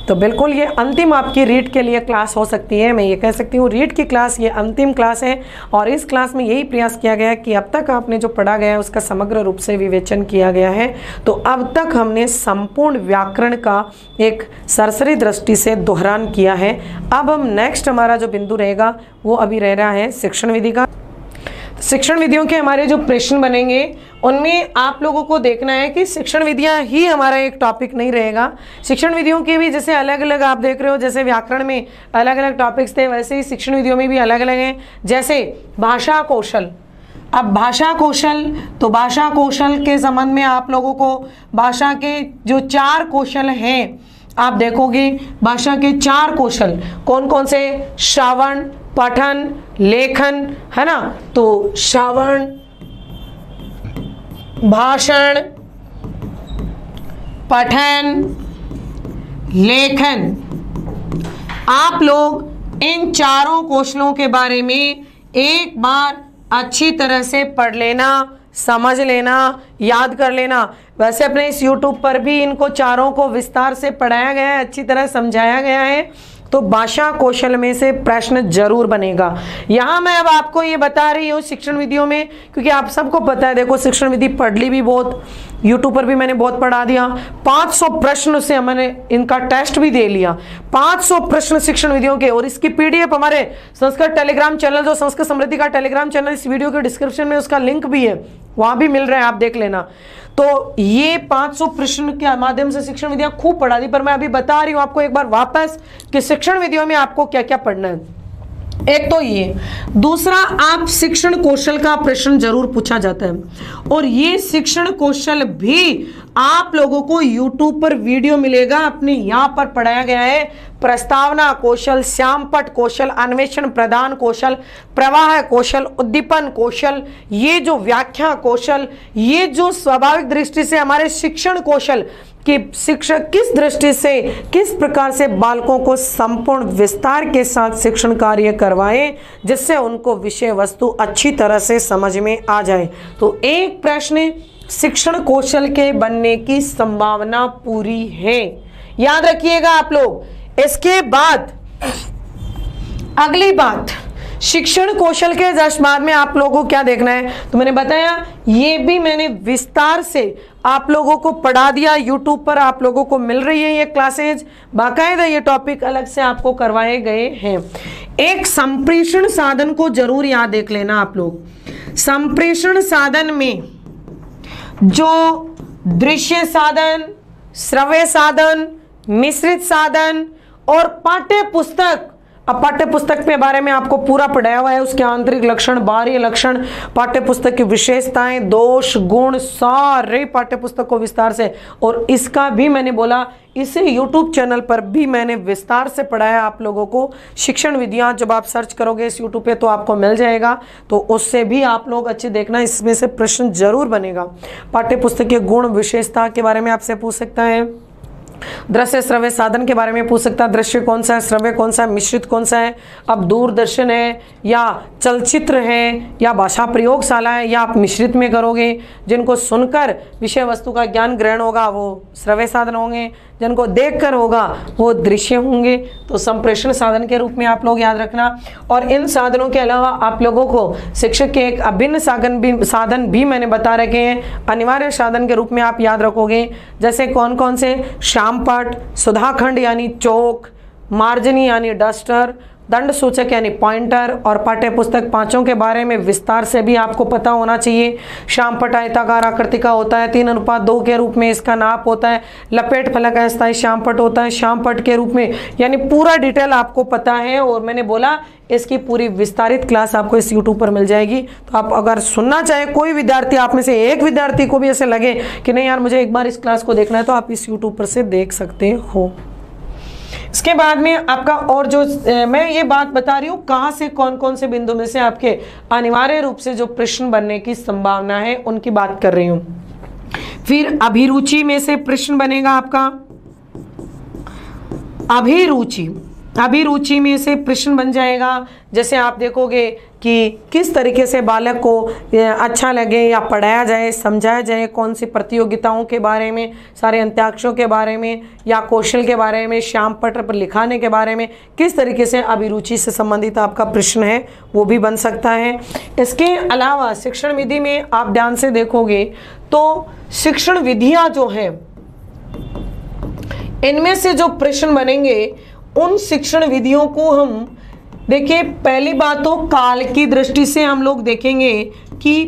तो बिल्कुल ये अंतिम आपकी रीड के लिए क्लास हो सकती है। मैं ये कह सकती हूँ रीड की क्लास ये अंतिम क्लास है और इस क्लास में यही प्रयास किया गया है कि अब तक आपने जो पढ़ा गया है उसका समग्र रूप से विवेचन किया गया है। तो अब तक हमने संपूर्ण व्याकरण का एक सरसरी दृष्टि से दोहरान किया है। अब हम नेक्स्ट हमारा जो बिंदु रहेगा वो अभी रह रहा है शिक्षण विधि का। शिक्षण विधियों के हमारे जो प्रश्न बनेंगे उनमें आप लोगों को देखना है कि शिक्षण विधियां ही हमारा एक टॉपिक नहीं रहेगा। शिक्षण विधियों के भी जैसे अलग अलग आप देख रहे हो, जैसे व्याकरण में अलग अलग टॉपिक्स थे, वैसे ही शिक्षण विधियों में भी अलग अलग हैं। जैसे भाषा कौशल, अब भाषा कौशल, तो भाषा कौशल के संबंध में आप लोगों को भाषा के जो 4 कौशल हैं आप देखोगे, भाषा के 4 कौशल कौन कौन से? श्रवण, पठन, लेखन, है ना। तो श्रवण, भाषण, पठन, लेखन। आप लोग इन चारों कौशलों के बारे में एक बार अच्छी तरह से पढ़ लेना, समझ लेना, याद कर लेना। वैसे अपने इस YouTube पर भी इनको चारों को विस्तार से पढ़ाया गया है, अच्छी तरह समझाया गया है। तो भाषा कौशल में से प्रश्न जरूर बनेगा। यहाँ मैं अब आपको ये बता रही हूँ शिक्षण विधियों में, क्योंकि आप सबको पता है, देखो शिक्षण विधि पढ़ ली भी बहुत, YouTube पर भी मैंने बहुत पढ़ा दिया। 500 प्रश्न से मैंने इनका टेस्ट भी दे लिया, 500 प्रश्न शिक्षण विधियों के। और इसकी PDF हमारे संस्कृत टेलीग्राम चैनल, जो संस्कृत समृद्धि का टेलीग्राम चैनल, इस वीडियो के डिस्क्रिप्शन में उसका लिंक भी है, वहां भी मिल रहा है, आप देख लेना। तो ये 500 प्रश्न के माध्यम से शिक्षण विधियां खूब पढ़ा दी, पर मैं अभी बता रही हूं आपको एक बार वापस कि शिक्षण विधियों में आपको क्या क्या पढ़ना है। एक तो ये, दूसरा आप शिक्षण कौशल का प्रश्न जरूर पूछा जाता है और ये शिक्षण कौशल भी आप लोगों को YouTube पर वीडियो मिलेगा, अपने यहाँ पर पढ़ाया गया है। प्रस्तावना कौशल, श्यामपट कौशल, अन्वेषण प्रदान कौशल, प्रवाह कौशल, उद्दीपन कौशल, ये जो व्याख्या कौशल, ये जो स्वाभाविक दृष्टि से हमारे शिक्षण कौशल कि शिक्षक किस दृष्टि से, किस प्रकार से बालकों को संपूर्ण विस्तार के साथ शिक्षण कार्य करवाएं जिससे उनको विषय वस्तु अच्छी तरह से समझ में आ जाए। तो एक प्रश्न शिक्षण कौशल के बनने की संभावना पूरी है, याद रखिएगा आप लोग। इसके बाद अगली बात, शिक्षण कौशल के जस्ट बाद में आप लोगों को क्या देखना है, तो मैंने बताया ये भी मैंने विस्तार से आप लोगों को पढ़ा दिया। YouTube पर आप लोगों को मिल रही है ये क्लासेज, बाकायदा ये टॉपिक अलग से आपको करवाए गए हैं। एक संप्रेषण साधन को जरूर याद देख लेना आप लोग। संप्रेषण साधन में जो दृश्य साधन, श्रव्य साधन, मिश्रित साधन और पाठ्य पुस्तक, अब पाठ्य पुस्तक के बारे में आपको पूरा पढ़ाया हुआ है, उसके आंतरिक लक्षण, बाह्य लक्षण, पाठ्य पुस्तक की विशेषताएं, दोष, गुण, सारे पाठ्य पुस्तक को विस्तार से, और इसका भी मैंने बोला इसे YouTube चैनल पर भी मैंने विस्तार से पढ़ाया आप लोगों को। शिक्षण विधियां जब आप सर्च करोगे इस YouTube पे तो आपको मिल जाएगा, तो उससे भी आप लोग अच्छे देखना, इसमें से प्रश्न जरूर बनेगा। पाठ्य पुस्तक के गुण, विशेषता के बारे में आपसे पूछ सकता है, दृश्य श्रव्य साधन के बारे में पूछ सकता है, दृश्य कौन सा है, श्रव्य कौन सा है, मिश्रित कौन सा है। अब दूरदर्शन है या चलचित्र है या भाषा प्रयोगशाला है, या आप मिश्रित में करोगे। जिनको सुनकर विषय वस्तु का ज्ञान ग्रहण होगा वो श्रव्य साधन होंगे, जिनको देखकर होगा वो दृश्य होंगे। तो संप्रेषण साधन के रूप में आप लोग याद रखना। और इन साधनों के अलावा आप लोगों को शिक्षक के एक अभिन्न साधन भी मैंने बता रखे हैं, अनिवार्य साधन के रूप में आप याद रखोगे। जैसे कौन कौन से, श्यामपट, सुधाखंड यानी चौक, मार्जनी यानी डस्टर, दंड सूचक यानी पॉइंटर, और पाठ्य पुस्तक पांचों के बारे में विस्तार से भी आपको पता होना चाहिए। श्यामपट आयताकार आकृति का होता है, 3:2 के रूप में इसका नाप होता है। लपेट फलक अस्थायी श्यामपट होता है श्यामपट के रूप में, यानी पूरा डिटेल आपको पता है। और मैंने बोला इसकी पूरी विस्तारित क्लास आपको इस YouTube पर मिल जाएगी। तो आप अगर सुनना चाहे, कोई विद्यार्थी, आप में से एक विद्यार्थी को भी ऐसे लगे कि नहीं यार मुझे एक बार इस क्लास को देखना है, तो आप इस YouTube पर से देख सकते हो। इसके बाद में आपका और जो मैं ये बात बता रही हूँ कहाँ से कौन कौन से बिंदु में से आपके अनिवार्य रूप से जो प्रश्न बनने की संभावना है उनकी बात कर रही हूँ। फिर अभिरुचि में से प्रश्न बनेगा आपका, अभिरुचि में से प्रश्न बन जाएगा। जैसे आप देखोगे कि किस तरीके से बालक को अच्छा लगे या पढ़ाया जाए, समझाया जाए, कौन सी प्रतियोगिताओं के बारे में, सारे अंत्याक्षरों के बारे में या कौशल के बारे में, श्यामपट पर लिखाने के बारे में, किस तरीके से अभिरुचि से संबंधित आपका प्रश्न है वो भी बन सकता है। इसके अलावा शिक्षण विधि में आप ध्यान से देखोगे तो शिक्षण विधियाँ जो हैं इनमें से जो प्रश्न बनेंगे उन शिक्षण विधियों को हम देखिए, पहली बात तो काल की दृष्टि से हम लोग देखेंगे कि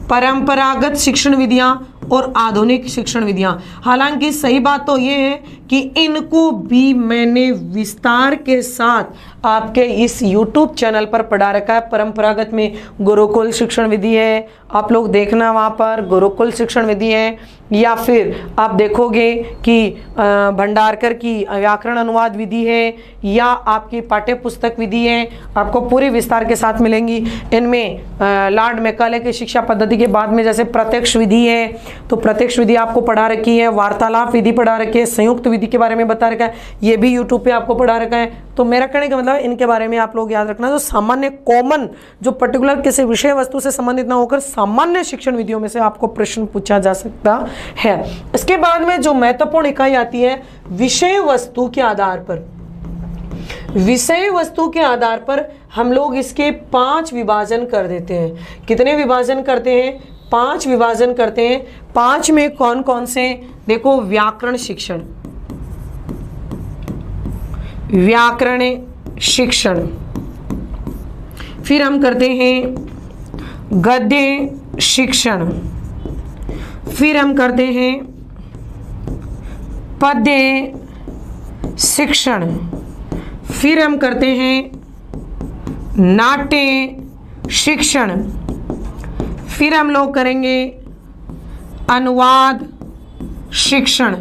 परंपरागत शिक्षण विधियां और आधुनिक शिक्षण विधियां। हालांकि सही बात तो ये है कि इनको भी मैंने विस्तार के साथ आपके इस YouTube चैनल पर पढ़ा रखा है। परंपरागत में गुरुकुल शिक्षण विधि है, आप लोग देखना वहाँ पर गुरुकुल शिक्षण विधि है, या फिर आप देखोगे कि भंडारकर की व्याकरण अनुवाद विधि है, या आपकी पाठ्य पुस्तक विधि है, आपको पूरी विस्तार के साथ मिलेंगी। इनमें लॉर्ड मैकाले की शिक्षा पद्धति के बाद में जैसे प्रत्यक्ष विधि है, तो प्रत्यक्ष विधि आपको पढ़ा रखी है, वार्तालाप विधि पढ़ा रखी है, संयुक्त विधि के बारे में बता रखा है, ये भी YouTube पे आपको पढ़ा रखा है। तो मेरा कहने का मतलब इनके बारे में आप लोग याद रखना, जो सामान्य कॉमन, जो पर्टिकुलर किसी विषय वस्तु से संबंधित ना होकर सामान्य शिक्षण विधियों में से आपको प्रश्न पूछा जा सकता है। इसके बाद में जो महत्वपूर्ण इकाई आती है विषय वस्तु के आधार पर, विषय वस्तु के आधार पर हम लोग इसके 5 विभाजन कर देते हैं। कितने विभाजन करते हैं? 5 विभाजन करते हैं। 5 में कौन कौन से? देखो, व्याकरण शिक्षण, फिर हम करते हैं गद्य शिक्षण, फिर हम करते हैं पद्य शिक्षण, फिर हम करते हैं नाट्य शिक्षण, फिर हम लोग करेंगे अनुवाद शिक्षण।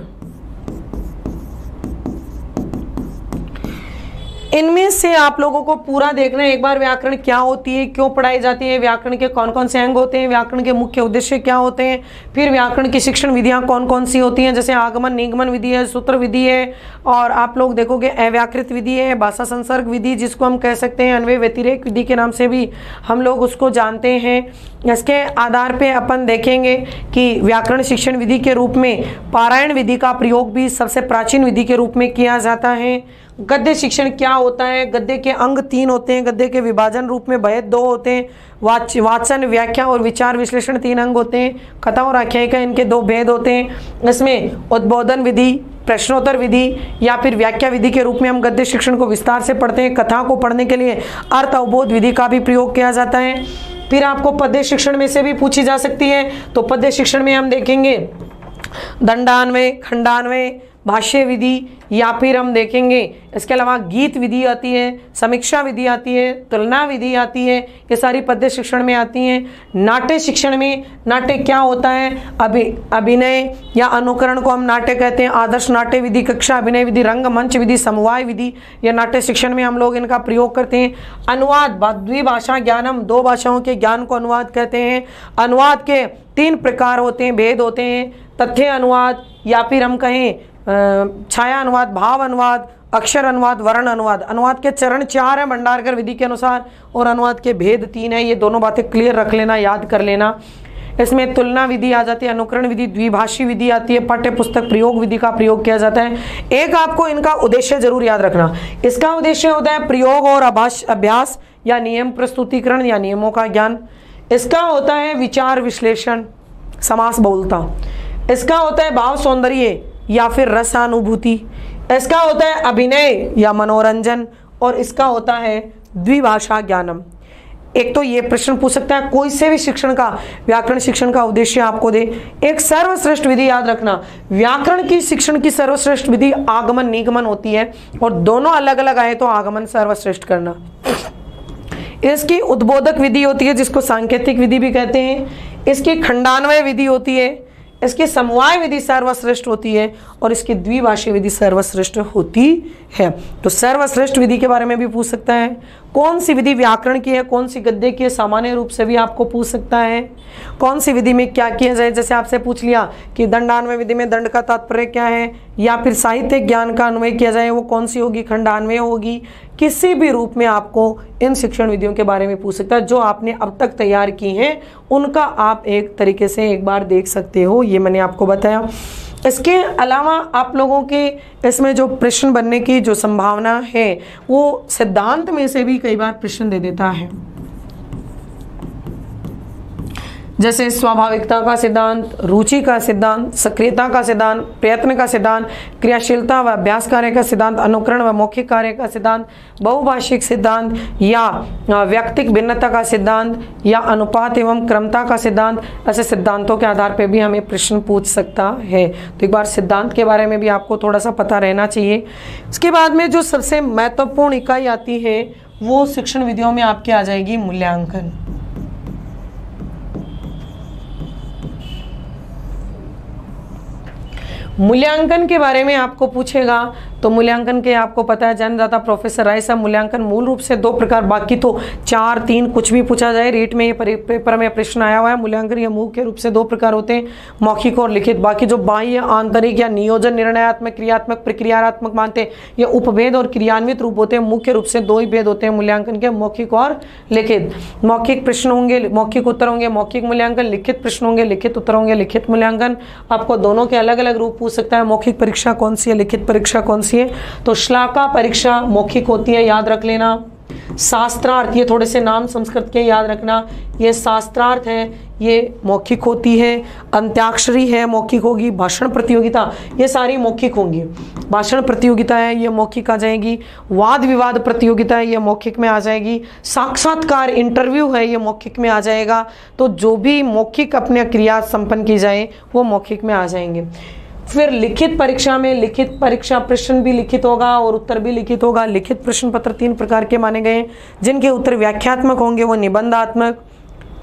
इनमें से आप लोगों को पूरा देखना है एक बार, व्याकरण क्या होती है, क्यों पढ़ाई जाती है, व्याकरण के कौन कौन से अंग होते हैं, व्याकरण के मुख्य उद्देश्य क्या होते हैं, फिर व्याकरण की शिक्षण विधियां कौन कौन सी होती हैं, जैसे आगमन निगमन विधि है, सूत्र विधि है, और आप लोग देखोगे अव्याकृत विधि है, भाषा संसर्ग विधि जिसको हम कह सकते हैं अन्वय व्यतिरेक विधि के नाम से भी हम लोग उसको जानते हैं। इसके आधार पे अपन देखेंगे कि व्याकरण शिक्षण विधि के रूप में पारायण विधि का प्रयोग भी सबसे प्राचीन विधि के रूप में किया जाता है। गद्य शिक्षण क्या होता है? गद्य के अंग 3 होते हैं, गद्य के विभाजन रूप में भेद 2 होते हैं, वाचन व्याख्या और विचार विश्लेषण 3 अंग होते हैं, कथा और आख्यायिका इनके 2 भेद होते हैं। इसमें उद्बोधन विधि, प्रश्नोत्तर विधि या फिर व्याख्या विधि के रूप में हम गद्य शिक्षण को विस्तार से पढ़ते हैं। कथा को पढ़ने के लिए अर्थ अवबोध विधि का भी प्रयोग किया जाता है। फिर आपको पद्य शिक्षण में से भी पूछी जा सकती है, तो पद्य शिक्षण में हम देखेंगे दंडान्वय, खंडान्वय, भाष्य विधि, या फिर हम देखेंगे इसके अलावा गीत विधि आती है, समीक्षा विधि आती है, तुलना विधि आती है, ये सारी पद्य शिक्षण में आती हैं। नाट्य शिक्षण में, नाट्य क्या होता है? अभिनय या अनुकरण को हम नाट्य कहते हैं। आदर्श नाट्य विधि, कक्षा अभिनय विधि, रंगमंच विधि, समवाय विधि, यह नाट्य शिक्षण में हम लोग इनका प्रयोग करते हैं। अनुवाद, द्विभाषा ज्ञानम, 2 भाषाओं के ज्ञान को अनुवाद कहते हैं। अनुवाद के 3 प्रकार होते हैं, भेद होते हैं, तथ्य अनुवाद, या फिर हम कहें छाया अनुवाद, भाव अनुवाद, अक्षर अनुवाद, वर्ण अनुवाद। अनुवाद के चरण 4 हैं भंडारकर विधि के अनुसार और अनुवाद के भेद 3 है। ये दोनों बातें क्लियर रख लेना, याद कर लेना। इसमें तुलना विधि आ जाती है, अनुकरण विधि, द्विभाषी विधि आती है, पाठ्य पुस्तक प्रयोग विधि का प्रयोग किया जाता है। एक आपको इनका उद्देश्य जरूर याद रखना, इसका उद्देश्य होता है प्रयोग और अभ्यास या नियम प्रस्तुतिकरण या नियमों का ज्ञान। इसका होता है विचार विश्लेषण, समास बहुलता। इसका होता है भाव सौंदर्य या फिर रसानुभूति। इसका होता है अभिनय या मनोरंजन, और इसका होता है द्विभाषा ज्ञानम। एक तो ये प्रश्न पूछ सकता है कोई से भी शिक्षण का, व्याकरण शिक्षण का उद्देश्य आपको दे। एक सर्वश्रेष्ठ विधि याद रखना, व्याकरण की शिक्षण की सर्वश्रेष्ठ विधि आगमन निगमन होती है, और दोनों अलग अलग आए तो आगमन सर्वश्रेष्ठ करना। इसकी उद्बोधक विधि होती है जिसको सांकेतिक विधि भी कहते हैं। इसकी खंडान्वय विधि होती है, इसकी समवाय विधि सर्वश्रेष्ठ होती है, और इसकी द्विभाषी विधि सर्वश्रेष्ठ होती है। तो सर्वश्रेष्ठ विधि के बारे में भी पूछ सकता है, कौन सी विधि व्याकरण की है, कौन सी गद्य की है, सामान्य रूप से भी आपको पूछ सकता है। कौन सी विधि में क्या किया जाए, जैसे आपसे पूछ लिया कि दंडान्वय विधि में दंड का तात्पर्य क्या है, या फिर साहित्यिक ज्ञान का अन्वय किया जाए, वो कौन सी होगी, खंडान्वय होगी। किसी भी रूप में आपको इन शिक्षण विधियों के बारे में पूछ सकता है। जो आपने अब तक तैयार की हैं उनका आप एक तरीके से एक बार देख सकते हो, ये मैंने आपको बताया। इसके अलावा आप लोगों के इसमें जो प्रश्न बनने की जो संभावना है वो सिद्धांत में से भी कई बार प्रश्न दे देता है, जैसे स्वाभाविकता का सिद्धांत, रुचि का सिद्धांत, सक्रियता का सिद्धांत, प्रयत्न का सिद्धांत, क्रियाशीलता व अभ्यास कार्य का सिद्धांत, अनुकरण व मौखिक कार्य का सिद्धांत, बहुभाषिक सिद्धांत, या व्यक्तिक भिन्नता का सिद्धांत, या अनुपात एवं क्रमता का सिद्धांत। ऐसे सिद्धांतों के आधार पर भी हमें प्रश्न पूछ सकता है। तो एक बार सिद्धांत के बारे में भी आपको थोड़ा सा पता रहना चाहिए। उसके बाद में जो सबसे महत्वपूर्ण इकाई आती है वो शिक्षण विधियों में आपके आ जाएगी मूल्यांकन। मूल्यांकन के बारे में आपको पूछेगा तो मूल्यांकन के आपको पता है जन्मदाता प्रोफेसर राय साहब। मूल्यांकन मूल रूप से 2 प्रकार, बाकी तो 4, 3 कुछ भी पूछा जाए, रीट में ये पेपर में प्रश्न आया हुआ है। मूल्यांकन ये मुख्य रूप से 2 प्रकार होते हैं, मौखिक और लिखित। बाकी जो बाह्य, आंतरिक या नियोजन, निर्णयात्मक, क्रियात्मक, प्रक्रियात्मक मानते हैं, ये उपभेद और क्रियान्वित रूप होते हैं। मुख्य रूप से 2 ही भेद होते हैं मूल्यांकन के, मौखिक और लिखित। मौखिक प्रश्न होंगे, मौखिक उत्तर होंगे, मौखिक मूल्यांकन। लिखित प्रश्न होंगे, लिखित उत्तर होंगे, लिखित मूल्यांकन। आपको दोनों के अलग अलग रूप पूछ सकता है। मौखिक परीक्षा कौन सी है, लिखित परीक्षा कौन सी है? तो श्लाका परीक्षा मौखिक होती है, याद रख लेना। शास्त्रार्थ, ये थोड़े से नाम संस्कृत के याद रखना, ये शास्त्रार्थ है, ये मौखिक होती है। अंत्याक्षरी है, मौखिक होगी। भाषण प्रतियोगिता, ये सारी मौखिक होंगी। भाषण प्रतियोगिता है, ये मौखिक आ जाएगी। वाद विवाद प्रतियोगिता है, ये मौखिक में आ जाएगी। साक्षात्कार इंटरव्यू है, ये मौखिक में आ जाएगा। तो जो भी मौखिक अपने क्रिया संपन्न की जाए वो मौखिक में आ जाएंगे। फिर लिखित परीक्षा में, लिखित परीक्षा प्रश्न भी लिखित होगा और उत्तर भी लिखित होगा। लिखित प्रश्न पत्र 3 प्रकार के माने गए हैं, जिनके उत्तर व्याख्यात्मक होंगे वो निबंधात्मक,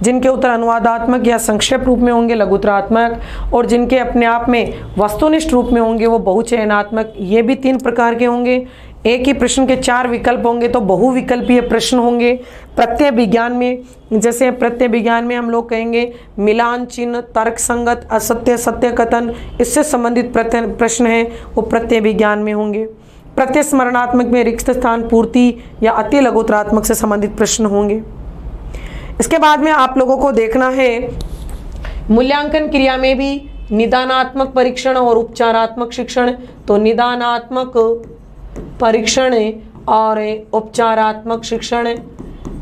जिनके उत्तर अनुवादात्मक या संक्षेप रूप में होंगे लघुत्तरात्मक, और जिनके अपने आप में वस्तुनिष्ठ रूप में होंगे वो बहुचयनात्मक। ये भी 3 प्रकार के होंगे। एक ही प्रश्न के 4 विकल्प होंगे तो बहुविकल्पीय प्रश्न होंगे। प्रत्यय विज्ञान में, जैसे प्रत्यय विज्ञान में हम लोग कहेंगे मिलान चिन्ह, तर्क संगत, असत्य, सत्य कथन, इससे संबंधित प्रश्न हैं वो प्रत्यय विज्ञान में होंगे। प्रत्यय स्मरणात्मक में रिक्त स्थान पूर्ति या अति लघुत्तरात्मक से संबंधित प्रश्न होंगे। इसके बाद में आप लोगों को देखना है मूल्यांकन क्रिया में भी निदानात्मक परीक्षण और उपचारात्मक शिक्षण। तो निदानात्मक परीक्षण और उपचारात्मक शिक्षण,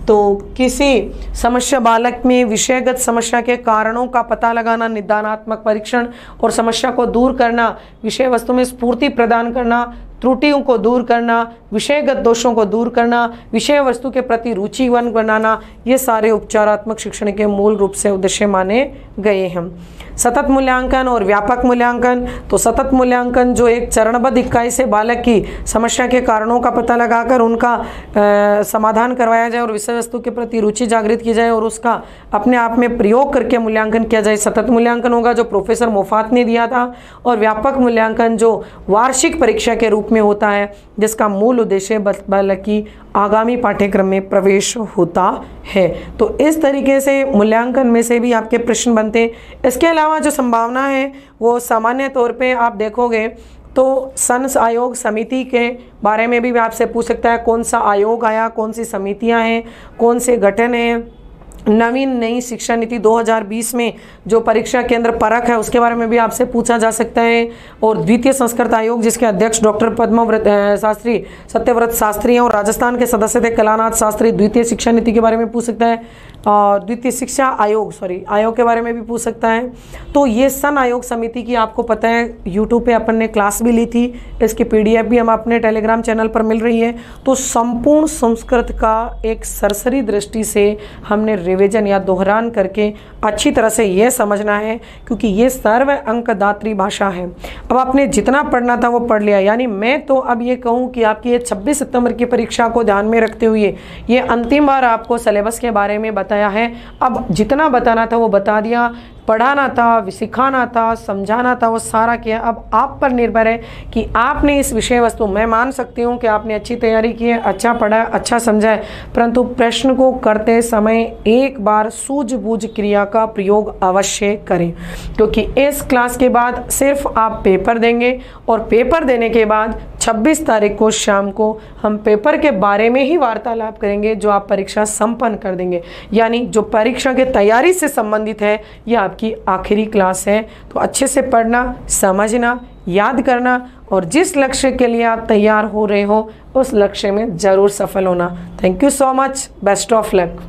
तो किसी समस्या बालक में विषयगत समस्या के कारणों का पता लगाना निदानात्मक परीक्षण, और समस्या को दूर करना, विषय वस्तु में स्फूर्ति प्रदान करना, त्रुटियों को दूर करना, विषयगत दोषों को दूर करना, विषय वस्तु के प्रति रुचिवन बनाना, ये सारे उपचारात्मक शिक्षण के मूल रूप से उद्देश्य माने गए हैं। सतत मूल्यांकन और व्यापक मूल्यांकन, तो सतत मूल्यांकन जो एक चरणबद्ध इकाई से बालक की समस्या के कारणों का पता लगाकर उनका समाधान करवाया जाए और विषय वस्तु के प्रति रुचि जागृत की जाए और उसका अपने आप में प्रयोग करके मूल्यांकन किया जाए, सतत मूल्यांकन होगा जो प्रोफेसर मोफात ने दिया था। और व्यापक मूल्यांकन जो वार्षिक परीक्षा के रूप में होता है, जिसका मूल उद्देश्य बालक की आगामी पाठ्यक्रम में प्रवेश होता है। तो इस तरीके से मूल्यांकन में से भी आपके प्रश्न बनते हैं। इसके अलावा जो संभावना है वो सामान्य तौर पे आप देखोगे तो सन आयोग समिति के बारे में भी आपसे पूछ सकता है, कौन सा आयोग आया, कौन सी समितियां हैं, कौन से गठन हैं। नवीन नई शिक्षा नीति 2020 में जो परीक्षा केंद्र परख है उसके बारे में भी आपसे पूछा जा सकता है। और द्वितीय संस्कृत आयोग जिसके अध्यक्ष डॉक्टर पद्मव्रत शास्त्री सत्यव्रत शास्त्री हैं और राजस्थान के सदस्य थे कलानाथ शास्त्री। द्वितीय शिक्षा नीति के बारे में पूछ सकता है और द्वितीय शिक्षा आयोग आयोग के बारे में भी पूछ सकता है। तो ये सन आयोग समिति की आपको पता है यूट्यूब पे अपन ने क्लास भी ली थी, इसकी PDF भी हम अपने टेलीग्राम चैनल पर मिल रही है। तो संपूर्ण संस्कृत का एक सरसरी दृष्टि से हमने रिवीजन या दोहरान करके अच्छी तरह से ये समझना है, क्योंकि ये सर्व अंकदात्री भाषा है। अब आपने जितना पढ़ना था वो पढ़ लिया। यानी मैं तो अब ये कहूँ कि आपकी ये 26 सितंबर की परीक्षा को ध्यान में रखते हुए ये अंतिम बार आपको सिलेबस के बारे में बताया है। अब जितना बताना था वो बता दिया, पढ़ाना था, सिखाना था, समझाना था, वो सारा किया। अब आप पर निर्भर है कि आपने इस विषय वस्तु, मैं मान सकती हूँ कि आपने अच्छी तैयारी की है, अच्छा पढ़ा है, अच्छा समझा है, परंतु प्रश्न को करते समय एक बार सूझबूझ क्रिया का प्रयोग अवश्य करें, क्योंकि इस क्लास के बाद सिर्फ आप पेपर देंगे और पेपर देने के बाद 26 तारीख को शाम को हम पेपर के बारे में ही वार्तालाप करेंगे जो आप परीक्षा संपन्न कर देंगे। यानी जो परीक्षा की तैयारी से संबंधित है ये आपकी आखिरी क्लास है। तो अच्छे से पढ़ना, समझना, याद करना और जिस लक्ष्य के लिए आप तैयार हो रहे हो उस लक्ष्य में ज़रूर सफल होना। Thank you so much, best of luck.